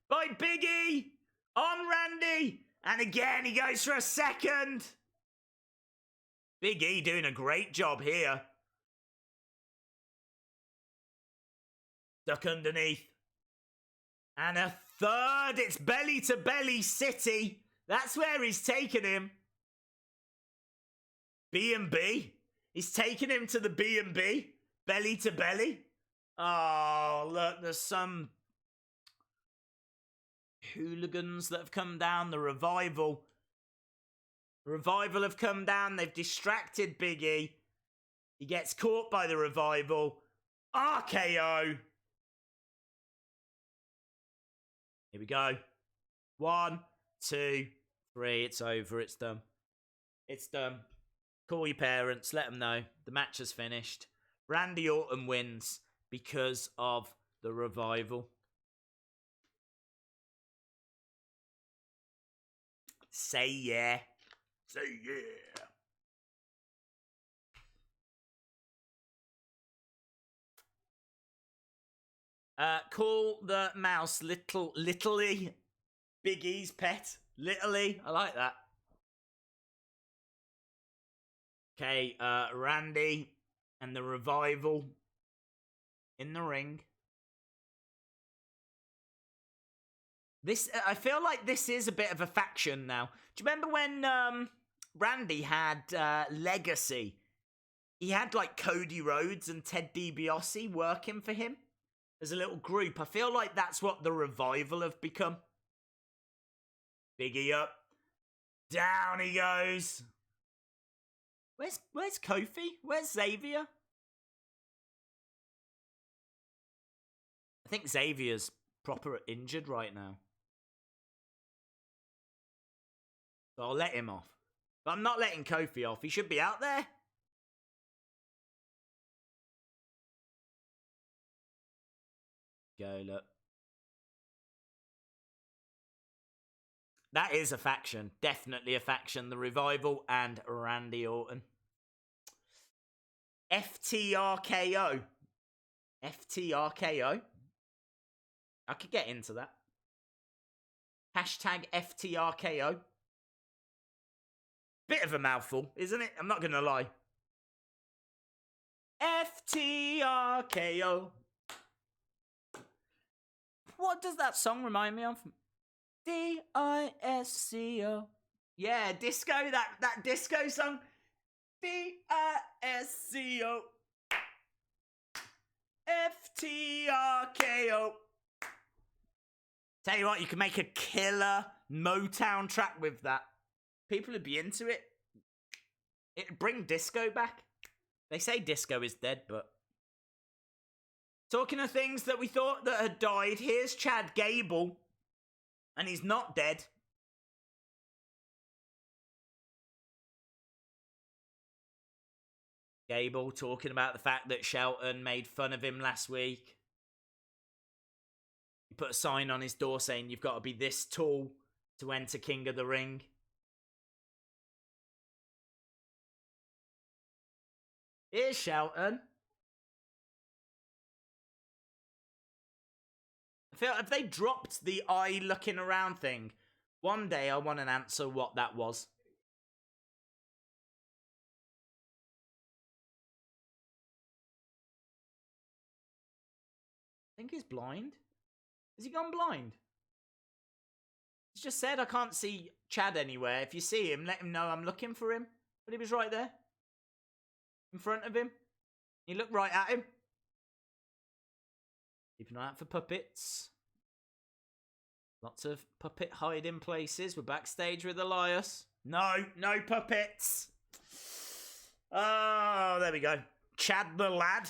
by Big E on Randy. And again, he goes for a second. Big E doing a great job here. Duck underneath. And a third. It's belly to belly city. That's where he's taking him. B&B. He's taking him to the B&B. Belly to belly. Oh, look, there's some hooligans that have come down. The Revival. Revival have come down. They've distracted Big E. He gets caught by the Revival. RKO. Here we go. 1, 2, 3. It's over. It's done. It's done. Call your parents. Let them know. The match has finished. Randy Orton wins because of the Revival. Say yeah. Say yeah. Call the mouse Littley. Big E's pet. Littley. I like that. Okay, Randy and the Revival in the ring. This, I feel like this is a bit of a faction now. Do you remember when Randy had Legacy? He had like Cody Rhodes and Ted DiBiase working for him as a little group. I feel like that's what the Revival have become. Biggie up. Down he goes. Where's Kofi? Where's Xavier? I think Xavier's proper injured right now. So I'll let him off. But I'm not letting Kofi off. He should be out there. Go, look. That is a faction. Definitely a faction. The Revival and Randy Orton. FTRKO. FTRKO. I could get into that. Hashtag FTRKO. Bit of a mouthful, isn't it? I'm not going to lie. FTRKO. What does that song remind me of? D-I-S-C-O. Yeah, disco, that disco song. D-I-S-C-O. FTRKO. Tell you what, you can make a killer Motown track with that. People would be into it. It'd bring disco back. They say disco is dead, but... Talking of things that we thought that had died, here's Chad Gable. And he's not dead. Gable talking about the fact that Shelton made fun of him last week. He put a sign on his door saying you've got to be this tall to enter King of the Ring. Here's Shelton. I feel if they dropped the eye looking around thing, one day I want an answer what that was. I think he's blind. Has he gone blind? He's just said I can't see Chad anywhere. If you see him, let him know I'm looking for him. But he was right there. In front of him. You look right at him. Keep an eye out for puppets. Lots of puppet hiding places. We're backstage with Elias. No puppets. Oh, there we go. Chad the Lad.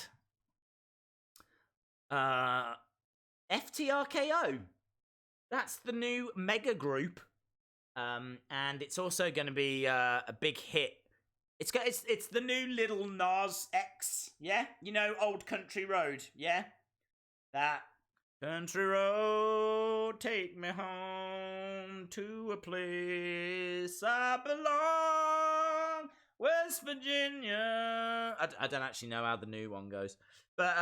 FTRKO. That's the new mega group. And it's also going to be a big hit. It's the new Little Nas X. Yeah? You know, Old Country Road. Yeah? That country road, take me home to a place I belong, West Virginia. I don't actually know how the new one goes. But,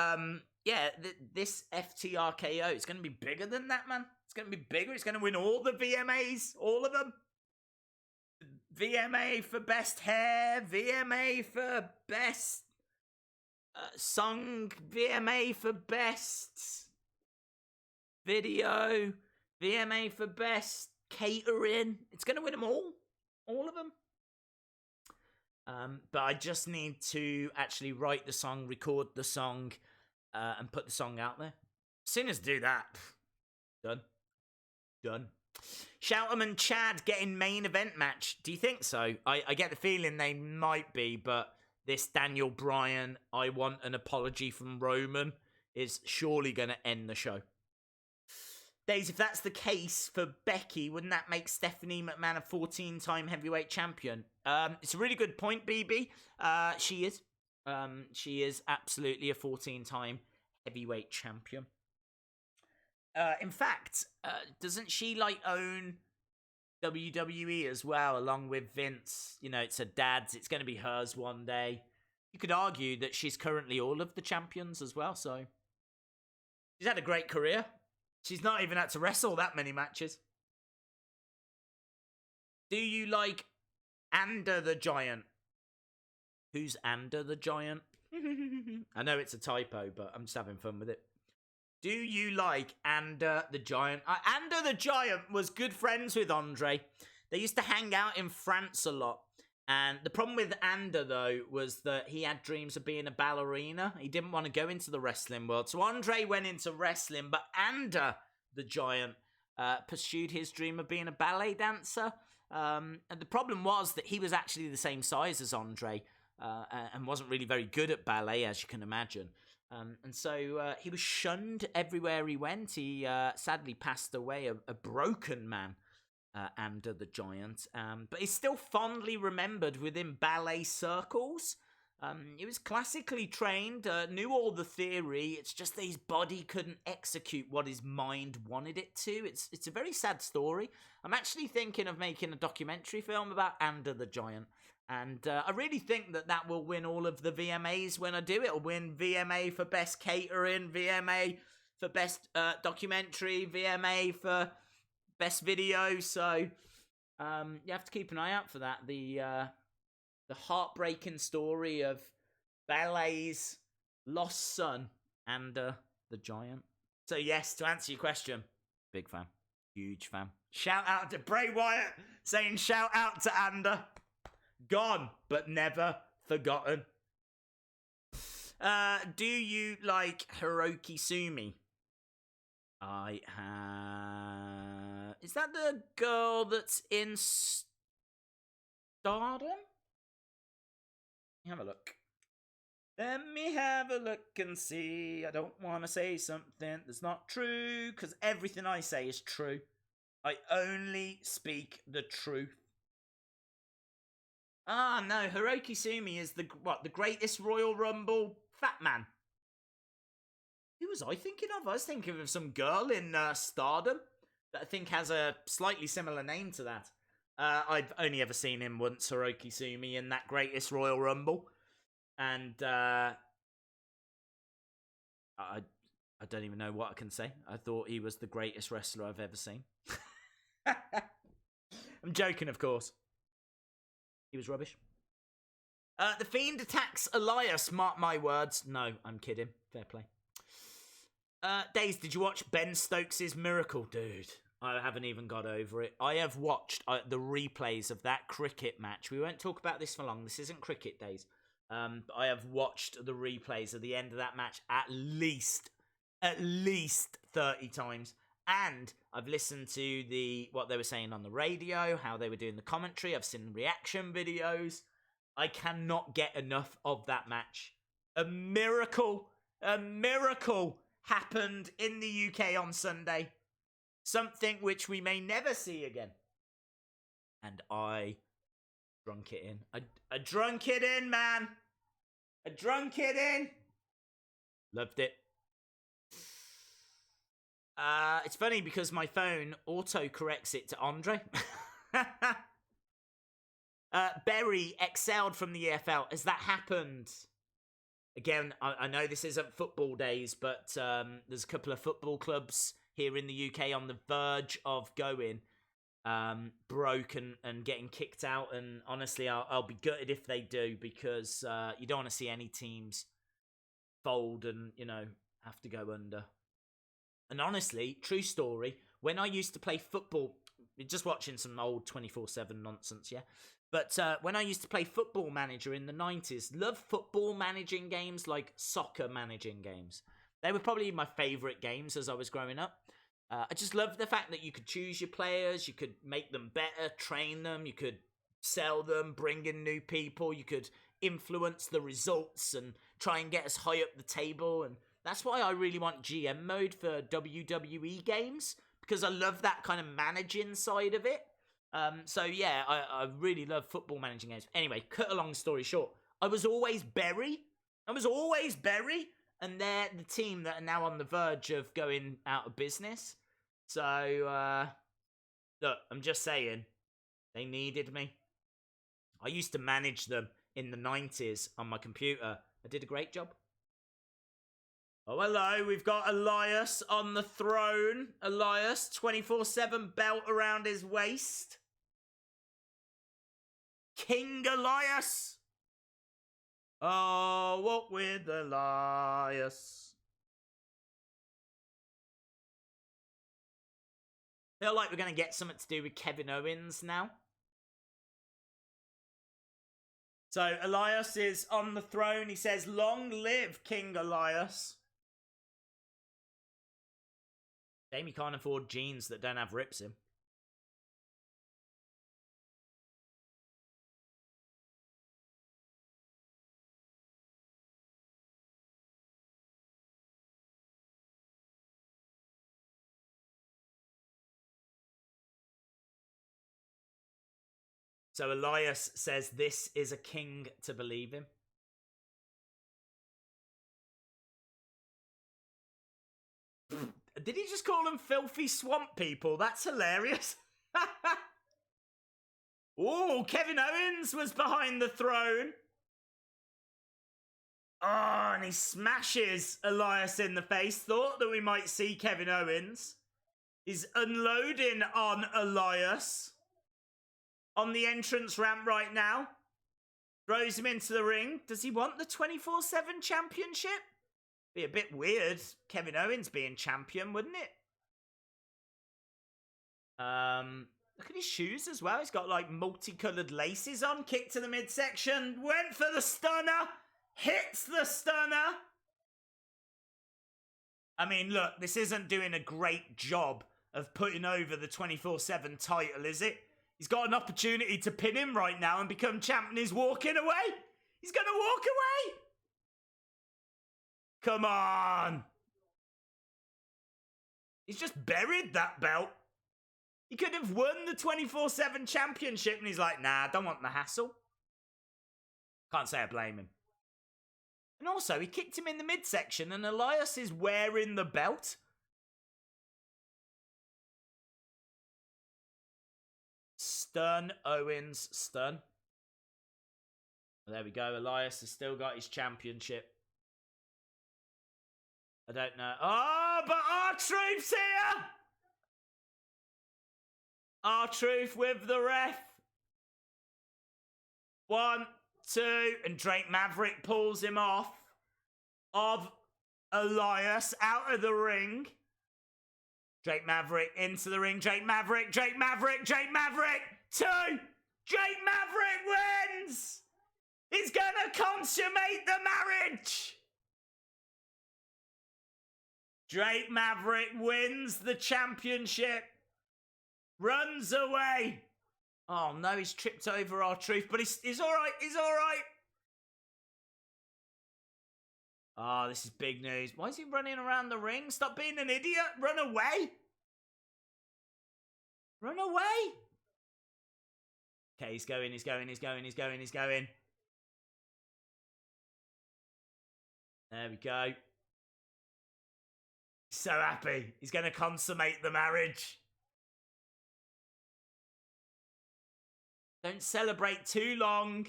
yeah, this FTRKO, it's going to be bigger than that, man. It's going to be bigger. It's going to win all the VMAs, all of them. VMA for best hair, VMA for best song, VMA for best video, VMA for best catering. It's going to win them all of them. But I just need to actually write the song, record the song, and put the song out there. As soon as I do that, done. Shelton and Chad getting main event match. Do you think so? I get the feeling they might be, but this Daniel Bryan, I want an apology from Roman, is surely going to end the show. Days, if that's the case for Becky, wouldn't that make Stephanie McMahon a 14-time heavyweight champion? It's a really good point, BB. She is. She is absolutely a 14-time heavyweight champion. In fact, doesn't she own WWE as well, along with Vince? You know, it's her dad's. It's going to be hers one day. You could argue that she's currently all of the champions as well. So she's had a great career. She's not even had to wrestle that many matches. Do you like Ander the Giant? Who's Ander the Giant? I know it's a typo, but I'm just having fun with it. Do you like Ander the Giant? Ander the Giant was good friends with Andre. They used to hang out in France a lot. And the problem with Ander, though, was that he had dreams of being a ballerina. He didn't want to go into the wrestling world. So Andre went into wrestling, but Ander the Giant pursued his dream of being a ballet dancer. And the problem was that he was actually the same size as Andre and wasn't really very good at ballet, as you can imagine. And so he was shunned everywhere he went. He sadly passed away a broken man, Ander the Giant. But he's still fondly remembered within ballet circles. He was classically trained, knew all the theory. It's just that his body couldn't execute what his mind wanted it to. It's a very sad story. I'm actually thinking of making a documentary film about Ander the Giant. And I really think that will win all of the VMAs when I do it. It'll win VMA for Best Catering, VMA for Best Documentary, VMA for Best Video. So you have to keep an eye out for that. The heartbreaking story of ballet's lost son, Ander the Giant. So yes, to answer your question, big fan. Huge fan. Shout out to Bray Wyatt saying shout out to Ander. Gone, but never forgotten. Do you like Hiroki Sumi? I have... Is that the girl that's in Stardom? Have a look. Let me have a look and see. I don't want to say something that's not true, because everything I say is true. I only speak the truth. Ah, no, Hiroki Sumi is the greatest Royal Rumble fat man. Who was I thinking of? I was thinking of some girl in Stardom that I think has a slightly similar name to that. I've only ever seen him once, Hiroki Sumi, in that greatest Royal Rumble. And I don't even know what I can say. I thought he was the greatest wrestler I've ever seen. I'm joking, of course. He was rubbish. The Fiend attacks Elias, mark my words. No, I'm kidding. Fair play. Days, did you watch Ben Stokes' Miracle? Dude, I haven't even got over it. I have watched the replays of that cricket match. We won't talk about this for long. This isn't cricket, Days. But I have watched the replays of the end of that match at least 30 times. And I've listened to what they were saying on the radio, how they were doing the commentary. I've seen reaction videos. I cannot get enough of that match. A miracle happened in the UK on Sunday. Something which we may never see again. And I drunk it in. I drunk it in, man. I drunk it in. Loved it. It's funny because my phone auto-corrects it to Andre. Berry excelled from the EFL. Has that happened? Again, I know this isn't football days, but there's a couple of football clubs here in the UK on the verge of going broke and getting kicked out. And honestly, I'll be gutted if they do, because you don't want to see any teams fold and, have to go under. And honestly, true story, when I used to play football, just watching some old 24/7 nonsense, yeah? But when I used to play Football Manager in the 90s, loved football managing games like soccer managing games. They were probably my favourite games as I was growing up. I just loved the fact that you could choose your players, you could make them better, train them, you could sell them, bring in new people, you could influence the results and try and get us high up the table. And that's why I really want GM mode for WWE games, because I love that kind of managing side of it. So yeah, I really love football managing games. Anyway, cut a long story short, I was always Berry, and they're the team that are now on the verge of going out of business. So, look, I'm just saying, they needed me. I used to manage them in the 90s on my computer. I did a great job. Oh, hello, we've got Elias on the throne. Elias, 24/7 belt around his waist. King Elias. Oh, walk with Elias. Feel like we're going to get something to do with Kevin Owens now. So, Elias is on the throne. He says, long live King Elias. Shame he can't afford jeans that don't have rips in. So Elias says this is a king to believe him. Did he just call them filthy swamp people? That's hilarious. Oh, Kevin Owens was behind the throne. Oh, and he smashes Elias in the face. Thought that we might see Kevin Owens. He's unloading on Elias on the entrance ramp right now. Throws him into the ring. Does he want the 24/7 championship? Be a bit weird, Kevin Owens being champion, wouldn't it? Look at his shoes as well. He's got like multicolored laces on. Kick to the midsection. Went for the stunner. Hits the stunner. I mean, look, this isn't doing a great job of putting over the 24/7 title, is it? He's got an opportunity to pin him right now and become champ, and he's walking away. He's going to walk away. Come on. He's just buried that belt. He could have won the 24/7 championship, and he's like, nah, I don't want the hassle. Can't say I blame him. And also, he kicked him in the midsection, and Elias is wearing the belt. Stun, Owens, stun. There we go. Elias has still got his championship. I don't know. Oh, but R-Truth's here! R-Truth with the ref. 1, 2, and Drake Maverick pulls him off of Elias out of the ring. Drake Maverick into the ring. Drake Maverick. 2. Drake Maverick wins. He's going to consummate the marriage. Drake Maverick wins the championship. Runs away. Oh, no, he's tripped over our truth, but he's all right. He's all right. Oh, this is big news. Why is he running around the ring? Stop being an idiot. Run away. Run away. Okay, he's going. There we go. So happy. He's going to consummate the marriage. Don't celebrate too long.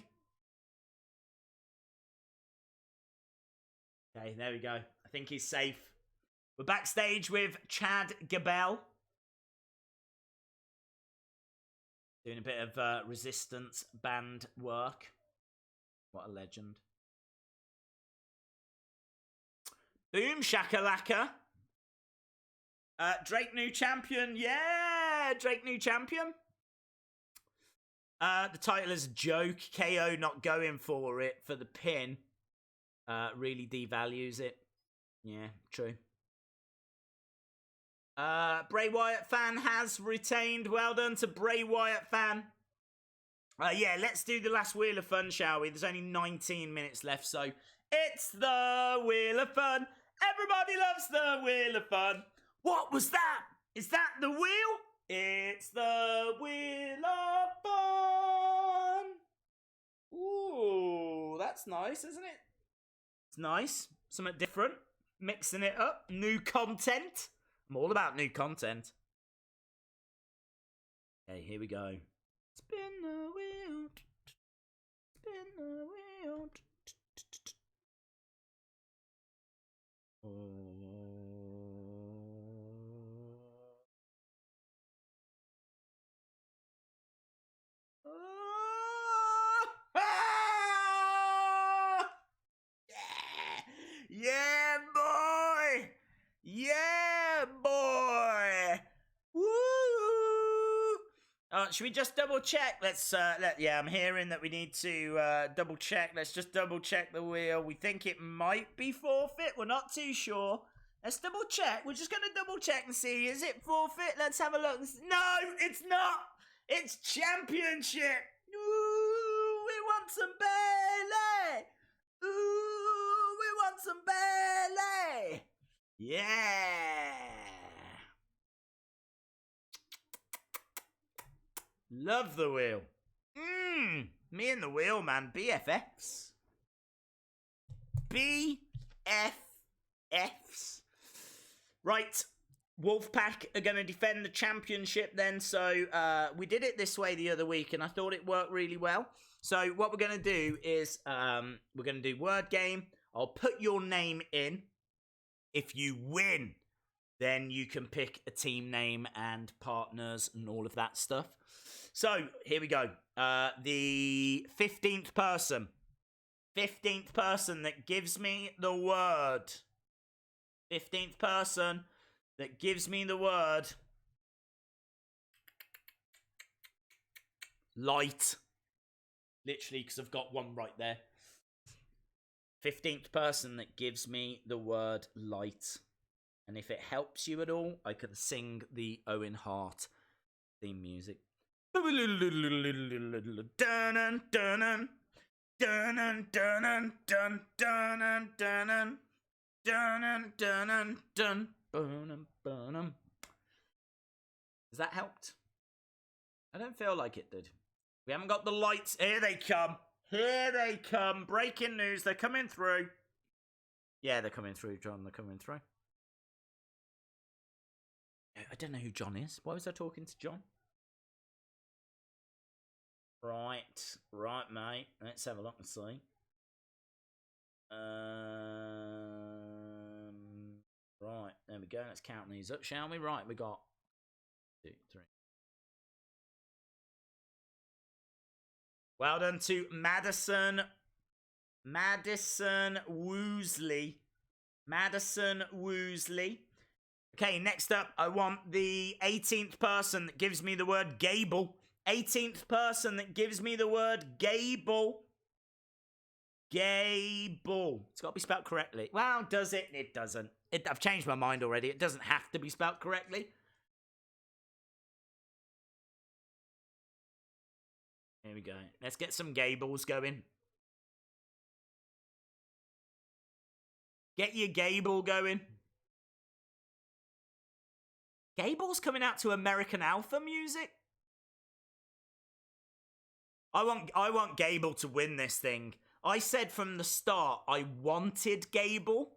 Okay, there we go. I think he's safe. We're backstage with Chad Gable. Doing a bit of resistance band work. What a legend. Boom shakalaka. Drake new champion. Yeah, Drake new champion. The title is a joke. KO not going for it for the pin. Really devalues it. Yeah, true. Bray Wyatt fan has retained. Well done to Bray Wyatt fan. Yeah, let's do the last Wheel of Fun, shall we? There's only 19 minutes left, so it's the Wheel of Fun. Everybody loves the Wheel of Fun. What was that? Is that the wheel? It's the Wheel of Fun. Ooh, that's nice, isn't it? It's nice. Something different. Mixing it up. New content. I'm all about new content. Okay, here we go. Spin the wheel. Spin the wheel. Oh. Yeah, boy! Yeah, boy! Woo! Should we just double check? Yeah, I'm hearing that we need to double check. Let's just double check the wheel. We think it might be forfeit. We're not too sure. Let's double check. We're just going to double check and see. Is it forfeit? Let's have a look. No, it's not. It's championship. Ooh, we want some Bayley. Ooh, we want some Bayley. Yeah. Love the wheel. Me and the wheel, man. BFFs. BFFs. Right. Wolfpack are going to defend the championship then. So we did it this way the other week, and I thought it worked really well. So what we're going to do is we're going to do word game. I'll put your name in. If you win, then you can pick a team name and partners and all of that stuff. So here we go. The 15th person. 15th person that gives me the word. 15th person that gives me the word. Light. Literally, because I've got one right there. 15th person that gives me the word light. And if it helps you at all, I can sing the Owen Hart theme music. Has that helped? I don't feel like it did. We haven't got the lights. Here they come. Here they come. Breaking news. They're coming through. Yeah, they're coming through, John. They're coming through. I don't know who John is. Why was I talking to John? Right. Right, mate. Let's have a look and see. Right. There we go. Let's count these up, shall we? Right. We got 2, 3. Well done to Madison Woosley. Madison Woosley. Okay, next up, I want the 18th person that gives me the word Gable. 18th person that gives me the word Gable. Gable. It's got to be spelled correctly. Well, does it? It doesn't. I've changed my mind already. It doesn't have to be spelled correctly. Here we go. Let's get some Gables going. Get your Gable going. Gable's coming out to American Alpha music? I want Gable to win this thing. I said from the start I wanted Gable.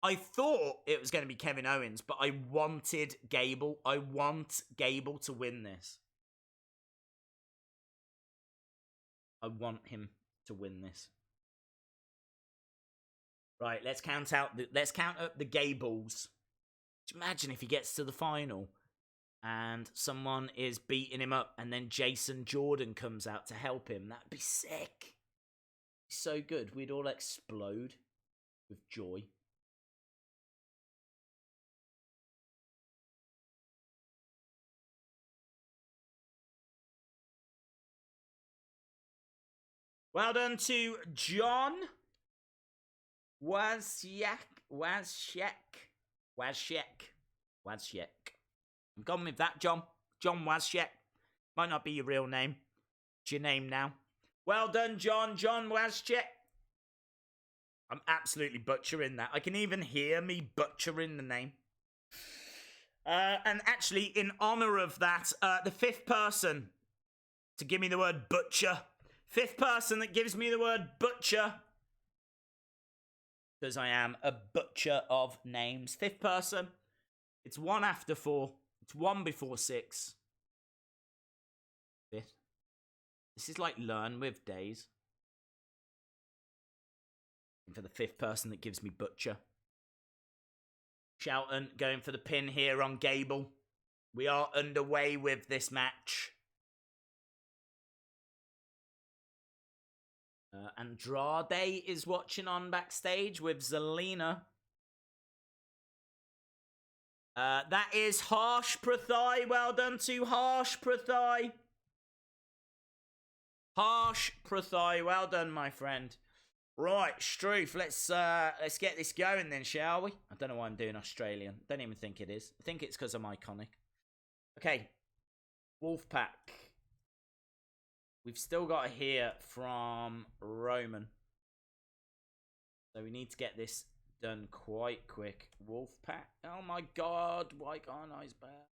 I thought it was going to be Kevin Owens, but I wanted Gable. I want Gable to win this. I want him to win this. Right, let's count up the Gables. Imagine if he gets to the final and someone is beating him up and then Jason Jordan comes out to help him. That'd be sick. So good. We'd all explode with joy. Well done to John Wazsiak. I'm gone with that, John. John Wazsiak. Might not be your real name. It's your name now. Well done, John. John Wazsiak. I'm absolutely butchering that. I can even hear me butchering the name. And actually, in honor of that, the 5th person to give me the word butcher. 5th person that gives me the word butcher. Because I am a butcher of names. 5th person. It's 1 after 4. It's 1 before 6. 5th. This is like learn with days. And for the 5th person that gives me butcher. Shelton going for the pin here on Gable. We are underway with this match. Andrade is watching on backstage with Zelina. That is Harsh Prathai. Well done to Harsh Prathai. Harsh Prathai. Well done, my friend. Right, Struth, let's get this going then, shall we? I don't know why I'm doing Australian. Don't even think it is. I think it's because I'm iconic. Okay. Wolfpack. We've still got to hear from Roman. So we need to get this done quite quick. Wolfpack. Oh my god, why can't I spell?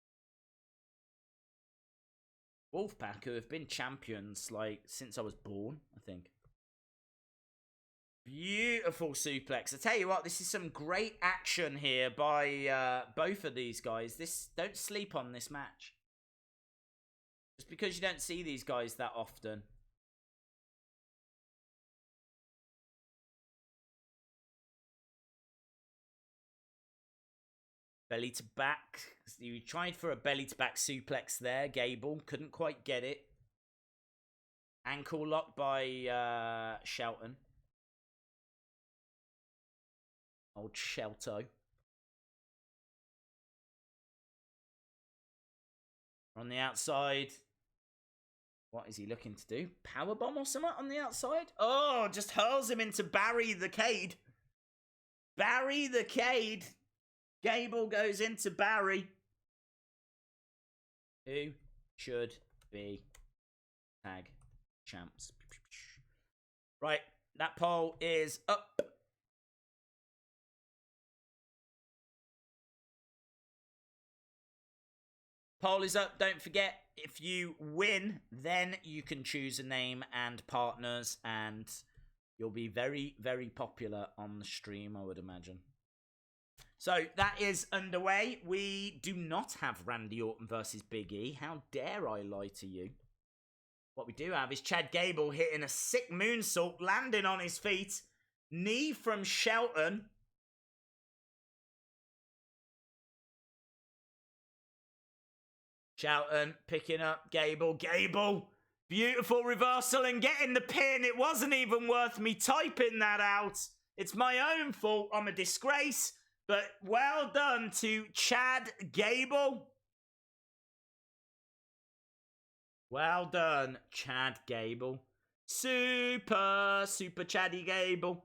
Wolfpack, who have been champions like since I was born, I think. Beautiful suplex. I tell you what, this is some great action here by both of these guys. Don't sleep on this match. Just because you don't see these guys that often. Belly to back. You tried for a belly to back suplex there, Gable. Couldn't quite get it. Ankle lock by Shelton. Old Shelto. On the outside. What is he looking to do? Powerbomb or something on the outside? Oh, just hurls him into Barry the Cade. Barry the Cade. Gable goes into Barry. Who should be tag champs? Right, that poll is up. Poll is up. Don't forget, if you win, then you can choose a name and partners, and you'll be very, very popular on the stream, I would imagine. So that is underway. We do not have Randy Orton versus Big E. How dare I lie to you? What we do have is Chad Gable hitting a sick moonsault, landing on his feet. Knee from Shelton. Shelton picking up Gable. Gable, beautiful reversal and getting the pin. It wasn't even worth me typing that out. It's my own fault. I'm a disgrace. But well done to Chad Gable. Well done, Chad Gable. Super Chaddy Gable.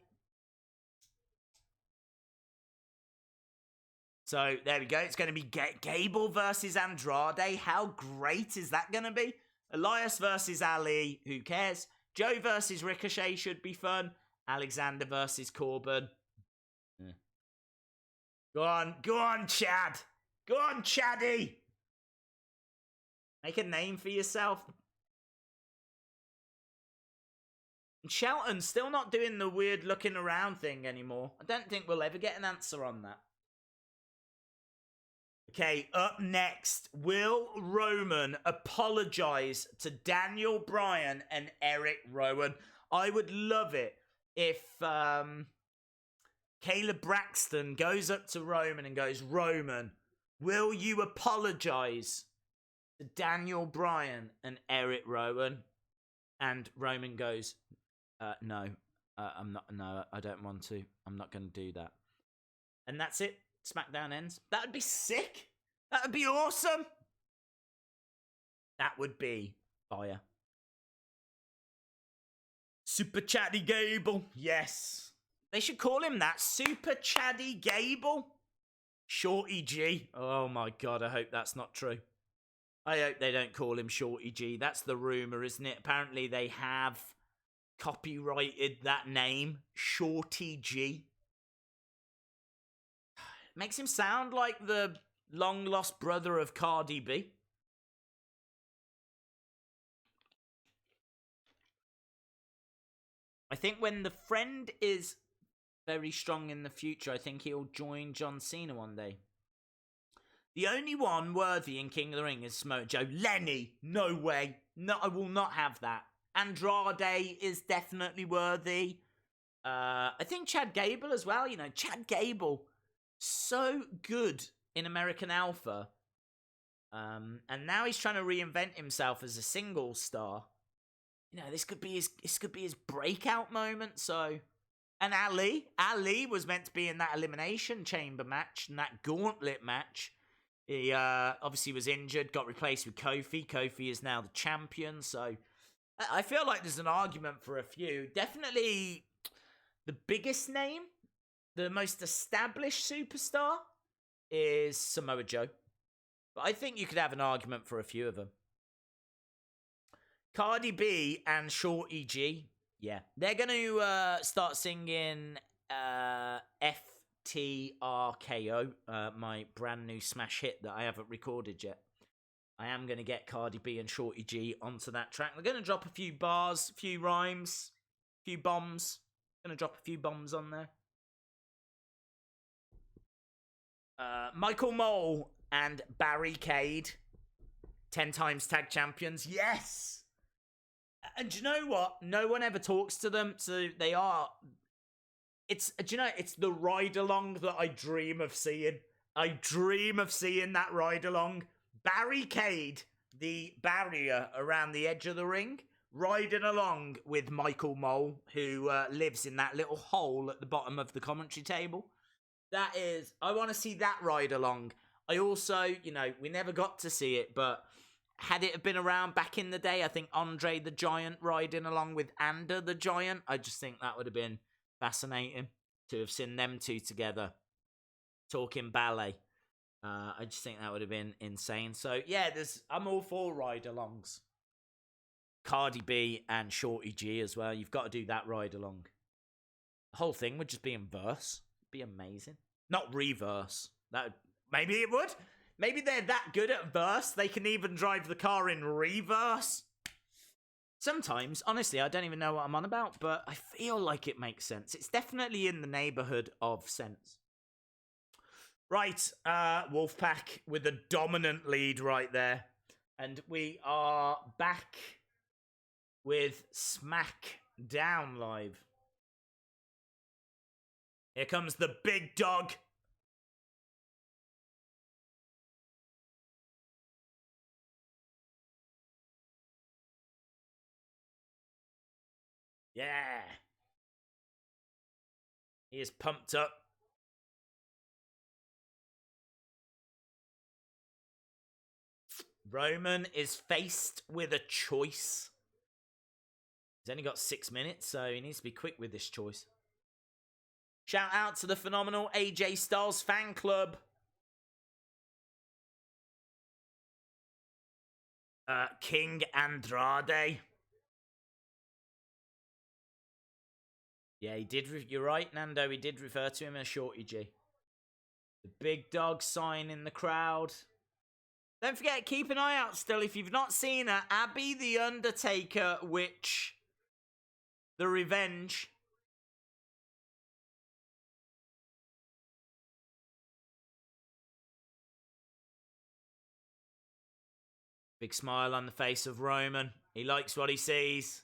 So, there we go. It's going to be Gable versus Andrade. How great is that going to be? Elias versus Ali. Who cares? Joe versus Ricochet should be fun. Alexander versus Corbin. Go on, Chad. Go on, Chaddy. Make a name for yourself. And Shelton's still not doing the weird looking around thing anymore. I don't think we'll ever get an answer on that. Okay, up next, will Roman apologize to Daniel Bryan and Eric Rowan? I would love it if Caleb Braxton goes up to Roman and goes, Roman, will you apologize to Daniel Bryan and Eric Rowan? And Roman goes, no, I'm not. No, I don't want to. I'm not going to do that. And that's it. SmackDown ends. That would be sick. That would be awesome. That would be fire. Super Chatty Gable. Yes. They should call him that. Super Chatty Gable. Shorty G. Oh my God, I hope that's not true. I hope they don't call him Shorty G. That's the rumor, isn't it? Apparently they have copyrighted that name. Shorty G. Makes him sound like the long-lost brother of Cardi B. I think when the friend is very strong in the future, I think he'll join John Cena one day. The only one worthy in King of the Ring is Samoa Joe. Lenny, no way. No, I will not have that. Andrade is definitely worthy. I think Chad Gable as well. You know, Chad Gable, so good in American Alpha. And now he's trying to reinvent himself as a single star. You know, this could be his breakout moment. So, and Ali was meant to be in that Elimination Chamber match and that Gauntlet match. He obviously was injured, got replaced with Kofi. Kofi is now the champion. So, I feel like there's an argument for a few. Definitely the biggest name, the most established superstar is Samoa Joe. But I think you could have an argument for a few of them. Cardi B and Shorty G, yeah. They're going to start singing FTRKO, my brand new smash hit that I haven't recorded yet. I am going to get Cardi B and Shorty G onto that track. They're going to drop a few bars, a few rhymes, a few bombs. Going to drop a few bombs on there. Michael Mole and Barricade, 10 times tag champions. Yes! And do you know what? No one ever talks to them, so they are... It's, do you know, it's the ride-along that I dream of seeing. I dream of seeing that ride-along. Barricade, the barrier around the edge of the ring, riding along with Michael Mole, who lives in that little hole at the bottom of the commentary table. That is, I want to see that ride along. I also, you know, we never got to see it, but had it been around back in the day, I think Andre the Giant riding along with Ander the Giant, I just think that would have been fascinating to have seen them two together talking ballet. I just think that would have been insane. So, yeah, I'm all for ride-alongs. Cardi B and Shorty G as well. You've got to do that ride-along. The whole thing would just be in verse. It'd be amazing. Not reverse. Maybe it would. Maybe they're that good at verse, they can even drive the car in reverse. Sometimes, honestly, I don't even know what I'm on about, but I feel like it makes sense. It's definitely in the neighborhood of sense. Right, Wolfpack with a dominant lead right there. And we are back with Smackdown Live. Here comes the big dog. Yeah. He is pumped up. Roman is faced with a choice. He's only got 6 minutes, so he needs to be quick with this choice. Shout out to the phenomenal AJ Styles fan club. King Andrade. Yeah, he did. You're right, Nando. He did refer to him as Shorty G. The big dog sign in the crowd. Don't forget, keep an eye out still. If you've not seen her, Abby the Undertaker Witch. The Revenge. Big smile on the face of Roman. He likes what he sees.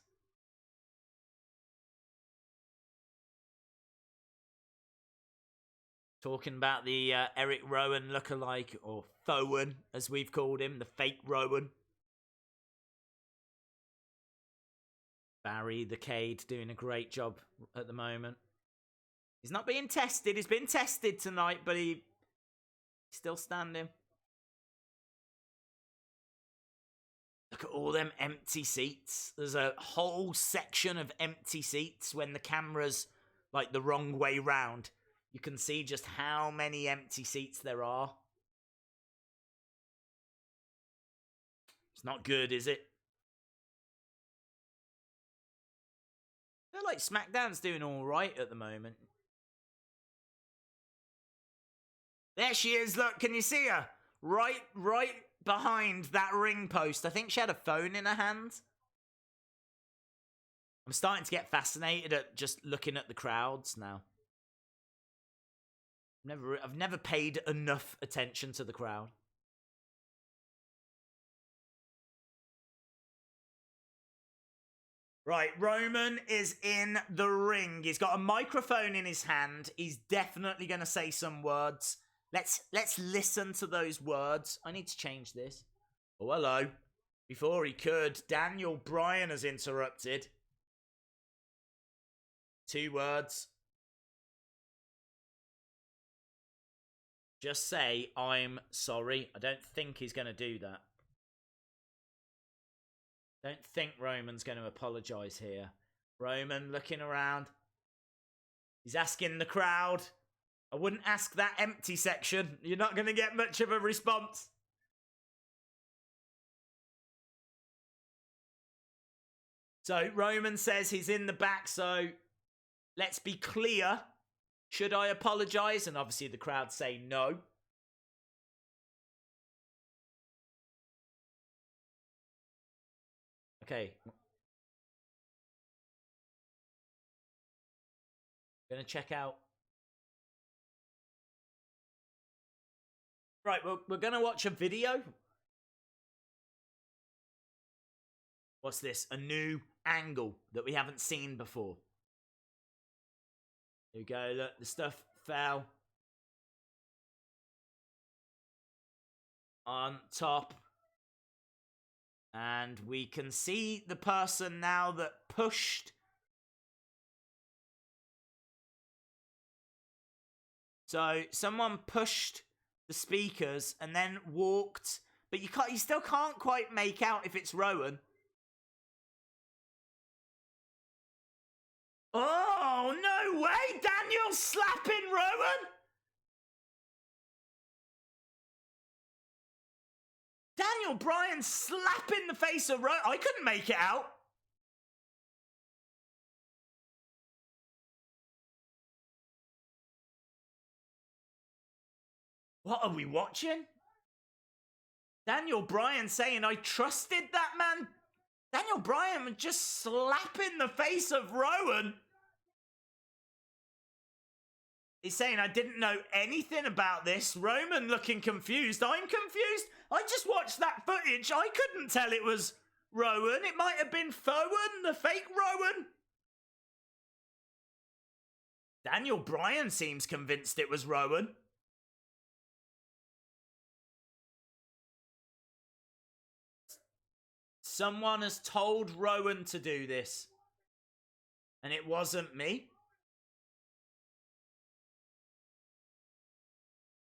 Talking about the Eric Rowan lookalike, or Thowan, as we've called him, the fake Rowan. Barry the Cade doing a great job at the moment. He's not being tested. He's been tested tonight, but he's still standing. Look at all them empty seats. There's a whole section of empty seats when the camera's like the wrong way round. You can see just how many empty seats there are. It's not good, is it? I feel like SmackDown's doing all right at the moment. There she is, look, can you see her? Right behind that ring post. I think she had a phone in her hand. I'm starting to get fascinated at just looking at the crowds now. I've never paid enough attention to the crowd. Right, Roman is in the ring. He's got a microphone in his hand. He's definitely going to say some words. Let's listen to those words. I need to change this. Oh, hello. Before he could, Daniel Bryan has interrupted. 2 words. Just say, I'm sorry. I don't think he's going to do that. Don't think Roman's going to apologise here. Roman looking around. He's asking the crowd. I wouldn't ask that empty section. You're not going to get much of a response. So Roman says he's in the back, so let's be clear. Should I apologise? And obviously the crowd say no. Okay. Gonna check out. Right, we're gonna watch a video. What's this? A new angle that we haven't seen before. Here we go, look, the stuff fell. On top. And we can see the person now that pushed. So someone pushed the speakers and then walked, but you still can't quite make out if it's Rowan. Oh, no way! Daniel's slapping Rowan! Daniel Bryan slapping the face of Rowan. I couldn't make it out. What are we watching? Daniel Bryan saying, I trusted that man. Daniel Bryan was just slapping the face of Rowan. He's saying, I didn't know anything about this. Roman looking confused. I'm confused. I just watched that footage. I couldn't tell it was Rowan. It might have been Thowan, the fake Rowan. Daniel Bryan seems convinced it was Rowan. Someone has told Rowan to do this. And it wasn't me.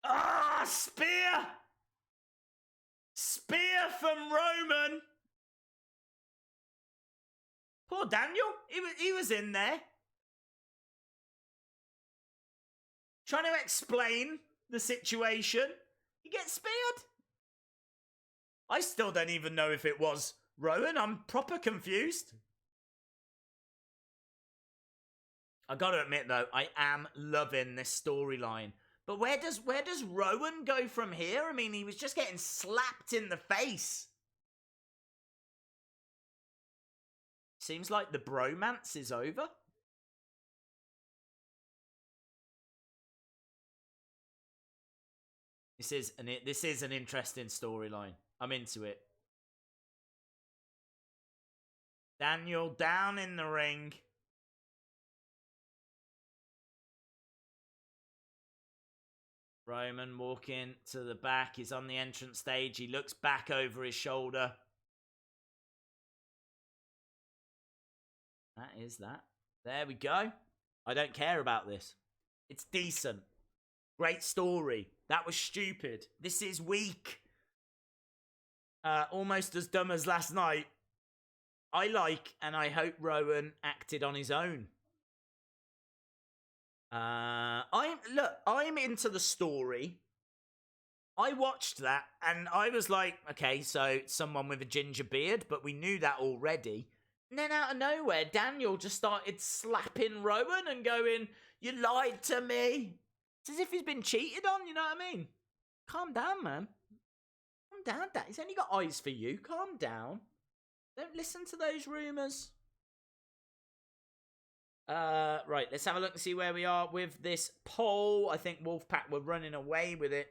Ah, spear! Spear from Roman. Poor Daniel. He was in there. Trying to explain the situation. He gets speared. I still don't even know if it was Rowan. I'm proper confused. I gotta admit though, I am loving this storyline. But where does Rowan go from here? I mean, he was just getting slapped in the face. Seems like the bromance is over. This is an interesting storyline. I'm into it. Daniel down in the ring. Roman walking to the back. He's on the entrance stage. He looks back over his shoulder. That is that. There we go. I don't care about this. It's decent. Great story. That was stupid. This is weak. Almost as dumb as last night. I like and I hope Rowan acted on his own. I'm into the story. I watched that and I was like, okay, so someone with a ginger beard, but we knew that already. And then out of nowhere, Daniel just started slapping Rowan and going, "You lied to me." It's as if he's been cheated on, you know what I mean? Calm down, man. Calm down, Dad. He's only got eyes for you. Calm down. Don't listen to those rumours. Right, let's have a look and see where we are with this poll. I think Wolfpack were running away with it.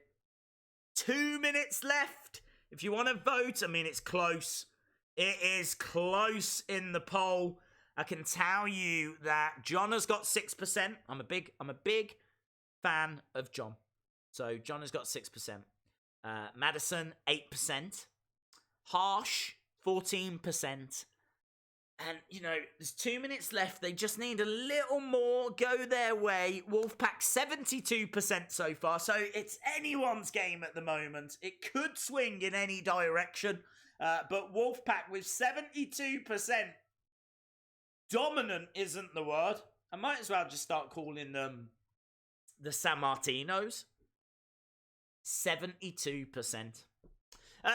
2 minutes left. If you want to vote, I mean, it's close. It is close in the poll. I can tell you that John has got 6%. I'm a big fan of John. So John has got 6%. Madison, 8%. Harsh, 14%. And, you know, there's 2 minutes left. They just need a little more go their way. Wolfpack, 72% so far. So it's anyone's game at the moment. It could swing in any direction. But Wolfpack with 72%. Dominant isn't the word. I might as well just start calling them the San Martinos. 72%.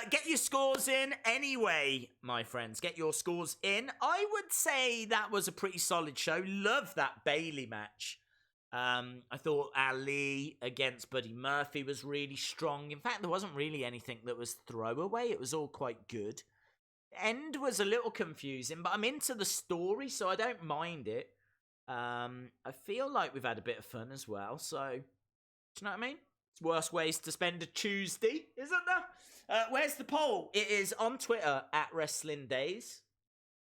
Get your scores in anyway, my friends. Get your scores in. I would say that was a pretty solid show. Love that Bayley match. I thought Ali against Buddy Murphy was really strong. In fact, there wasn't really anything that was throwaway. It was all quite good. End was a little confusing, but I'm into the story, so I don't mind it. I feel like we've had a bit of fun as well, so do you know what I mean? It's worse ways to spend a Tuesday, isn't there? Where's the poll? It is on Twitter at Wrestling Days.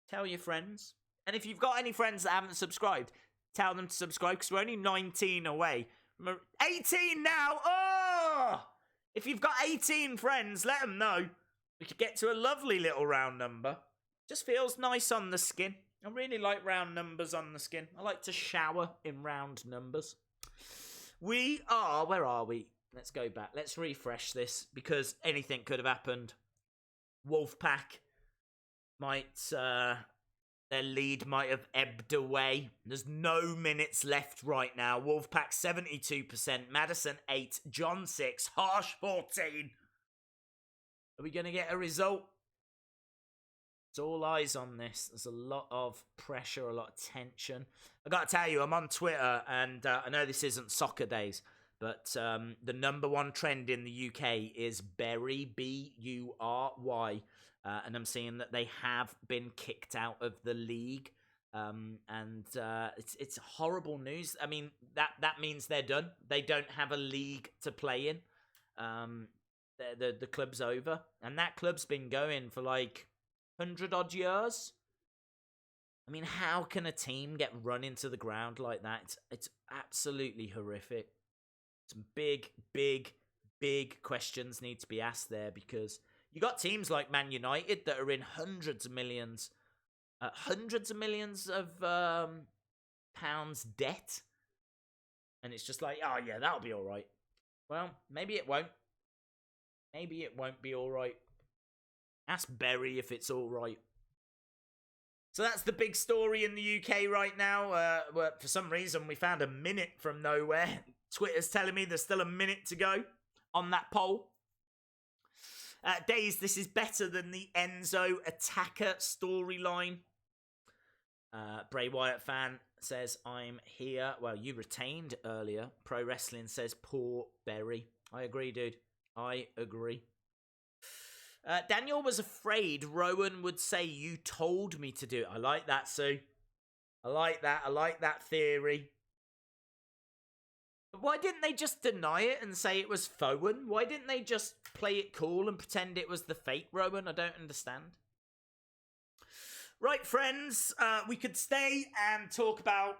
Tell your friends. And if you've got any friends that haven't subscribed, tell them to subscribe because we're only 19 away. 18 now! Oh! If you've got 18 friends, let them know. We could get to a lovely little round number. Just feels nice on the skin. I really like round numbers on the skin. I like to shower in round numbers. We are... Where are we? Let's go back. Let's refresh this because anything could have happened. Wolfpack might... their lead might have ebbed away. There's no minutes left right now. Wolfpack 72%. Madison 8. John 6. Harsh 14. Are we going to get a result? It's all eyes on this. There's a lot of pressure, a lot of tension. I got to tell you, I'm on Twitter, and I know this isn't soccer days, but the number one trend in the UK is Bury, B-U-R-Y, and I'm seeing that they have been kicked out of the league, and it's horrible news. I mean, that means they're done. They don't have a league to play in. The club's over, and that club's been going for like 100-odd years. I mean, how can a team get run into the ground like that? It's absolutely horrific. Some big questions need to be asked there because you got teams like Man United that are in hundreds of millions of pounds debt, and it's just like, oh yeah, that'll be all right. Well, maybe it won't. Maybe it won't be alright. Ask Berry if it's alright. So that's the big story in the UK right now. Well, for some reason, we found a minute from nowhere. Twitter's telling me there's still a minute to go on that poll. Days, this is better than the Enzo Attacker storyline. Bray Wyatt fan says, I'm here. Well, you retained earlier. Pro Wrestling says, poor Berry. I agree, dude. I agree. Daniel was afraid Rowan would say, you told me to do it. I like that, Sue. I like that. I like that theory. But why didn't they just deny it and say it was Fowen? Why didn't they just play it cool and pretend it was the fake Rowan? I don't understand. Right, friends, we could stay and talk about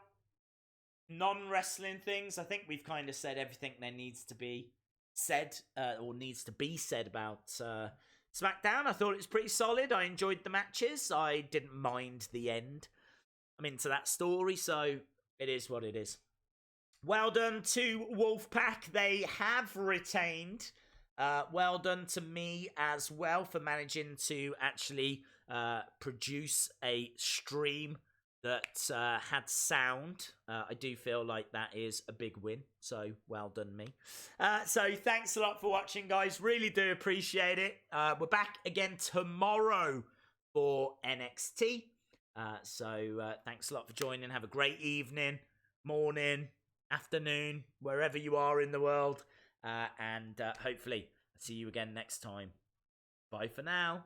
non-wrestling things. I think we've kind of said everything there needs to be said, or needs to be said about SmackDown. I thought it was pretty solid. I enjoyed the matches. I didn't mind the end. I'm into that story, so it is what it is. Well done to Wolfpack. They have retained. Well done to me as well for managing to actually produce a stream that had sound. I do feel like that is a big win, so well done me. So thanks a lot for watching, guys. Really do appreciate it. We're back again tomorrow for NXT. So thanks a lot for joining. Have a great evening, morning, afternoon, wherever you are in the world. And hopefully I'll see you again next time. Bye for now.